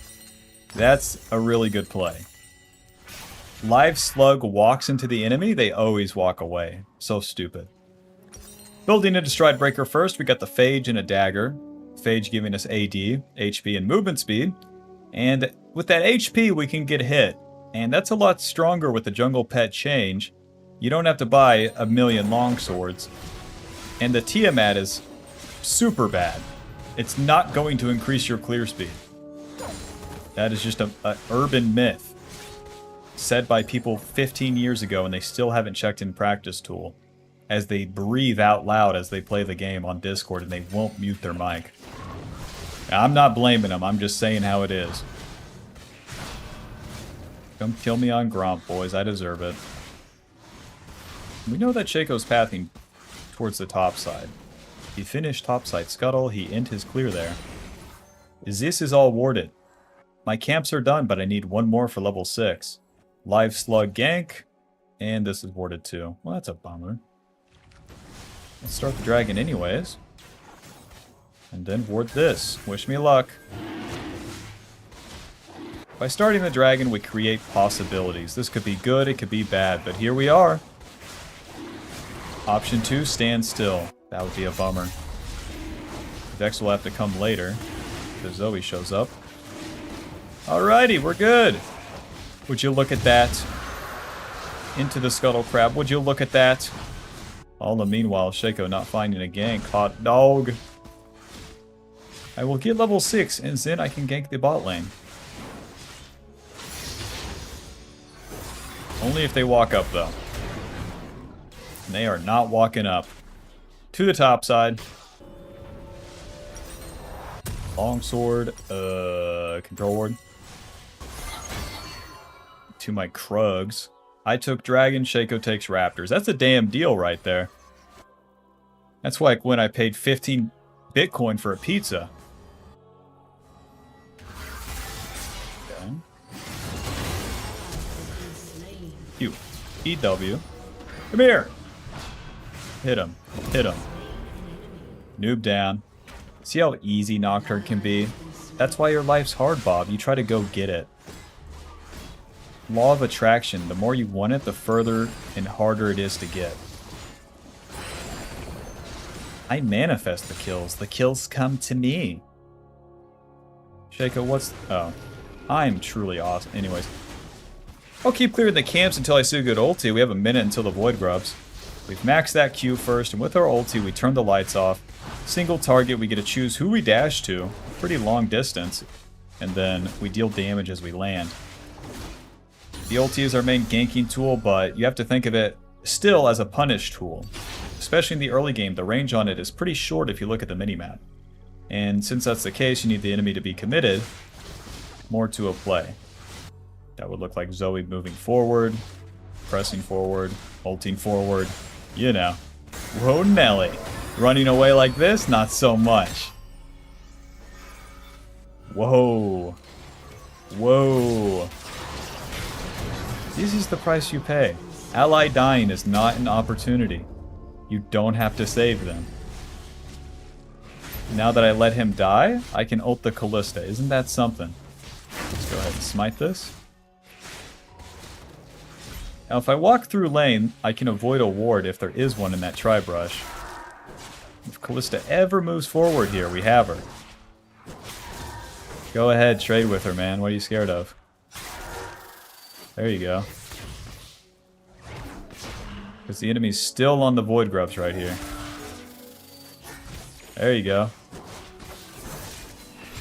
That's a really good play. Live Slug walks into the enemy. They always walk away. So stupid. Building into Stride Breaker first. We got the Phage and a Dagger. Phage giving us AD, HP, and movement speed. And with that HP, we can get hit. And that's a lot stronger with the jungle pet change. You don't have to buy a million longswords. And the Tiamat is super bad. It's not going to increase your clear speed. That is just an urban myth said by people 15 years ago, and they still haven't checked in practice tool, as they breathe out loud as they play the game on Discord, and they won't mute their mic. I'm not blaming them, I'm just saying how it is. Come kill me on Gromp, boys, I deserve it. We know that Shaco's pathing towards the top side. He finished top side scuttle, he end his clear there. This is all warded. My camps are done, but I need one more for level 6. Live Slug gank, and this is warded too. Well, that's a bummer. Let's start the dragon anyways. And then ward this. Wish me luck. By starting the dragon, we create possibilities. This could be good, it could be bad, but here we are. Option 2, stand still. That would be a bummer. Vex will have to come later, because Zoe shows up. Alrighty, we're good. Would you look at that? Into the Scuttle Crab. Would you look at that? All the meanwhile, Shaco not finding a gank. Hot dog. I will get level 6, and then I can gank the bot lane. Only if they walk up, though. And they are not walking up. To the top side. Longsword, control ward. To my Krugs. I took Dragon, Shaco takes Raptors. That's a damn deal right there. That's like when I paid 15 Bitcoin for a pizza. Okay. You. EW. Come here. Hit him. Hit him. Noob down. See how easy Nocturne can be? That's why your life's hard, Bob. You try to go get it. Law of attraction. The more you want it, the further and harder it is to get. I manifest the kills. The kills come to me. Shaco, what's... Oh. I'm truly awesome. Anyways. I'll keep clearing the camps until I see a good ulti. We have a minute until the Void grubs. We've maxed that Q first, and with our ulti, we turn the lights off. Single target, we get to choose who we dash to. Pretty long distance. And then we deal damage as we land. The ulti is our main ganking tool, but you have to think of it still as a punish tool. Especially in the early game, the range on it is pretty short if you look at the minimap. And since that's the case, you need the enemy to be committed more to a play. That would look like Zoe moving forward, pressing forward, ulting forward, you know. Whoa, Nelly. Running away like this? Not so much. Whoa. Whoa. This is the price you pay. Ally dying is not an opportunity. You don't have to save them. Now that I let him die, I can ult the Callista. Isn't that something? Let's go ahead and smite this. Now if I walk through lane, I can avoid a ward if there is one in that tri-brush. If Callista ever moves forward here, we have her. Go ahead, trade with her, man. What are you scared of? There you go. Because the enemy's still on the Void grubs right here. There you go.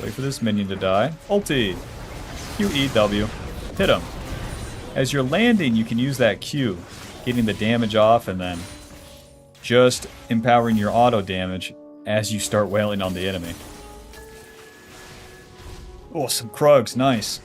Wait for this minion to die. Ulti! QEW. Hit him. As you're landing, you can use that Q, getting the damage off and then just empowering your auto damage as you start wailing on the enemy. Oh, some Krugs. Nice.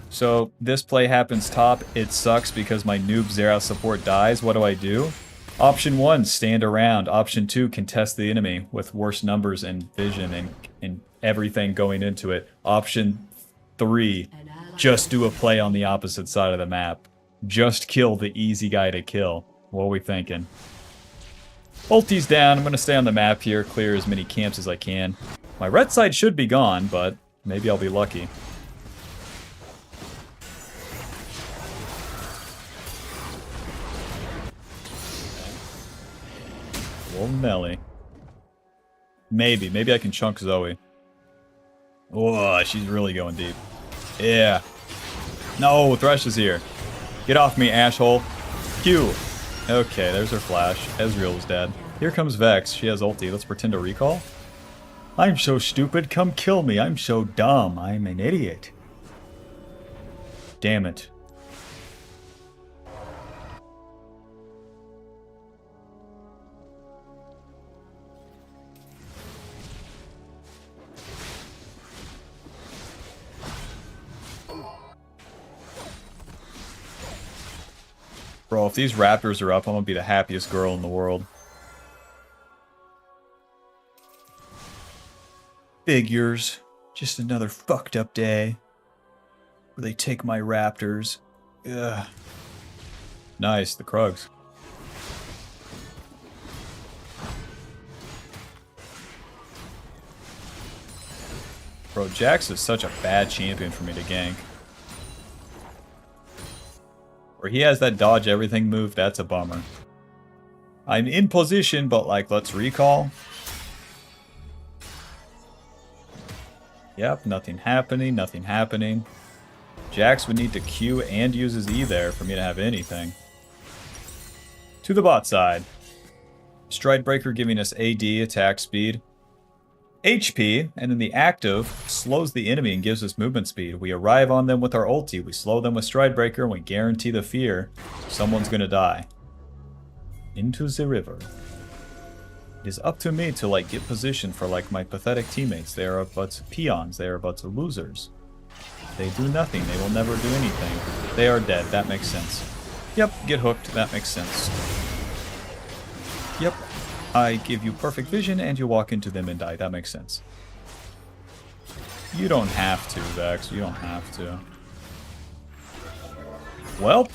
So this play happens top. It sucks because my noob Xerath support dies. What do? Option 1, stand around. Option 2, contest the enemy with worse numbers and vision and everything going into it. Option 3, just do a play on the opposite side of the map. Just kill the easy guy to kill. What are we thinking? Ulti's down. I'm going to stay on the map here, clear as many camps as I can. My red side should be gone, but maybe I'll be lucky. Little Nelly. Maybe I can chunk Zoe. Oh, she's really going deep. Yeah. No, Thresh is here. Get off me, asshole. Q. Okay, there's her flash. Ezreal is dead. Here comes Vex. She has ulti. Let's pretend to recall. I'm so stupid. Come kill me. I'm so dumb. I'm an idiot. Damn it. Bro, if these raptors are up, I'm gonna be the happiest girl in the world. Figures. Just another fucked up day. Where they take my raptors. Ugh. Nice, the Krugs. Bro, Jax is such a bad champion for me to gank. Where he has that dodge everything move, that's a bummer. I'm in position, but like, let's recall. Yep, nothing happening, nothing happening. Jax would need to Q and use his E there for me to have anything. To the bot side. Stridebreaker giving us AD, attack speed, HP, and then the active slows the enemy and gives us movement speed. We arrive on them with our ulti, we slow them with Stridebreaker, and we guarantee the fear someone's gonna die. Into the river. It is up to me to like get position for like my pathetic teammates. They are but peons, they are but losers. They do nothing, they will never do anything. They are dead, that makes sense. Yep, get hooked, that makes sense. Yep, I give you perfect vision and you walk into them and die, that makes sense. You don't have to, Vex, you don't have to. Well,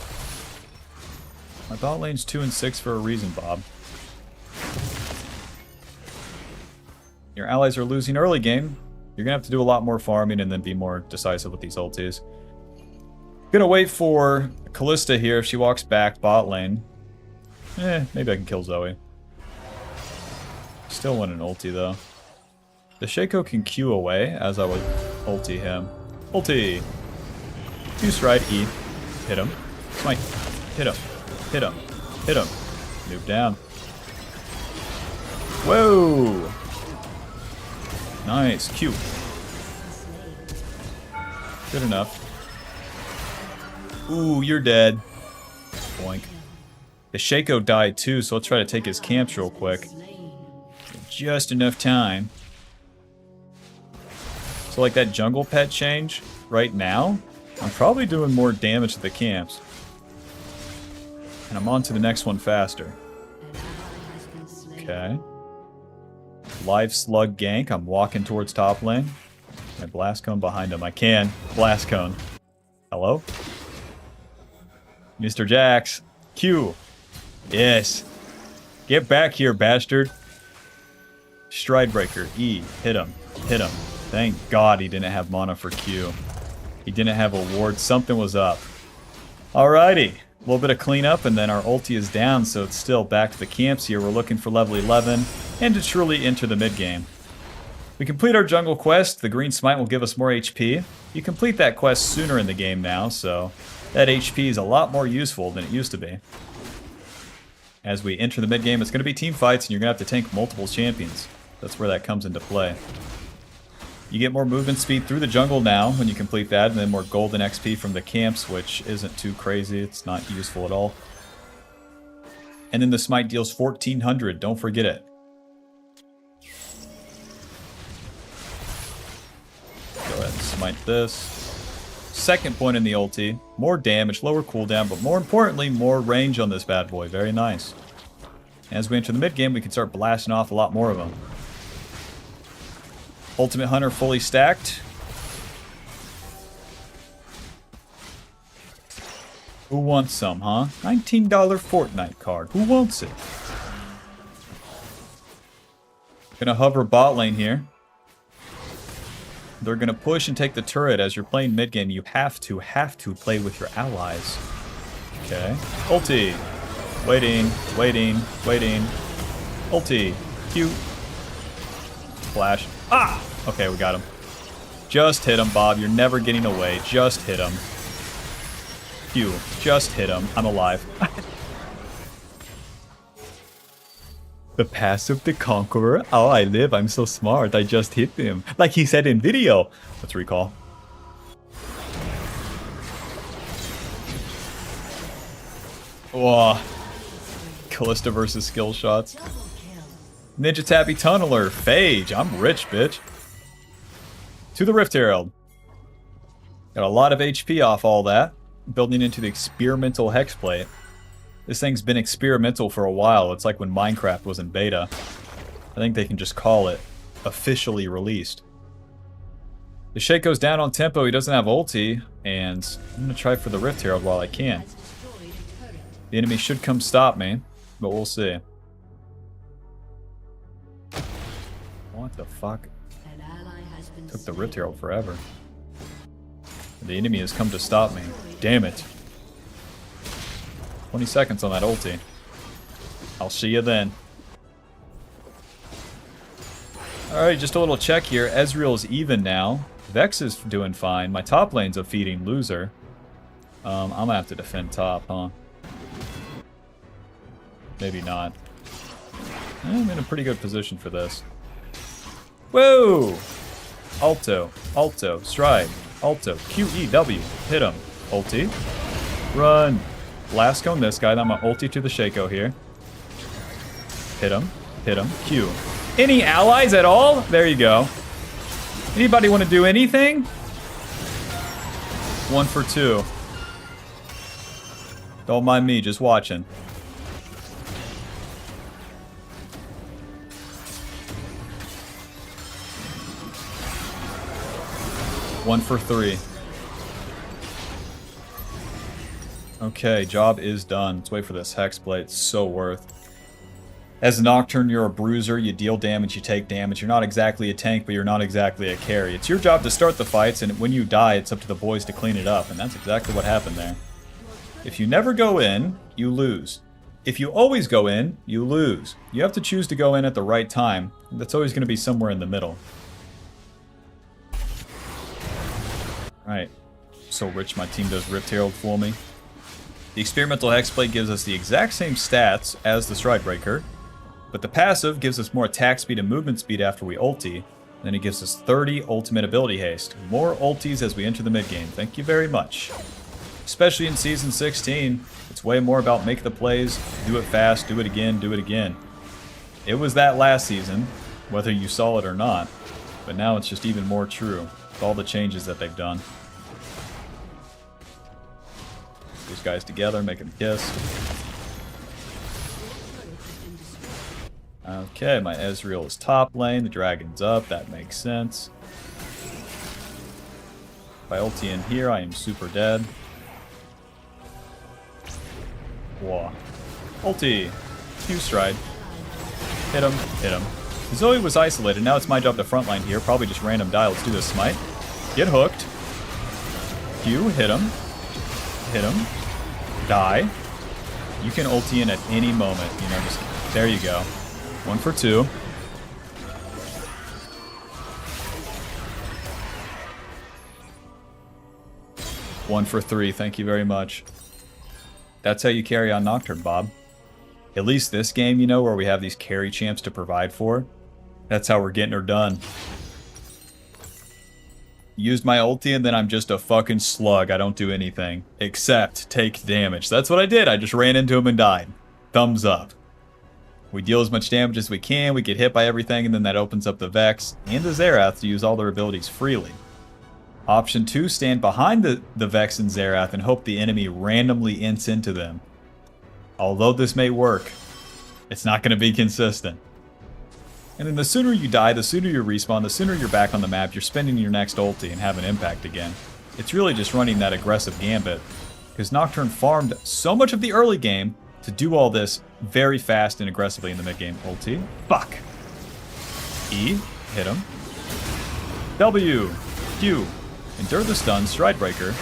my bot lane's 2 and 6 for a reason, Bob. Your allies are losing early game. You're gonna have to do a lot more farming and then be more decisive with these ultis. Gonna wait for Callista here. If she walks back bot lane, maybe I can kill Zoe. Still want an ulti though. The Shaco can Q away as I would ulti him. Ulti! 2 stride E. Hit him. Smite. Hit him. Hit him. Hit him. Move down. Whoa! Nice. Q. Good enough. Ooh, you're dead. Boink. The Shaco died too, so let's try to take his camps real quick. Just enough time. So like that jungle pet change right now, I'm probably doing more damage to the camps. And I'm on to the next one faster. Okay. Live slug gank. I'm walking towards top lane. My blast cone behind him. I can. Blast cone. Hello? Mr. Jax. Q. Yes. Get back here, bastard. Stridebreaker. E. Hit him. Hit him. Thank God he didn't have mana for Q. He didn't have a ward. Something was up. Alrighty. A little bit of cleanup, and then our ulti is down, so it's still back to the camps here. We're looking for level 11, and to truly enter the mid-game. We complete our jungle quest. The green smite will give us more HP. You complete that quest sooner in the game now, so that HP is a lot more useful than it used to be. As we enter the mid-game, it's going to be team fights, and you're going to have to tank multiple champions. That's where that comes into play. You get more movement speed through the jungle now when you complete that, and then more golden XP from the camps, which isn't too crazy. It's not useful at all. And then the smite deals 1400. Don't forget it. Go ahead and smite this. Second point in the ulti. More damage, lower cooldown, but more importantly, more range on this bad boy. Very nice. As we enter the mid game, we can start blasting off a lot more of them. Ultimate Hunter fully stacked. Who wants some, huh? $19 Fortnite card. Who wants it? Gonna hover bot lane here. They're gonna push and take the turret. As you're playing mid game, you have to play with your allies. Okay. Ulti. Waiting, waiting, waiting. Ulti. Q. Flash. Ah! Okay, we got him. Just hit him, Bob. You're never getting away. Just hit him. Q. Just hit him. I'm alive. The passive the conqueror. Oh, I live. I'm so smart. I just hit him. Like he said in video. Let's recall. Whoa. Callista versus skill shots. Ninja Tappy Tunneler. Phage. I'm rich, bitch. To the Rift Herald. Got a lot of HP off all that. Building into the experimental hexplate. This thing's been experimental for a while. It's like when Minecraft was in beta. I think they can just call it officially released. The Shaco's down on tempo. He doesn't have ulti. And I'm going to try for the Rift Herald while I can. The enemy should come stop me. But we'll see. What the fuck? Took the Rift Herald forever. The enemy has come to stop me. Damn it. 20 seconds on that ulti. I'll see you then. Alright, just a little check here. Ezreal's even now. Vex is doing fine. My top lane's a feeding loser. I'm gonna have to defend top, huh? Maybe not. I'm in a pretty good position for this. Whoa! Alto, Alto, Stride, Alto, QEW, hit him. Ulti. Run. Blast cone this guy, then I'm gonna ulti to the Shaco here. Hit him, Q. Any allies at all? There you go. Anybody want to do anything? 1 for 2. Don't mind me, just watching. One for 3. Okay, job is done. Let's wait for this Hexblade. It's so worth. As a Nocturne, you're a bruiser. You deal damage, you take damage. You're not exactly a tank, but you're not exactly a carry. It's your job to start the fights, and when you die, it's up to the boys to clean it up. And that's exactly what happened there. If you never go in, you lose. If you always go in, you lose. You have to choose to go in at the right time. That's always going to be somewhere in the middle. Alright. So rich my team does Rift Herald for me. The Experimental Hexblade gives us the exact same stats as the Stridebreaker, but the passive gives us more attack speed and movement speed after we ulti. Then it gives us 30 ultimate ability haste. More ultis as we enter the mid game. Thank you very much. Especially in Season 16, it's way more about make the plays, do it fast, do it again, do it again. It was that last season, whether you saw it or not, but now it's just even more true with all the changes that they've done. These guys together, make them kiss. Okay, my Ezreal is top lane, the dragon's up, that makes sense. If I ulti in here, I am super dead. Whoa. Ulti! Q-stride. Hit him, hit him. Zoe was isolated, now it's my job to frontline here, probably just random die. Let's do this smite. Get hooked. Q, hit him. Hit him. Die. You can ulti in at any moment, you know, just, there you go. 1 for 2. One for 3, thank you very much. That's how you carry on Nocturne, Bob. At least this game, you know, where we have these carry champs to provide for. That's how we're getting her done. Used my ulti and then I'm just a fucking slug. I don't do anything except take damage. That's what I did. I just ran into him and died. Thumbs up. We deal as much damage as we can, we get hit by everything, and then that opens up the Vex and the Xerath to use all their abilities freely. Option 2, stand behind the Vex and Xerath and hope the enemy randomly ints into them. Although this may work, it's not going to be consistent. And then the sooner you die, the sooner you respawn, the sooner you're back on the map, you're spending your next ulti and have an impact again. It's really just running that aggressive gambit, because Nocturne farmed so much of the early game to do all this very fast and aggressively in the mid-game. Ulti. Fuck. E. Hit him. W. Q. Endure the stun. Stridebreaker.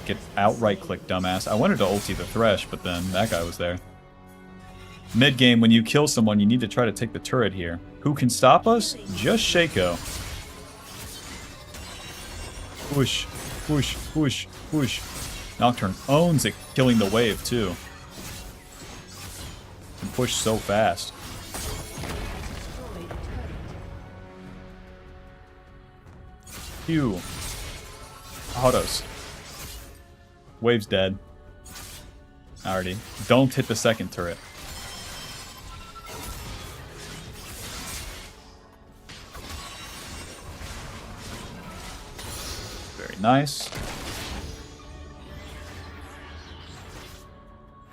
Get out right-click, dumbass. I wanted to ulti the Thresh, but then that guy was there. Mid-game, when you kill someone, you need to try to take the turret here. Who can stop us? Just Shaco. Push. Push. Push. Push. Nocturne owns it, killing the wave, too. Can push so fast. Q. Autos. Wave's dead. Alrighty. Don't hit the second turret. Very nice.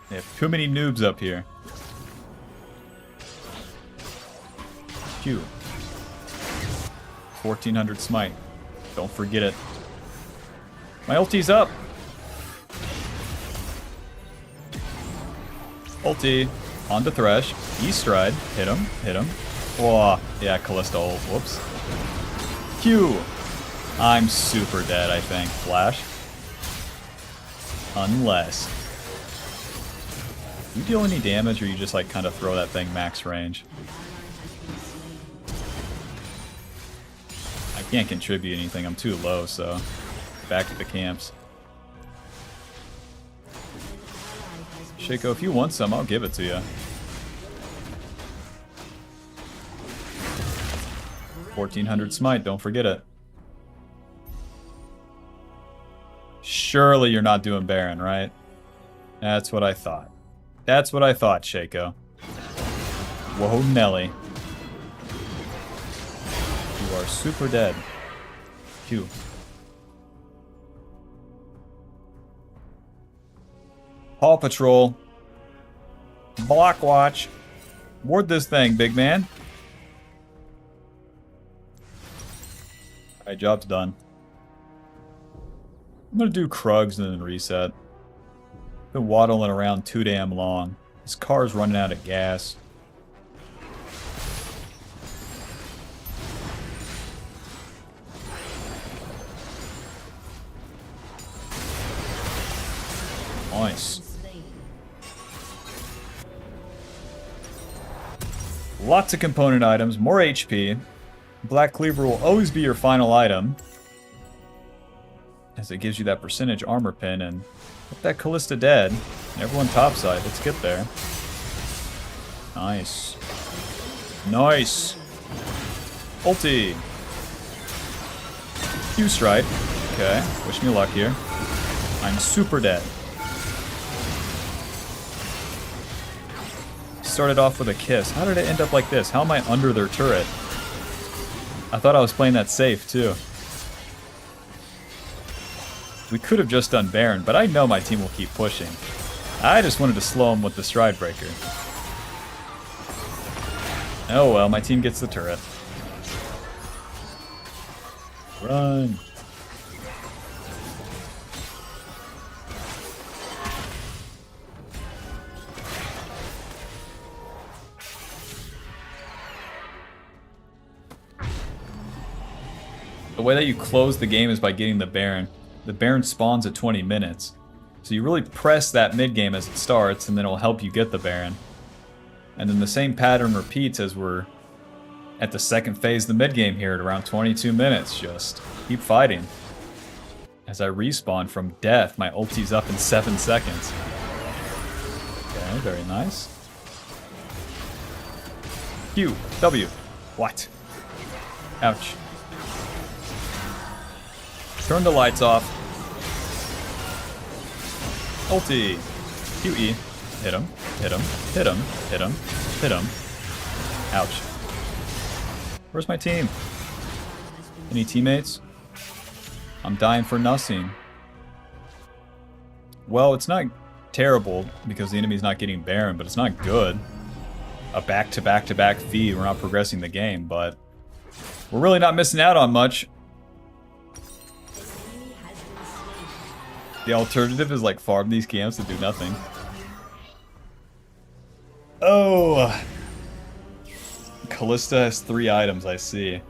They have too many noobs up here. Q. 1400 smite. Don't forget it. My ulti's up. Ulti. On to Thresh. E-stride. Hit him. Hit him. Oh, yeah, Callista ult. Whoops. Q. I'm super dead, I think. Flash. Unless. You deal any damage, or you just like kind of throw that thing max range? I can't contribute anything, I'm too low, so back to the camps. Shaco, if you want some, I'll give it to you. 1400 smite, don't forget it. Surely you're not doing Baron, right? That's what I thought. That's what I thought, Shaco. Whoa, Nelly. You are super dead. Q. Paw Patrol. Block watch. Ward this thing, big man. Alright, job's done. I'm gonna do Krugs and then reset. Been waddling around too damn long. This car's running out of gas. Nice. Lots of component items, more HP. Black Cleaver will always be your final item, as it gives you that percentage armor pin, and with that Callista dead, everyone topside, let's get there. Nice. Nice. Ulti. Q strike. Okay, wish me luck here. I'm super dead. Started off with a kiss. How did it end up like this? How am I under their turret? I thought I was playing that safe too. We could have just done Baron, but I know my team will keep pushing. I just wanted to slow him with the Stride Breaker. Oh well, my team gets the turret. Run. The way that you close the game is by getting the Baron. The Baron spawns at 20 minutes. So you really press that mid game as it starts, and then it'll help you get the Baron. And then the same pattern repeats as we're at the second phase of the mid game here at around 22 minutes. Just keep fighting. As I respawn from death, my ulti's up in 7 seconds. Okay, very nice. Q, W. What? Ouch. Turn the lights off. Ulti. QE. Hit him. Hit him. Hit him. Hit him. Hit him. Ouch. Where's my team? Any teammates? I'm dying for nothing. Well, it's not terrible because the enemy's not getting Baron, but it's not good. A back-to-back-to-back feed. We're not progressing the game, but we're really not missing out on much. The alternative is like farm these camps and do nothing. Oh! Callista has 3 items, I see. And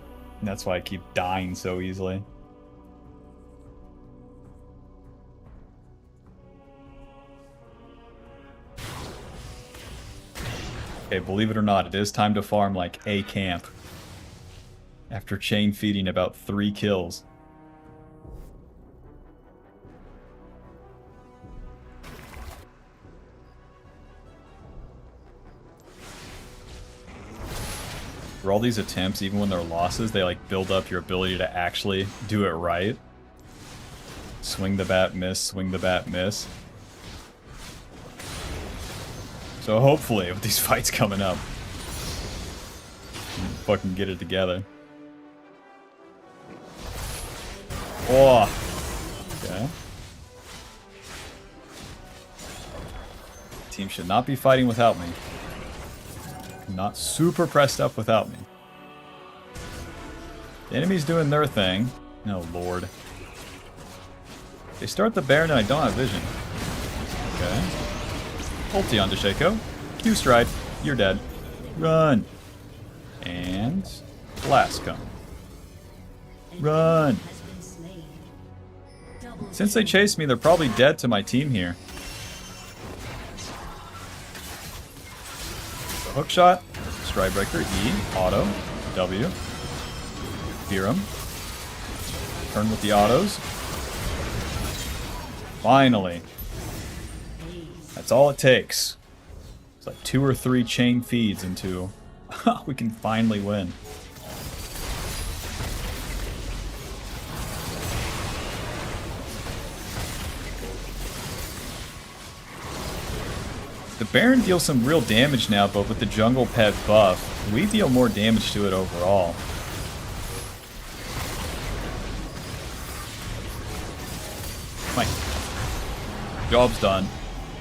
that's why I keep dying so easily. Okay, believe it or not, it is time to farm like a camp. After chain feeding about 3 kills. For all these attempts, even when they're losses, they like build up your ability to actually do it right. Swing the bat, miss, swing the bat, miss. So hopefully, with these fights coming up, we can fucking get it together. Oh! Okay. Team should not be fighting without me. Not super pressed up without me. The enemy's doing their thing. Oh lord. They start the Baron and I don't have vision. Okay. Ulti onto Shaco. Q stride. You're dead. Run. And blast come. Run. Since they chased me, they're probably dead to my team here. Hook shot, Stride Breaker, E, auto, W, fear him, turn with the autos. Finally. That's all it takes. It's like 2 or 3 chain feeds into we can finally win. The Baron deals some real damage now, but with the jungle pet buff, we deal more damage to it overall. Fine. Job's done.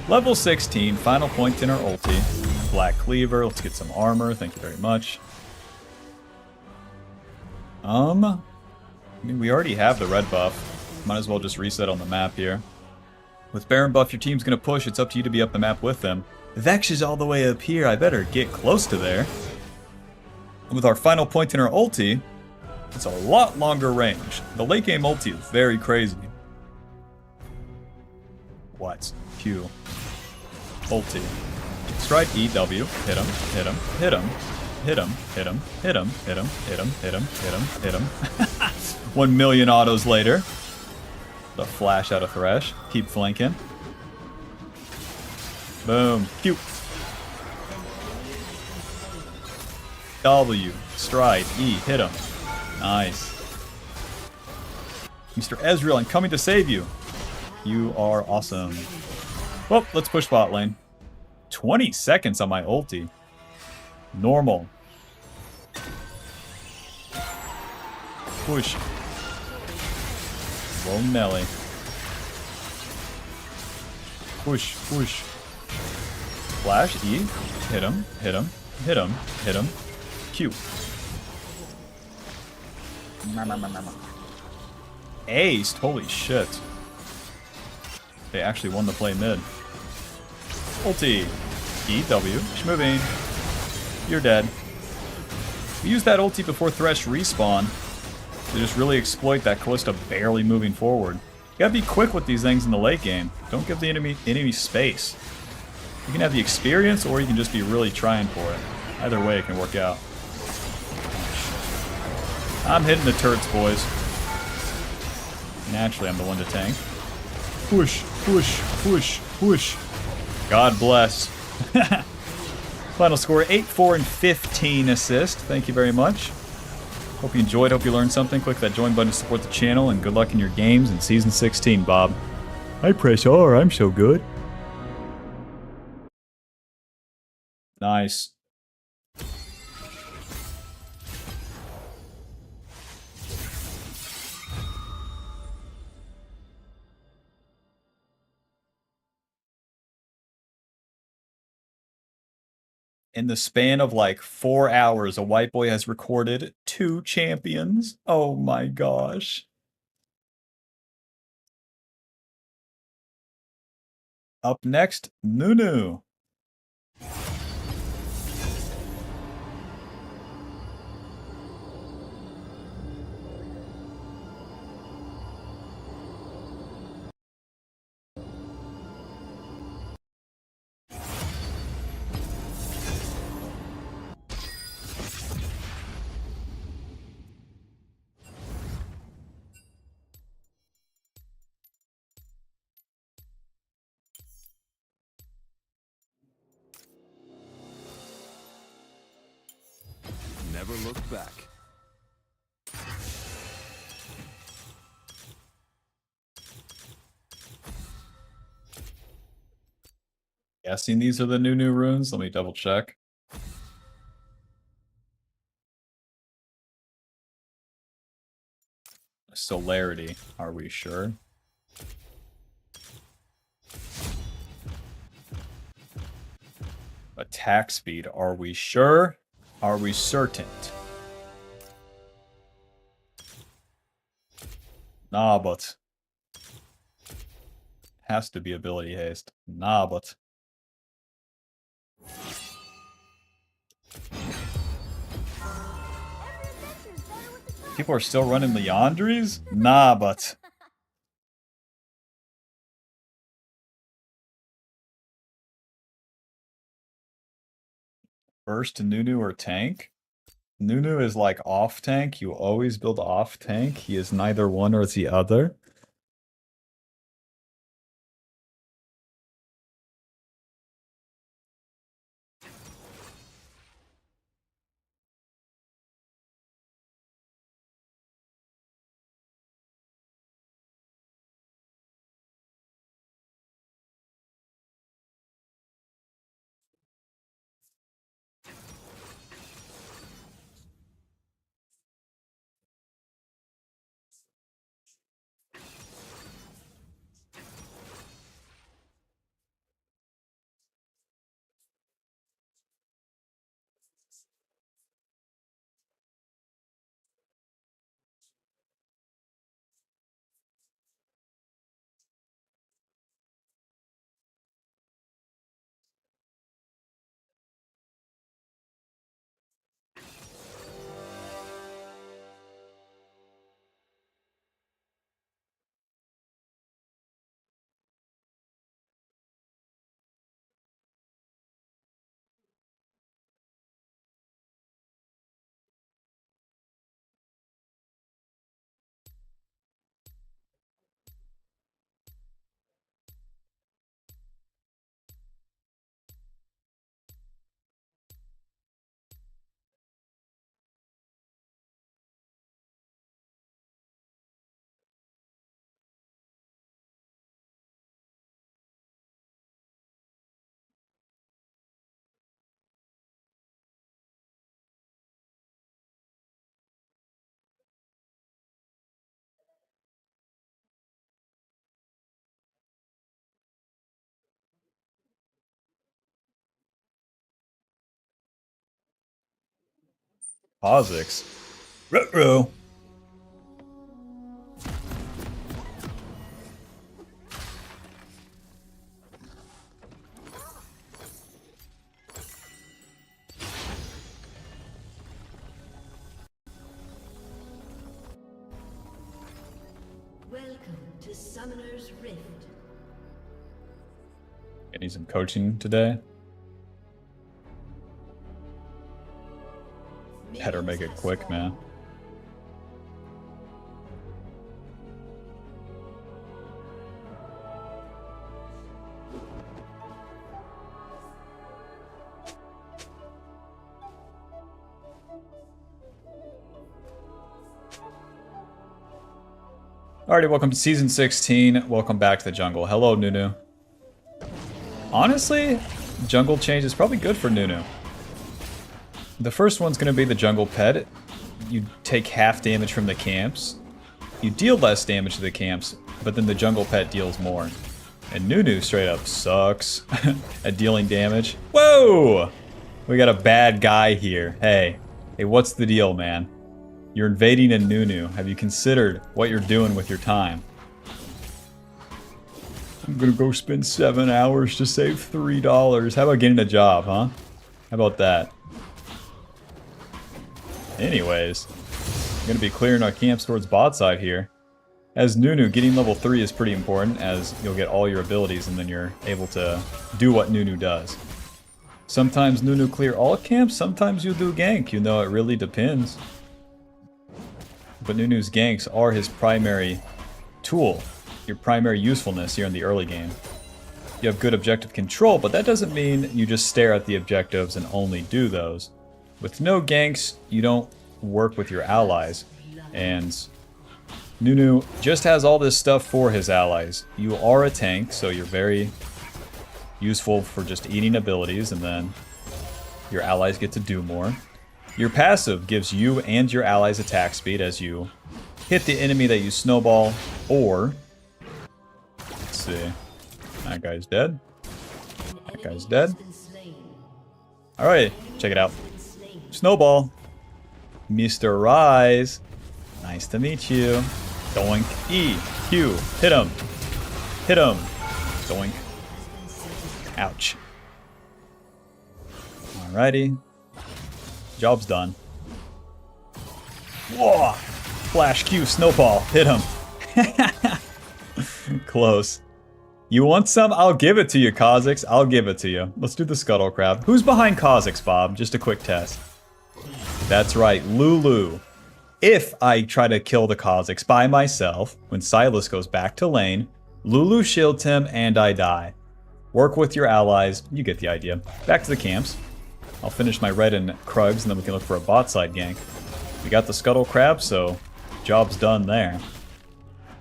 Level 16, final point in our ulti. Black Cleaver, let's get some armor, thank you very much. I mean, we already have the red buff. Might as well just reset on the map here. With Baron buff, your team's gonna push, it's up to you to be up the map with them. Vex is all the way up here, I better get close to there. And with our final point in our ulti, it's a lot longer range. The late game ulti is very crazy. What? Q. Ulti. Stride E, W, hit him, hit him, hit him, hit him, hit him, hit him, hit him, hit him, hit him, hit him, hit him. 1 million autos later. The flash out of Thresh. Keep flanking. Boom. Q. W. Stride. E. Hit him. Nice. Mr. Ezreal, I'm coming to save you. You are awesome. Well, let's push bot lane. 20 seconds on my ulti. Normal. Push. Whoa, Nelly. Push, push. Flash, E. Hit him, hit him, hit him, hit him. Q. Aced, holy shit. They actually won the play mid. Ulti. E, W, schmoving. You're dead. We used that ulti before Thresh respawn to just really exploit that Kalista barely moving forward. You gotta be quick with these things in the late game. Don't give the enemy space. You can have the experience, or you can just be really trying for it. Either way, it can work out. I'm hitting the turrets, boys. Naturally, I'm the one to tank. Push, push, push, push. God bless. Final score, 8, 4, and 15 assist. Thank you very much. Hope you enjoyed, hope you learned something. Click that join button to support the channel, and good luck in your games in Season 16, Bob. I press R, I'm so good. Nice. In the span of like 4 hours, a white boy has recorded 2 champions. Oh my gosh. Up next, Nunu. Never look back. Guessing these are the Nunu runes. Let me double check. Celerity, are we sure? Attack speed, are we sure? Are we certain? Nah, but. Has to be ability haste. Nah, but. People are still running Leandries? Nah, but. First Nunu or tank? Nunu is like off tank. You always build off tank. He is neither one or the other. Kha'Zix. Ruh-roh. Welcome to Summoner's Rift. Getting some coaching today. Better make it quick, man. Alrighty, welcome to Season 16. Welcome back to the jungle. Hello, Nunu. Honestly, jungle change is probably good for Nunu. The first one's going to be the jungle pet. You take half damage from the camps. You deal less damage to the camps, but then the jungle pet deals more. And Nunu straight up sucks at dealing damage. Whoa! We got a bad guy here. Hey, what's the deal, man? You're invading a Nunu. Have you considered what you're doing with your time? I'm gonna go spend 7 hours to save $3. How about getting a job, huh? How about that? Anyways, I'm gonna be clearing our camps towards bot side here. As Nunu, getting level 3 is pretty important, as you'll get all your abilities and then you're able to do what Nunu does. Sometimes Nunu clear all camps, sometimes you do gank, you know, it really depends. But Nunu's ganks are his primary tool, your primary usefulness here in the early game. You have good objective control, but that doesn't mean you just stare at the objectives and only do those. With no ganks, you don't work with your allies, and Nunu just has all this stuff for his allies. You are a tank, so you're very useful for just eating abilities, and then your allies get to do more. Your passive gives you and your allies attack speed as you hit the enemy that you snowball, or... Let's see. That guy's dead. That guy's dead. Alright, check it out. Snowball. Mr. Rise. Nice to meet you. Doink. E. Q. Hit him. Hit him. Doink. Ouch. Alrighty. Job's done. Whoa! Flash Q, snowball, hit him. Close. You want some? I'll give it to you, Kha'Zix. I'll give it to you. Let's do the scuttle crab. Who's behind Kha'Zix, Bob? Just a quick test. That's right, Lulu. If I try to kill the Kha'Zix by myself, when Silas goes back to lane, Lulu shields him and I die. Work with your allies. You get the idea. Back to the camps. I'll finish my red and Krugs, and then we can look for a bot side gank. We got the Scuttle Crab, so job's done there.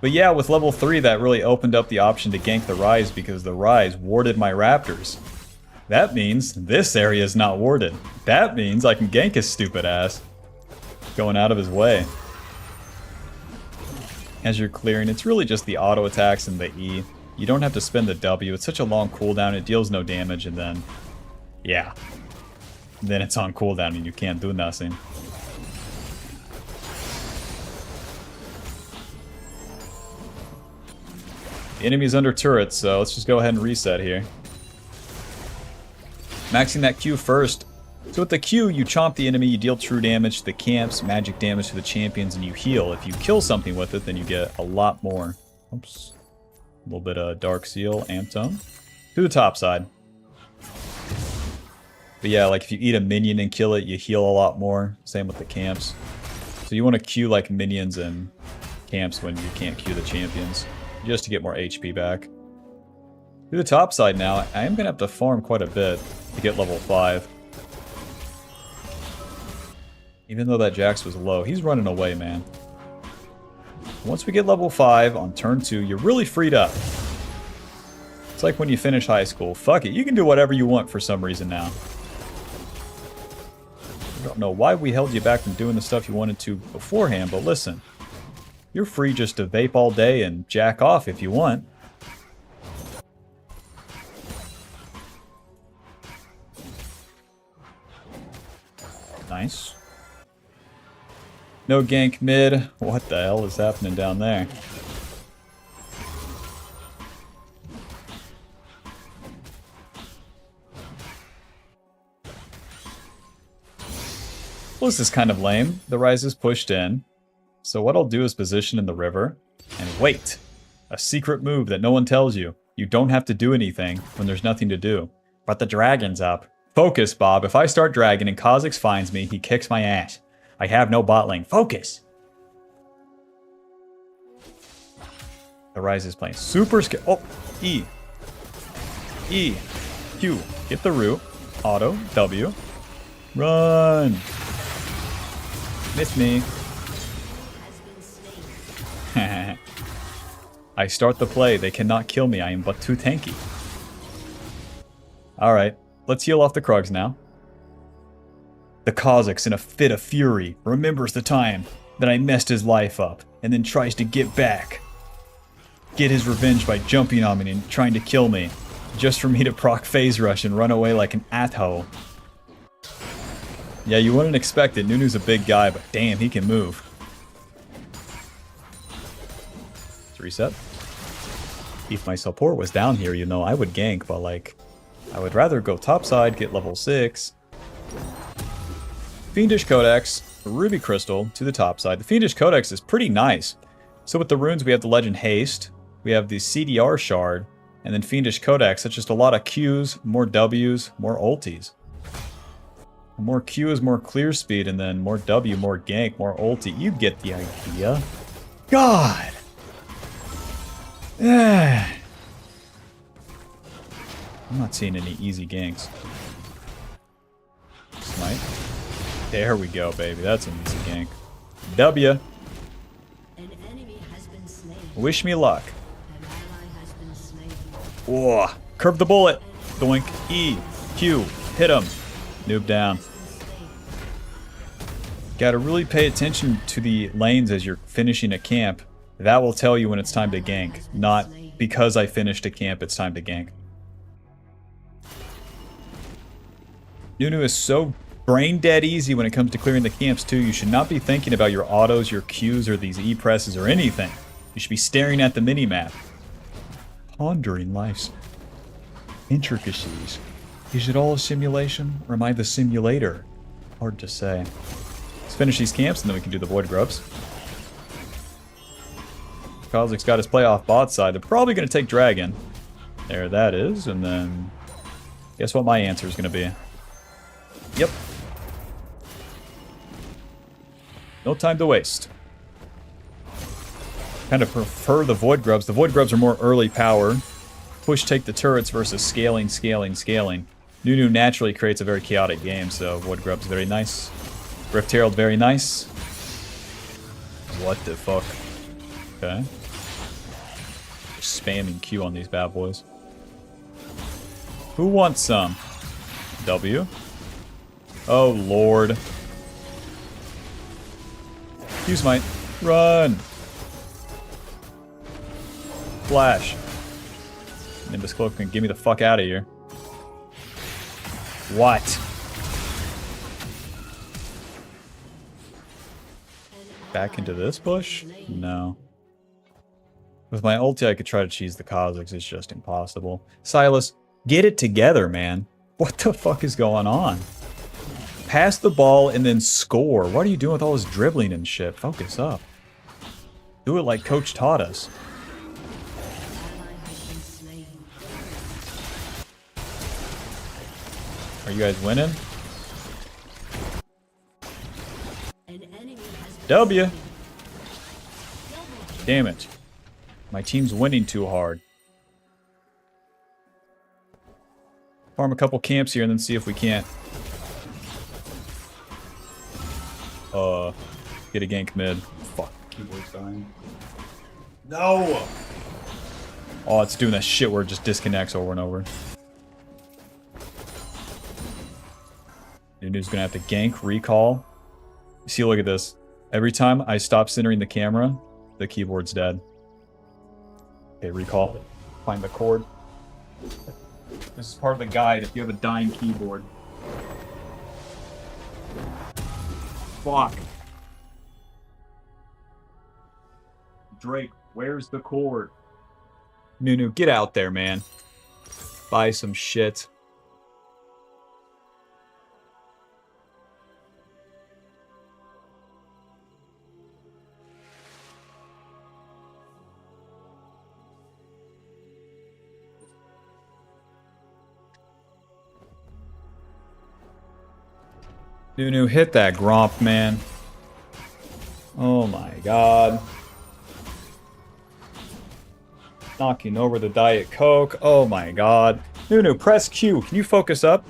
But yeah, with level 3, that really opened up the option to gank the Rise, because the Rise warded my Raptors. That means this area is not warded. That means I can gank his stupid ass. Going out of his way. As you're clearing, it's really just the auto attacks and the E. You don't have to spend the W. It's such a long cooldown, it deals no damage, and then... yeah. Then it's on cooldown and you can't do nothing. The enemy's under turrets, so let's just go ahead and reset here. Maxing that Q first. So with the Q, you chomp the enemy, you deal true damage to the camps, magic damage to the champions, and you heal. If you kill something with it, then you get a lot more. Oops. A little bit of Dark Seal, Amp Tone. To the top side. But yeah, like if you eat a minion and kill it, you heal a lot more. Same with the camps. So you want to queue like minions and camps when you can't queue the champions, just to get more HP back. To the top side now, I am going to have to farm quite a bit to get level 5. Even though that Jax was low, he's running away, man. Once we get level 5 on turn 2, you're really freed up. It's like when you finish high school. Fuck it, you can do whatever you want for some reason now. I don't know why we held you back from doing the stuff you wanted to beforehand, but listen. You're free just to vape all day and jack off if you want. Nice. No gank mid. What the hell is happening down there? Well, this is kind of lame. The Rise is pushed in. So what I'll do is position in the river and wait. A secret move that no one tells you. You don't have to do anything when there's nothing to do. But the dragon's up. Focus, Bob. If I start dragon and Kha'Zix finds me, he kicks my ass. I have no bot lane. Focus! The Rise is playing super skill. Oh, E. E. Q. Get the root. Auto. W. Run! Miss me. I start the play. They cannot kill me. I am but too tanky. Alright. Let's heal off the Krugs now. The Kha'Zix, in a fit of fury, remembers the time that I messed his life up, and then tries to get back. Get his revenge by jumping on me and trying to kill me, just for me to proc phase rush and run away like an asshole. Yeah, you wouldn't expect it. Nunu's a big guy, but damn, he can move. Let's reset. If my support was down here, you know, I would gank, but like, I would rather go topside, get level 6. Fiendish Codex, Ruby Crystal to the top side. The Fiendish Codex is pretty nice. So with the runes, we have the Legend Haste, we have the CDR Shard, and then Fiendish Codex. It's just a lot of Qs, more Ws, more ultis. More Q is more clear speed, and then more W, more gank, more ulti. You get the idea. God! I'm not seeing any easy ganks. Smite. There we go, baby. That's an easy gank. W. An enemy has been slain. Wish me luck. An ally has been slain. Whoa. Curve the bullet. Doink. E. Q. Hit him. Noob down. Gotta really pay attention to the lanes as you're finishing a camp. That will tell you when it's time to gank. Not because I finished a camp, it's time to gank. Nunu is so brain dead easy when it comes to clearing the camps too. You should not be thinking about your autos, your Qs, or these E presses or anything. You should be staring at the minimap. Pondering life's intricacies. Is it all a simulation, or am I the simulator? Hard to say. Let's finish these camps and then we can do the Void Grubs. Kha'Zix got his play off bot side. They're probably going to take Dragon. There that is, and then... guess what my answer is going to be? Yep. No time to waste. Kind of prefer the Void Grubs. The Void Grubs are more early power. Push take the turrets versus scaling, scaling, scaling. Nunu naturally creates a very chaotic game, so Void Grub's very nice. Rift Herald, very nice. What the fuck? Okay. Just spamming Q on these bad boys. Who wants some? W. Oh, Lord. Q Smite. Run! Flash. Nimbus Cloak can get me the fuck out of here. What? Back into this bush? No. With my ulti, I could try to cheese the Kha'Zix. It's just impossible. Silas, get it together, man. What the fuck is going on? Pass the ball and then score. What are you doing with all this dribbling and shit? Focus up. Do it like Coach taught us. Are you guys winning? W. Damn it. My team's winning too hard. Farm a couple camps here and then see if we can't. Get a gank mid. Fuck. Keyboard's dying. No! Oh, it's doing that shit where it just disconnects over and over. Nunu's gonna have to gank, recall. See, look at this. Every time I stop centering the camera, the keyboard's dead. Okay, recall. Find the cord. This is part of the guide if you have a dying keyboard. Fuck. Drake, where's the cord? Nunu, get out there, man. Buy some shit. Nunu, hit that Gromp, man. Oh my god. Knocking over the Diet Coke. Oh my god. Nunu, press Q. Can you focus up?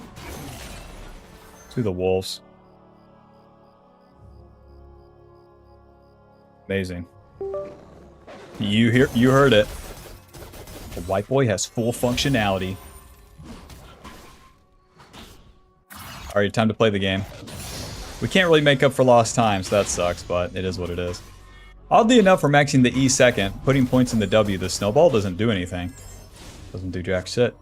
To the wolves. Amazing. You heard it. The white boy has full functionality. Alright, time to play the game. We can't really make up for lost time, so that sucks, but it is what it is. Oddly enough, we're maxing the E second, putting points in the W. The snowball doesn't do anything. Doesn't do jack shit.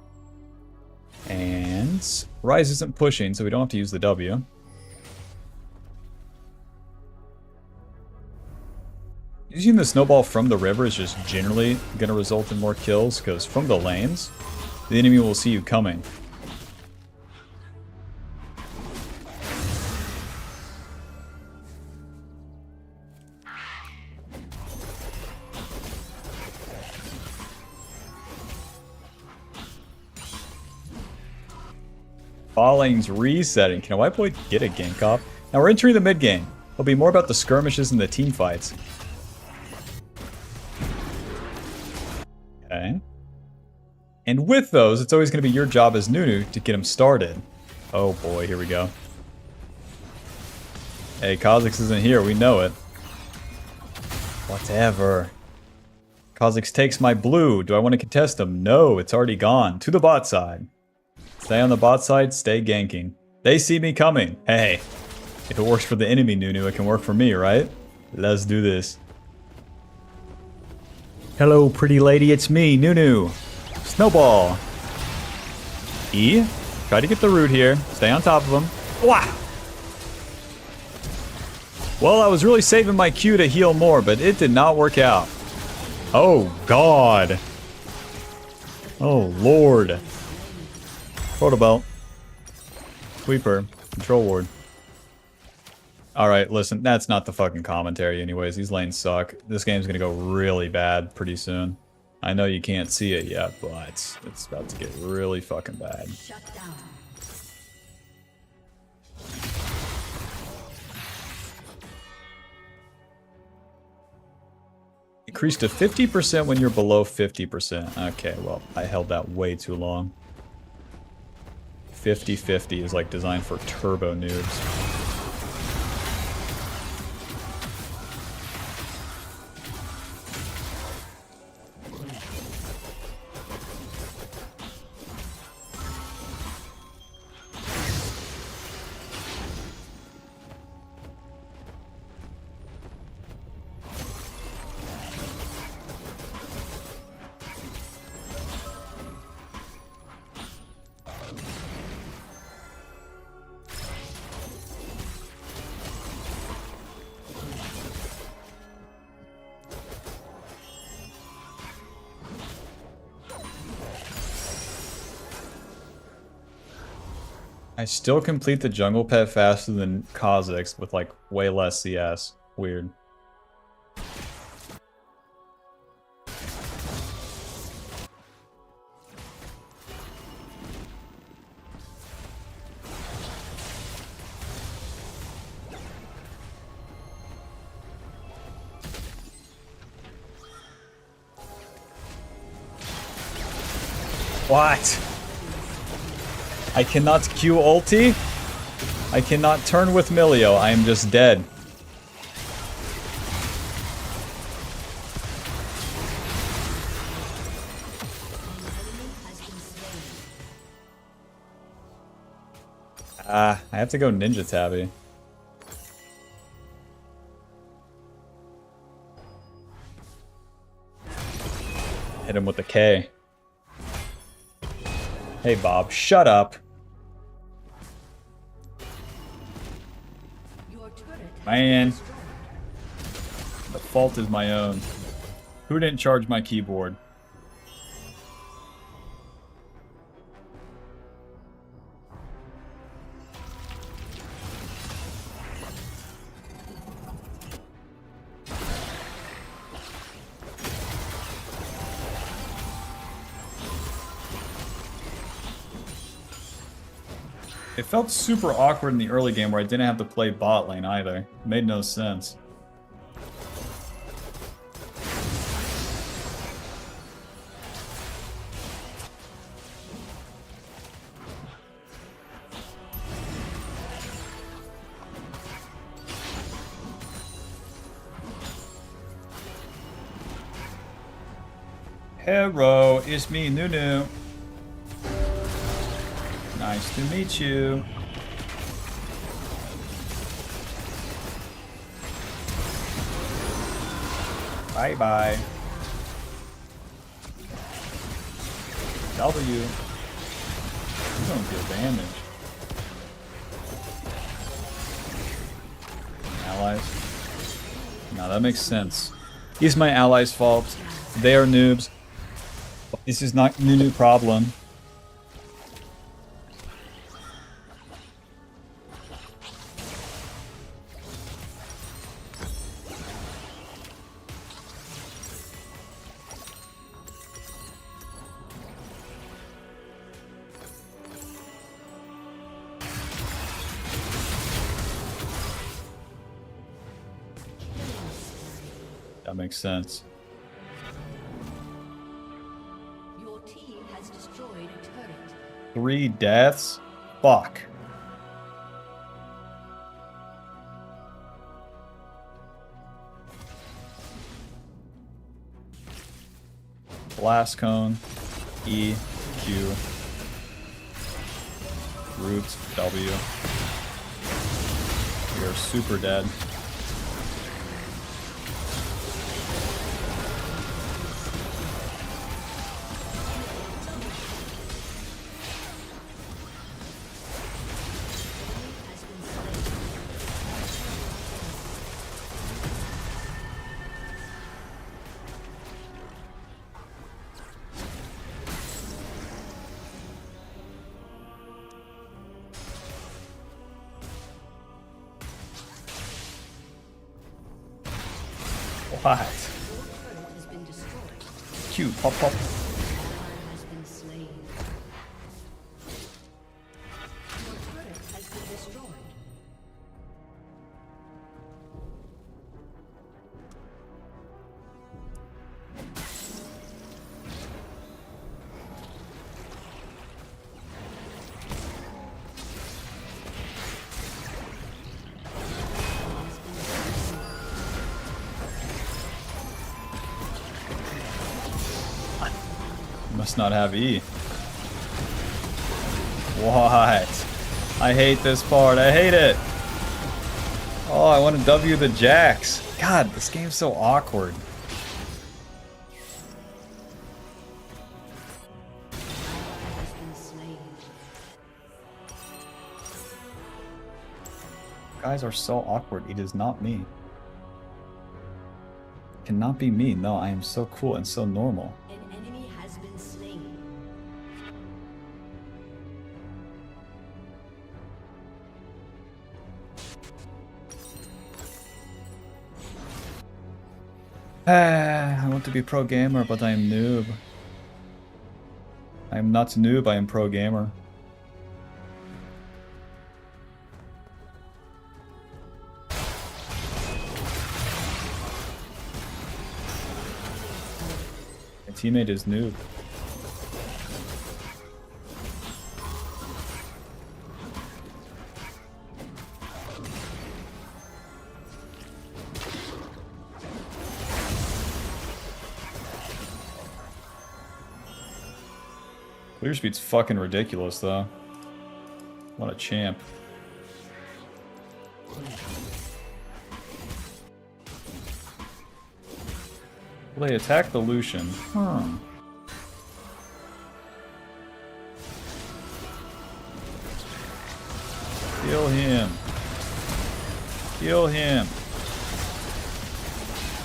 And Rise isn't pushing, so we don't have to use the W. Using the snowball from the river is just generally going to result in more kills, because from the lanes, the enemy will see you coming. Falling's resetting. Can a white boy get a gank off? Now we're entering the mid game. It'll be more about the skirmishes and the team fights. Okay. And with those, it's always going to be your job as Nunu to get them started. Oh boy, here we go. Hey, Kha'Zix isn't here. We know it. Whatever. Kha'Zix takes my blue. Do I want to contest him? No, it's already gone. To the bot side. Stay on the bot side, stay ganking. They see me coming. Hey, if it works for the enemy, Nunu, it can work for me, right? Let's do this. Hello, pretty lady, it's me, Nunu. Snowball. E. Try to get the root here. Stay on top of him. Wow. Well, I was really saving my Q to heal more, but it did not work out. Oh, God. Oh, Lord. Photo belt. Sweeper. Control ward. Alright, listen, that's not the fucking commentary anyways. These lanes suck. This game's gonna go really bad pretty soon. I know you can't see it yet, but it's about to get really fucking bad. Shut down. Increase to 50% when you're below 50%. Okay, well, I held that way too long. 50-50 is like designed for turbo noobs. I still complete the jungle pet faster than Kha'Zix with like way less CS. Weird. What? I cannot Q ulti. I cannot turn with Milio. I am just dead. I have to go Ninja Tabby. Hit him with the K. Hey Bob, shut up. Man. The fault is my own. Who didn't charge my keyboard? It felt super awkward in the early game where I didn't have to play bot lane either. It made no sense. Hello, it's me, Nunu. Nice to meet you. Bye-bye. W. You don't deal damage. Allies? No, that makes sense. He's my allies' fault. They are noobs. This is not Nunu problem. That makes sense. Your team has destroyed a turret. 3 deaths? Fuck. Blast cone. E. Q. Roots. W. We are super dead. What? Your turret has been destroyed. Q. Pop pop. An ally has been slain. Your turret has been destroyed. Must not have E. What? I hate this part. I hate it. Oh, I want to W the Jax. God, this game's so awkward. Has been slain. Guys are so awkward. It is not me. It cannot be me. No, I am so cool and so normal. An enemy has been slain. I want to be pro gamer, but I am noob. I am not noob, I am pro gamer. My teammate is noob. Clear speed's fucking ridiculous, though. What a champ. Well, they attack the Lucian. Huh. Kill him. Kill him.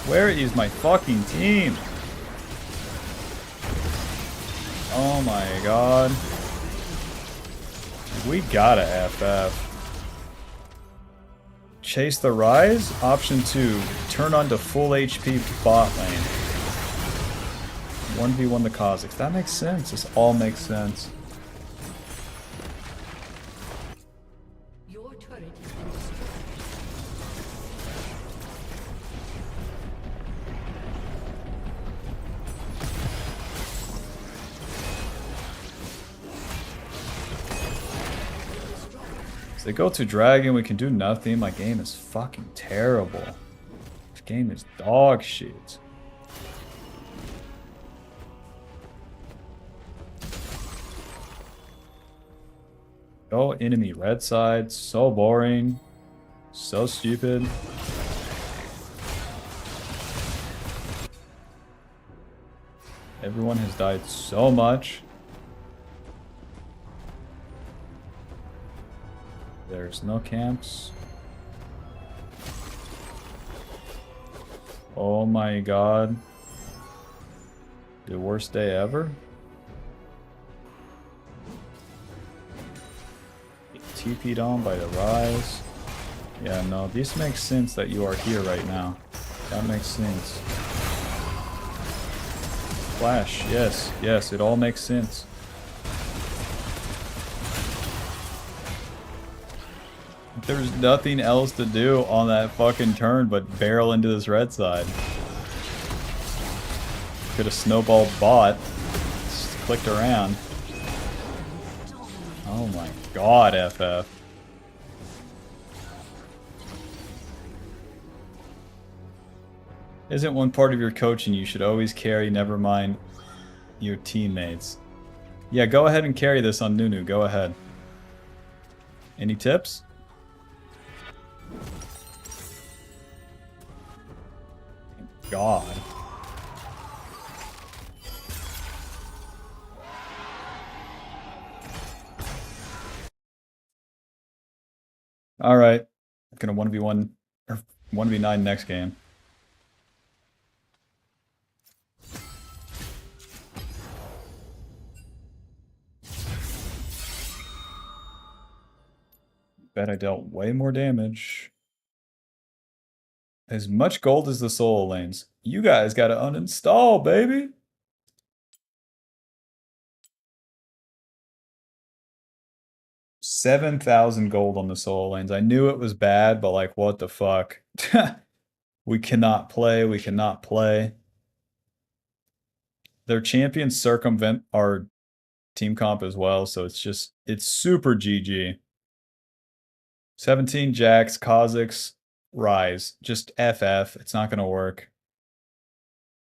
Where is my fucking team? Oh my god. We gotta FF. Chase the Rise. Option 2. Turn on to full HP bot lane. 1v1 the Kha'Zix. That makes sense. This all makes sense. Your turret has been destroyed. They go to Dragon, we can do nothing. My game is fucking terrible. This game is dog shit. Go enemy red side. So boring. So stupid. Everyone has died so much. There's no camps. Oh my god. The worst day ever? TP'd on by the Rise. Yeah, no, this makes sense that you are here right now. That makes sense. Flash, yes, yes, it all makes sense. There's nothing else to do on that fucking turn but barrel into this red side. Could have snowballed bot. Just clicked around. Oh my god, FF. Isn't one part of your coaching you should always carry, never mind your teammates? Yeah, go ahead and carry this on Nunu. Go ahead. Any tips? God. Alright. Gonna 1v1 or 1v9 next game. Bet I dealt way more damage. As much gold as the solo lanes. You guys gotta uninstall, baby! $7,000 gold on the solo lanes. I knew it was bad, but like, what the fuck? We cannot play, we cannot play. Their champions circumvent our team comp as well, so it's just, it's super GG. 17 Jacks, Kha'Zix, Rise. Just FF. It's not gonna work.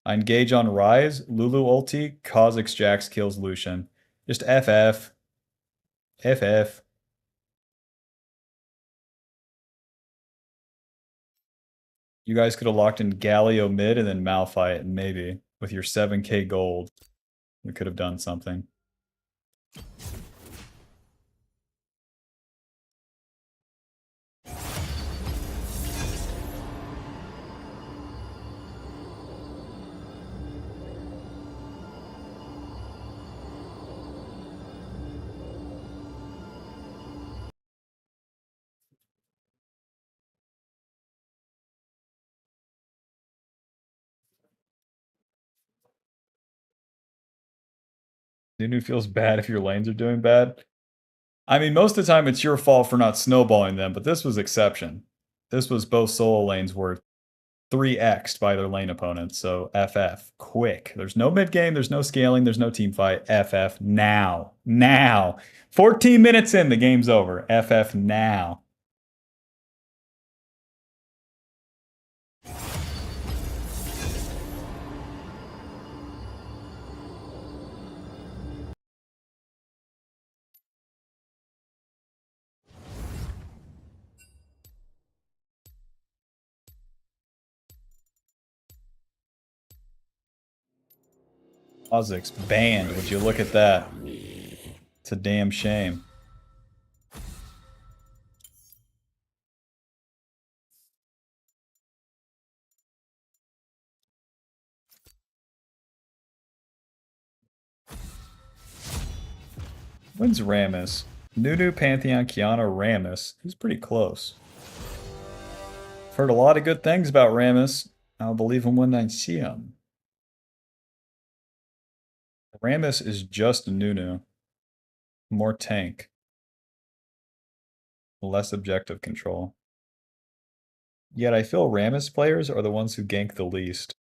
I engage on Rise, Lulu ulti, Kha'Zix Jax kills Lucian. Just FF. FF. You guys could have locked in Galio mid and then Malphite, maybe. With your 7k gold. We could have done something. Nunu feels bad if your lanes are doing bad. I mean, most of the time it's your fault for not snowballing them, but this was exception. This was both solo lanes were 3x'd by their lane opponents, so FF, quick. There's no mid game, there's no scaling, there's no team fight. FF now. Now. 14 minutes in, the game's over. FF now. Kha'Zix banned. Would you look at that? It's a damn shame. When's Rammus? Nunu, Pantheon, Kiana, Rammus. He's pretty close. I've heard a lot of good things about Rammus. I'll believe him when I see him. Rammus is just Nunu. More tank. Less objective control. Yet I feel Rammus players are the ones who gank the least.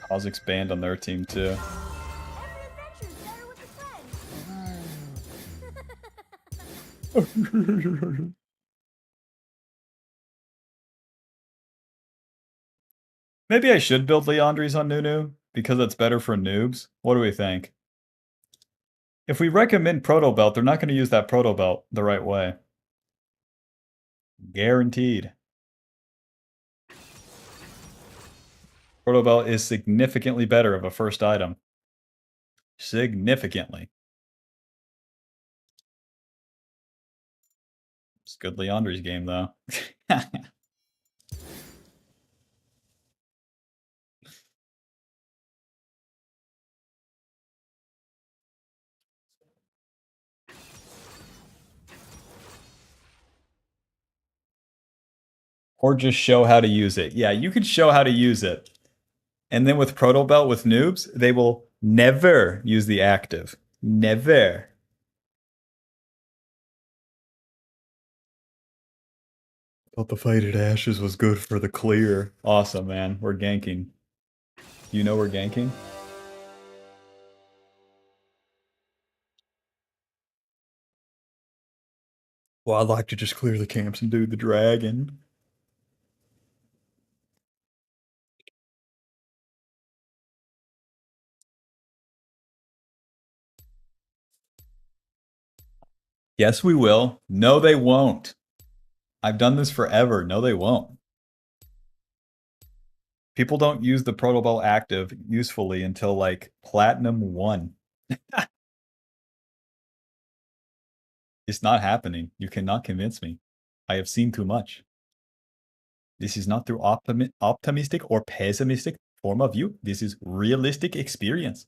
Kha'Zix's banned on their team too. Maybe I should build Leandries on Nunu, because it's better for noobs. What do we think? If we recommend Proto Belt, they're not going to use that Proto Belt the right way. Guaranteed. Proto Belt is significantly better of a first item. Significantly. It's a good Leandries game, though. Or just show how to use it. Yeah, you could show how to use it. And then with Proto Belt with noobs, they will never use the active. Never. Thought the fight at Ashes was good for the clear. Awesome, man. We're ganking. You know we're ganking? Well, I'd like to just clear the camps and do the dragon. Yes, we will. No, they won't. I've done this forever. No, they won't. People don't use the Proto Ball active usefully until, like, Platinum 1. It's not happening. You cannot convince me. I have seen too much. This is not through optimistic or pessimistic form of view. This is realistic experience.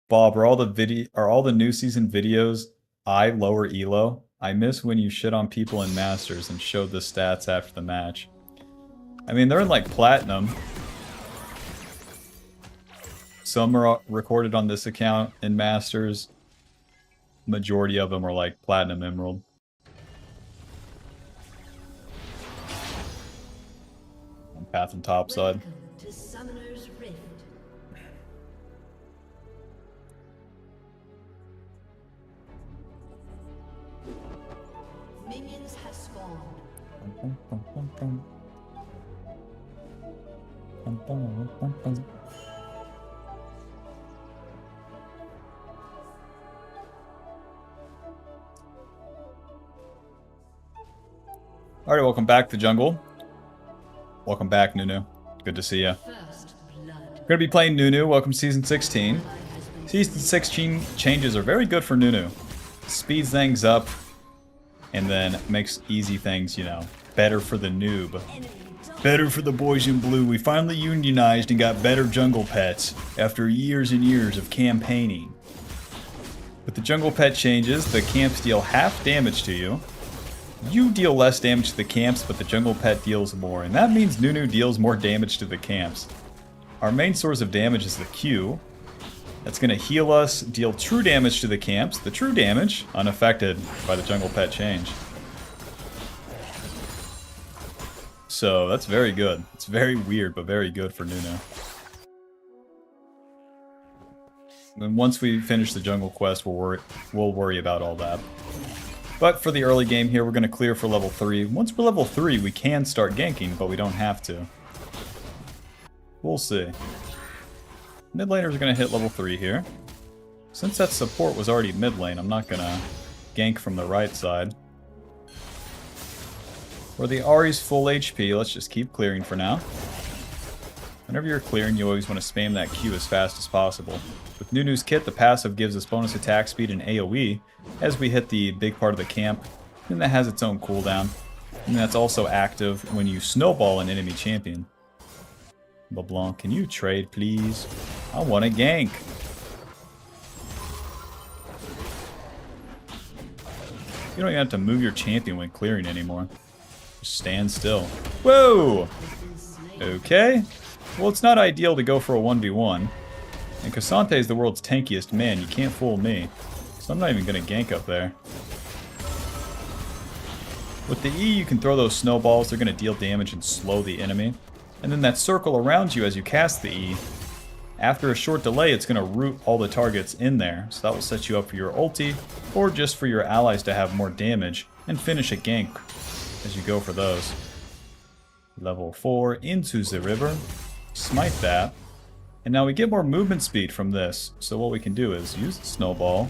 Bob, are all the new season videos lower elo? I miss when you shit on people in Masters and showed the stats after the match. I mean, they're in like Platinum. Some are recorded on this account in Masters. Majority of them are like Platinum Emerald. On Path and Topside. Welcome to Summoner's Rift. Minions have spawned. Alright, welcome back to Jungle. Welcome back, Nunu. Good to see you. First blood. We're gonna be playing Nunu. Welcome Season 16. Season 16 changes are very good for Nunu. Speeds things up, and then makes easy things, you know, better for the noob. Better for the boys in blue. We finally unionized and got better jungle pets after years and years of campaigning. With the jungle pet changes, the camps deal half damage to you. You deal less damage to the camps, but the jungle pet deals more, and that means Nunu deals more damage to the camps. Our main source of damage is the Q. That's going to heal us, deal true damage to the camps. The true damage, unaffected by the jungle pet change. So that's very good. It's very weird, but very good for Nunu. And once we finish the jungle quest, we'll worry about all that. But for the early game here, we're going to clear for level 3. Once we're level 3, we can start ganking, but we don't have to. We'll see. Mid laners are going to hit level 3 here. Since that support was already mid lane, I'm not going to gank from the right side. For the Ahri's full HP, let's just keep clearing for now. Whenever you're clearing, you always want to spam that Q as fast as possible. With Nunu's kit, the passive gives us bonus attack speed and AoE as we hit the big part of the camp, and that has its own cooldown. And that's also active when you snowball an enemy champion. LeBlanc, can you trade, please? I want a gank. You don't even have to move your champion when clearing anymore. Just stand still. Whoa! Okay. Well, it's not ideal to go for a 1v1. And Cassante is the world's tankiest man. You can't fool me. So I'm not even going to gank up there. With the E, you can throw those snowballs. They're going to deal damage and slow the enemy. And then that circle around you as you cast the E, after a short delay, it's going to root all the targets in there. So that will set you up for your ulti, or just for your allies to have more damage and finish a gank as you go for those. Level 4 into the river. Smite that. And now we get more movement speed from this. So what we can do is use the snowball,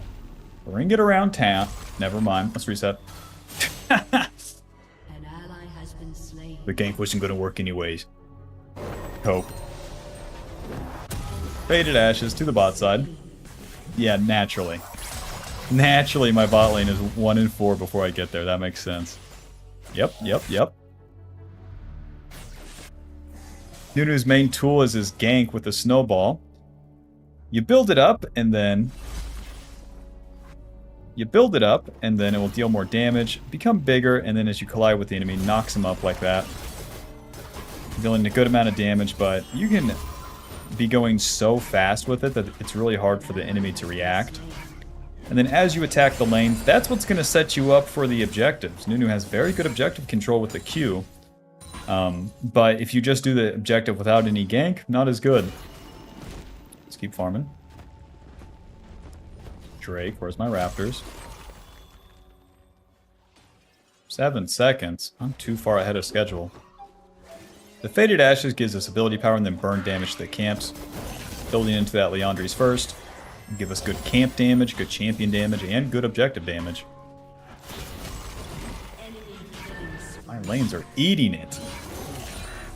ring it around town. Never mind, let's reset. An ally has been slain. The gank wasn't going to work anyways. Hope. Faded Ashes to the bot side. Yeah, naturally. Naturally, my bot lane is 1 in 4 before I get there. That makes sense. Yep. Nunu's main tool is his gank with the snowball. You build it up, and then it will deal more damage, become bigger, and then as you collide with the enemy, knocks him up like that. Dealing a good amount of damage, but you can be going so fast with it that it's really hard for the enemy to react. And then as you attack the lane, that's what's going to set you up for the objectives. Nunu has very good objective control with the Q. But if you just do the objective without any gank, not as good. Let's keep farming. Drake, where's my raptors? 7 seconds. I'm too far ahead of schedule. The Faded Ashes gives us ability power and then burn damage to the camps. Building into that Leandri's first. Give us good camp damage, good champion damage, and good objective damage. My lanes are eating it.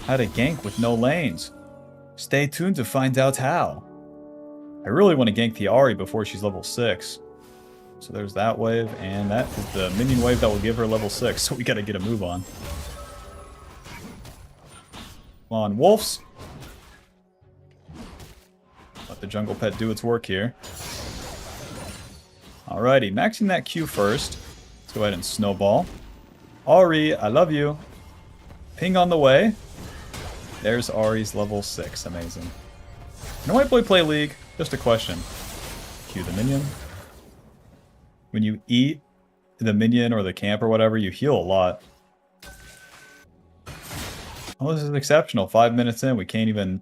How to gank with no lanes. Stay tuned to find out how. I really want to gank the Ahri before she's level 6. So there's that wave, and that is the minion wave that will give her level 6, so we gotta get a move on. Come on, wolves. Let the jungle pet do its work here. Alrighty, maxing that Q first. Let's go ahead and snowball. Ahri, I love you. Ping on the way. There's Ahri's level 6. Amazing. When white boy play League? Just a question. Q the minion. When you eat the minion or the camp or whatever, you heal a lot. Oh, this is exceptional. 5 minutes in, we can't even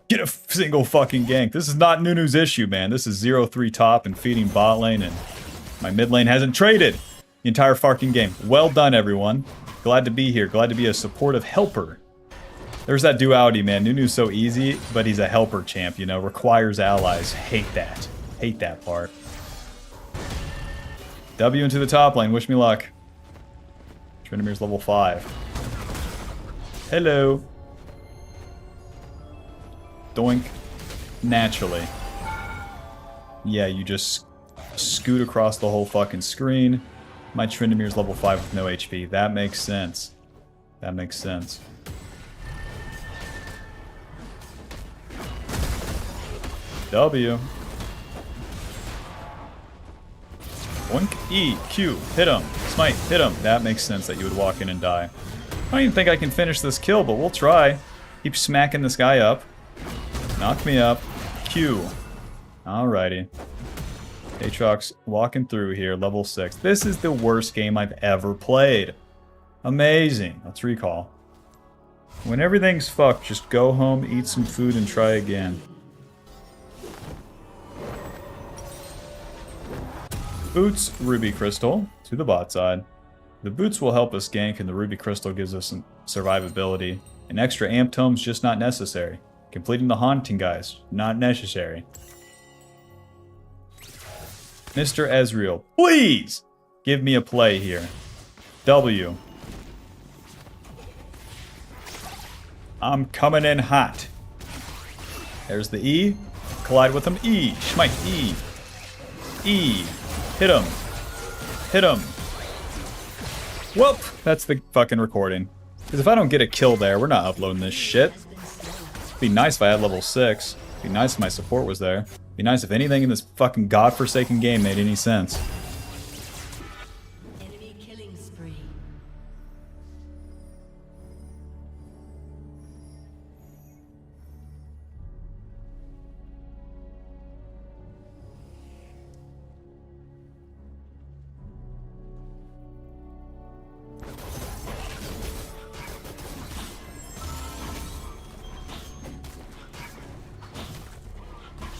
get a single fucking gank. This is not Nunu's issue, man. This is 0-3 top and feeding bot lane, and my mid lane hasn't traded the entire fucking game. Well done, everyone. Glad to be here. Glad to be a supportive helper. There's that duality, man. Nunu's so easy, but he's a helper champ, you know. Requires allies. Hate that. Hate that part. W into the top lane. Wish me luck. Trindamir's level 5. Hello. Doink. Naturally. Yeah, you just scoot across the whole fucking screen. My Trindamir's level 5 with no HP. That makes sense. That makes sense. W. Boink. E. Q. Hit him. Smite. Hit him. That makes sense that you would walk in and die. I don't even think I can finish this kill, but we'll try. Keep smacking this guy up. Knock me up. Q. Alrighty. Aatrox walking through here, level 6. This is the worst game I've ever played. Amazing. Let's recall. When everything's fucked, just go home, eat some food, and try again. Boots, Ruby Crystal, to the bot side. The boots will help us gank, and the Ruby Crystal gives us some survivability. An extra amp tome's just not necessary. Completing the haunting, guys, not necessary. Mr. Ezreal, please give me a play here. W. I'm coming in hot. There's the E. Collide with him. E. Schmike. E. E. Hit him. Hit him. Whoop. That's the fucking recording. Because if I don't get a kill there, we're not uploading this shit. It'd be nice if I had level 6. It'd be nice if my support was there. It'd be nice if anything in this fucking godforsaken game made any sense. Enemy killing spree.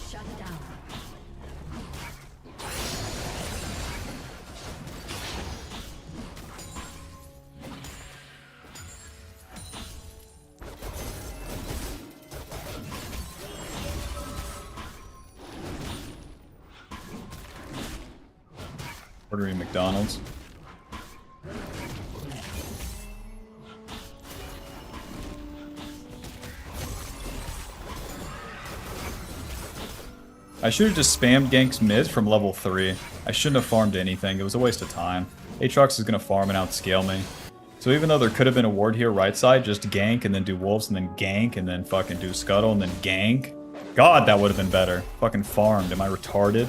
Shut down. Ordering McDonald's. I should have just spammed ganks mid from level 3. I shouldn't have farmed anything. It was a waste of time. Aatrox is going to farm and outscale me. So even though there could have been a ward here right side, just gank and then do wolves and then gank and then fucking do scuttle and then gank. God, that would have been better. Fucking farmed. Am I retarded?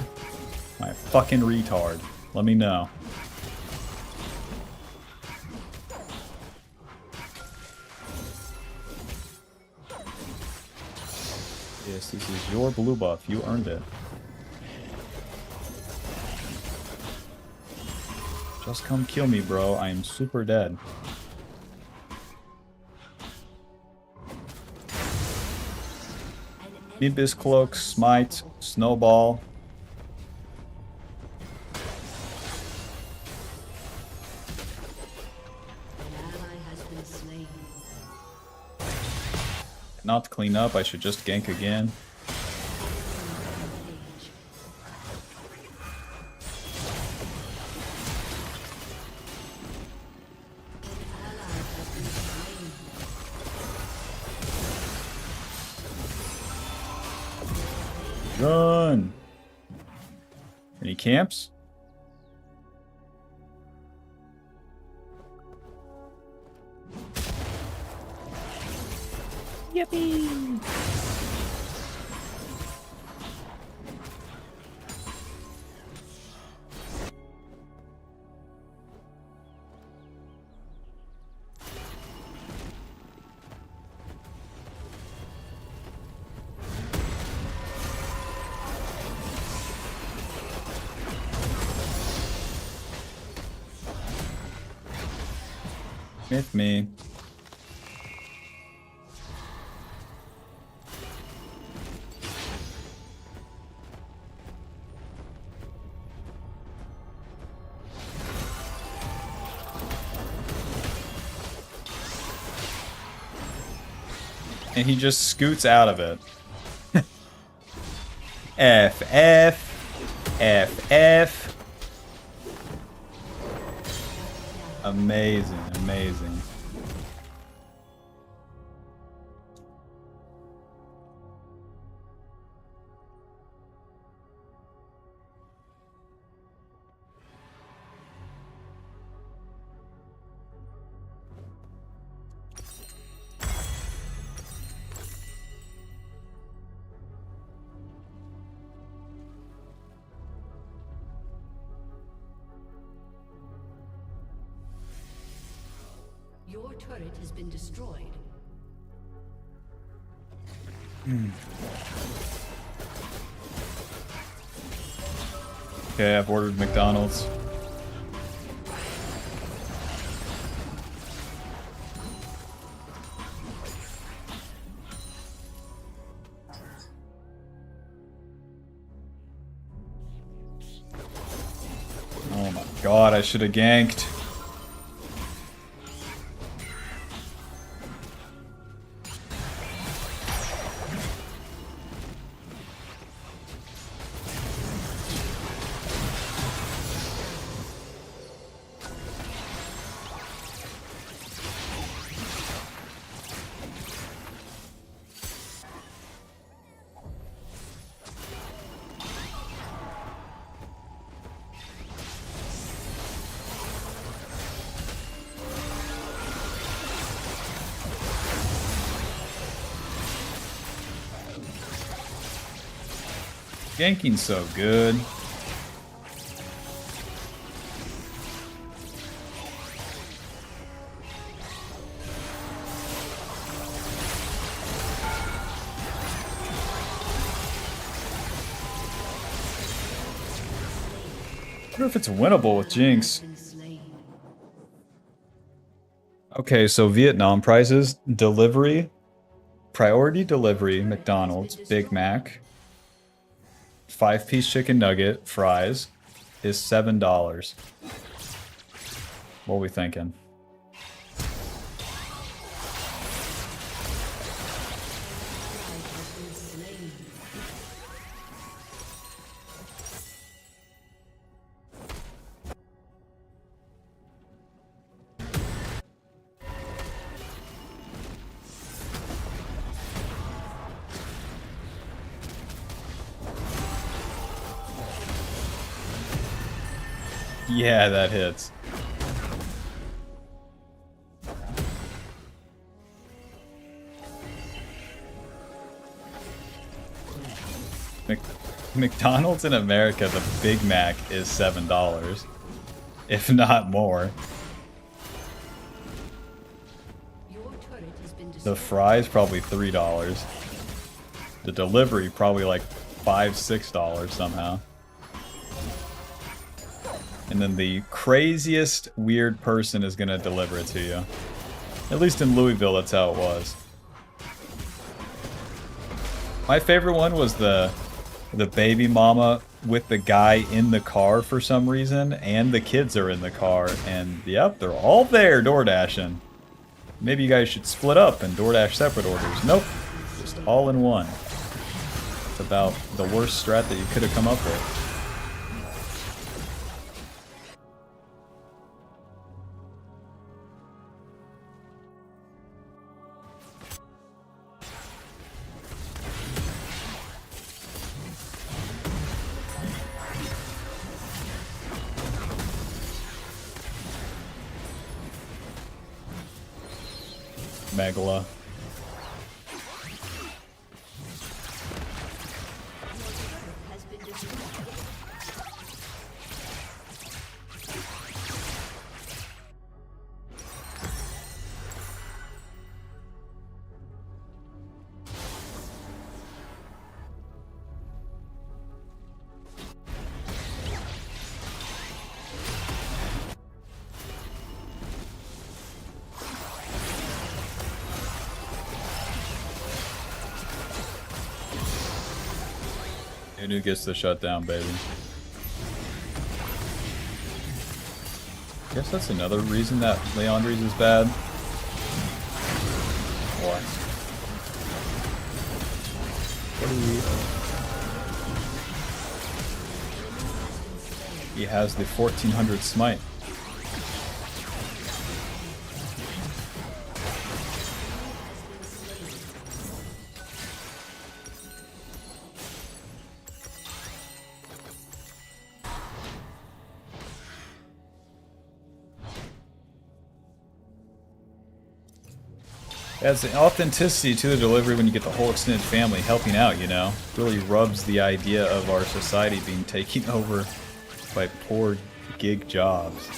Am I a fucking retard? Let me know. Yes, this is your blue buff. You earned it. Just come kill me, bro. I am super dead. Nimbus Cloak, Smite, Snowball. An ally has been slain. Not to clean up, I should just gank again. Rampage. An ally has been slain. Run! Any camps? Yippee! Hit me. And he just scoots out of it. F, F, F, F. Amazing, amazing. Your turret has been destroyed. Okay, I've ordered McDonald's. Oh my god, I should have ganked. Ganking's so good. I wonder if it's winnable with Jinx. Been slain. Okay, so Vietnam prices, delivery, priority delivery, McDonald's, Big Mac, 5-piece chicken nugget, fries, is $7. What are we thinking? Been slain. Yeah, that hits. McDonald's in America, the Big Mac is $7, if not more. Your turret has been The destroyed. fries probably $3. The delivery probably like $5-6 somehow. And then the craziest weird person is gonna deliver it to you. At least in Louisville, that's how it was. My favorite one was the baby mama with the guy in the car for some reason, and the kids are in the car, and yep, they're all there door dashing. Maybe you guys should split up and DoorDash separate orders. Nope, just all in one. It's about the worst strat that you could have come up with. Megala. Has been destroyed. And who gets the shutdown, baby? Guess that's another reason that Leandri's is bad. What? What do we... He has the 1400 smite. Adds the authenticity to the delivery when you get the whole extended family helping out, you know? Really rubs the idea of our society being taken over by poor gig jobs.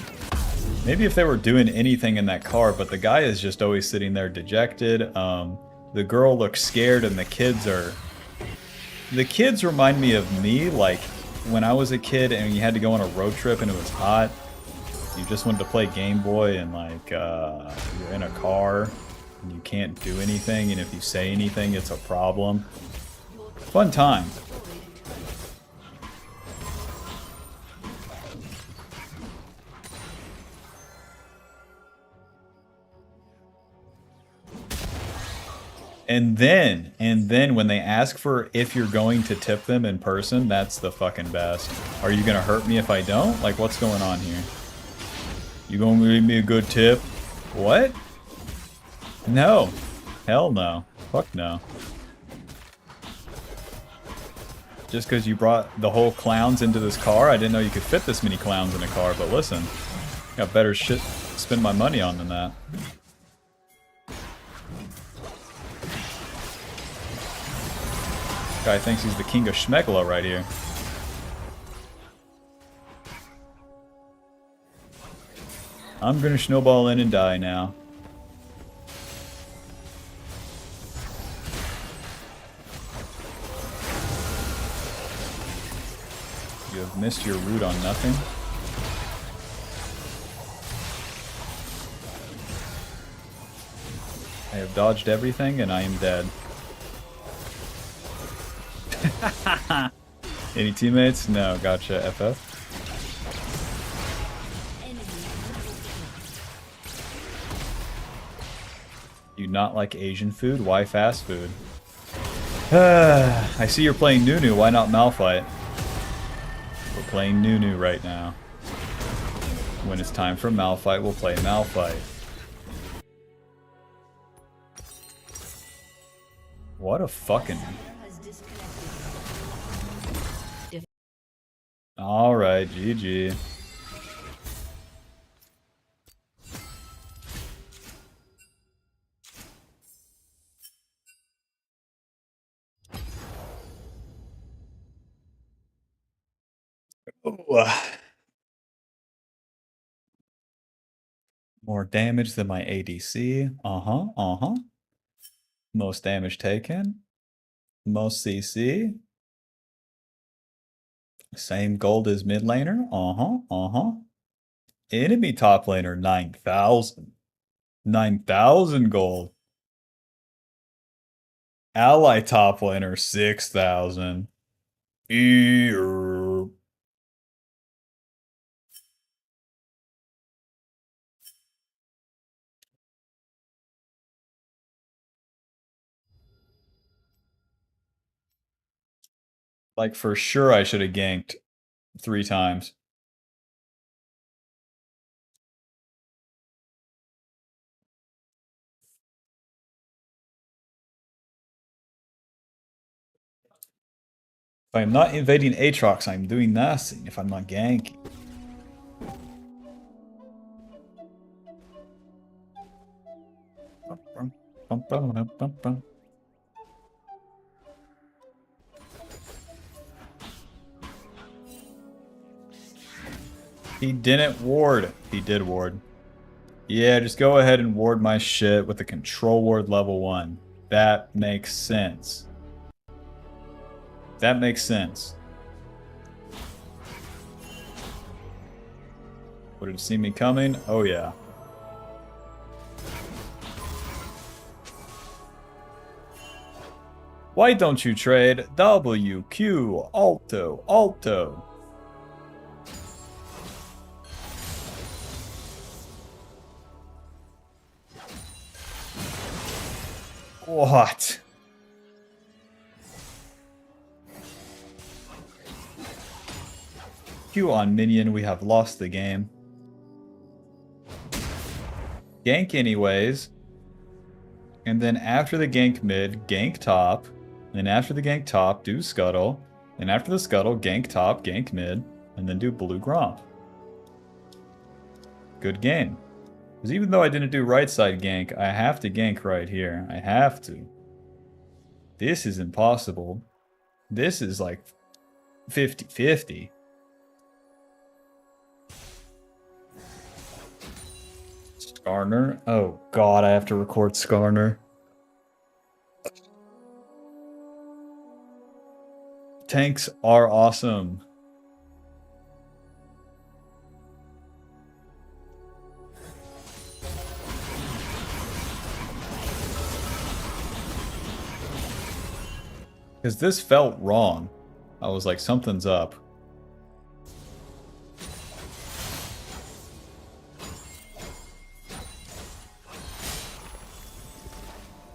Maybe if they were doing anything in that car, but the guy is just always sitting there dejected. The girl looks scared and the kids are... The kids remind me of me, like when I was a kid and you had to go on a road trip and it was hot. You just wanted to play Game Boy and like you're in a car. You can't do anything, and if you say anything, it's a problem. Fun time. And then when they ask for if you're going to tip them in person, that's the fucking best. Are you gonna hurt me if I don't? Like, what's going on here? You gonna give me a good tip? What? No. Hell no. Fuck no. Just because you brought the whole clowns into this car? I didn't know you could fit this many clowns in a car, but listen. Got better shit to spend my money on than that. Guy thinks he's the king of Schmegla right here. I'm gonna snowball in and die now. You have missed your root on nothing. I have dodged everything and I am dead. Any teammates? No, gotcha, FF. You not like Asian food? Why fast food? I see you're playing Nunu, why not Malphite? We're playing Nunu right now. When it's time for Malphite, we'll play Malphite. What a fucking... Alright, GG. Ooh. More damage than my ADC. Uh-huh. Most damage taken. Most CC. Same gold as mid laner. Uh-huh. Enemy top laner, 9,000. 9,000 gold. Ally top laner, 6,000. Like, for sure I should have ganked 3 times. If I'm not invading Aatrox, I'm doing nothing if I'm not ganking. He didn't ward. He did ward. Yeah, just go ahead and ward my shit with the control ward level 1. That makes sense. That makes sense. Would have seen me coming? Oh yeah. Why don't you trade WQ Alto? What? Q on minion, we have lost the game. Gank anyways. And then after the gank mid, gank top. And then after the gank top, do scuttle. And after the scuttle, gank top, gank mid. And then do blue gromp. Good game. Because even though I didn't do right side gank, I have to gank right here. I have to. This is impossible. This is like 50-50. Skarner? Oh god, I have to record Skarner. Tanks are awesome. Because this felt wrong. I was like, something's up.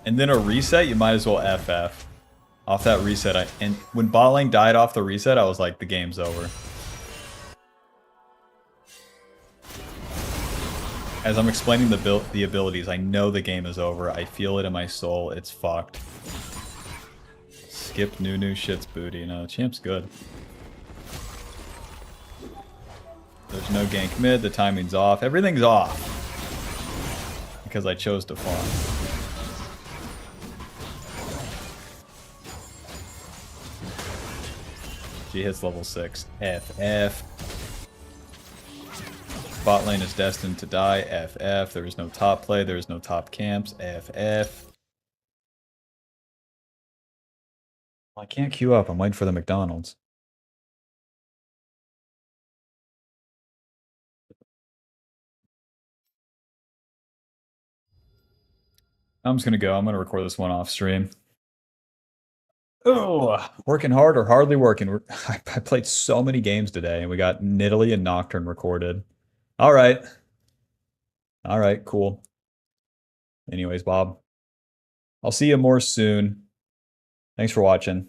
And then a reset, you might as well FF. Off that reset, and when bot lane died off the reset, I was like, the game's over. As I'm explaining the abilities, I know the game is over. I feel it in my soul. It's fucked. Skip Nunu, shit's booty. No, the champ's good. There's no gank mid, the timing's off. Everything's off. Because I chose to farm. he hits level 6. FF. Bot lane is destined to die. FF. There is no top play. There is no top camps. FF. I can't queue up. I'm waiting for the McDonald's. I'm just going to go. I'm going to record this one off stream. Oh, working hard or hardly working. I played so many games today, and we got Nidalee and Nocturne recorded. All right. All right, cool. Anyways, Bob, I'll see you more soon. Thanks for watching.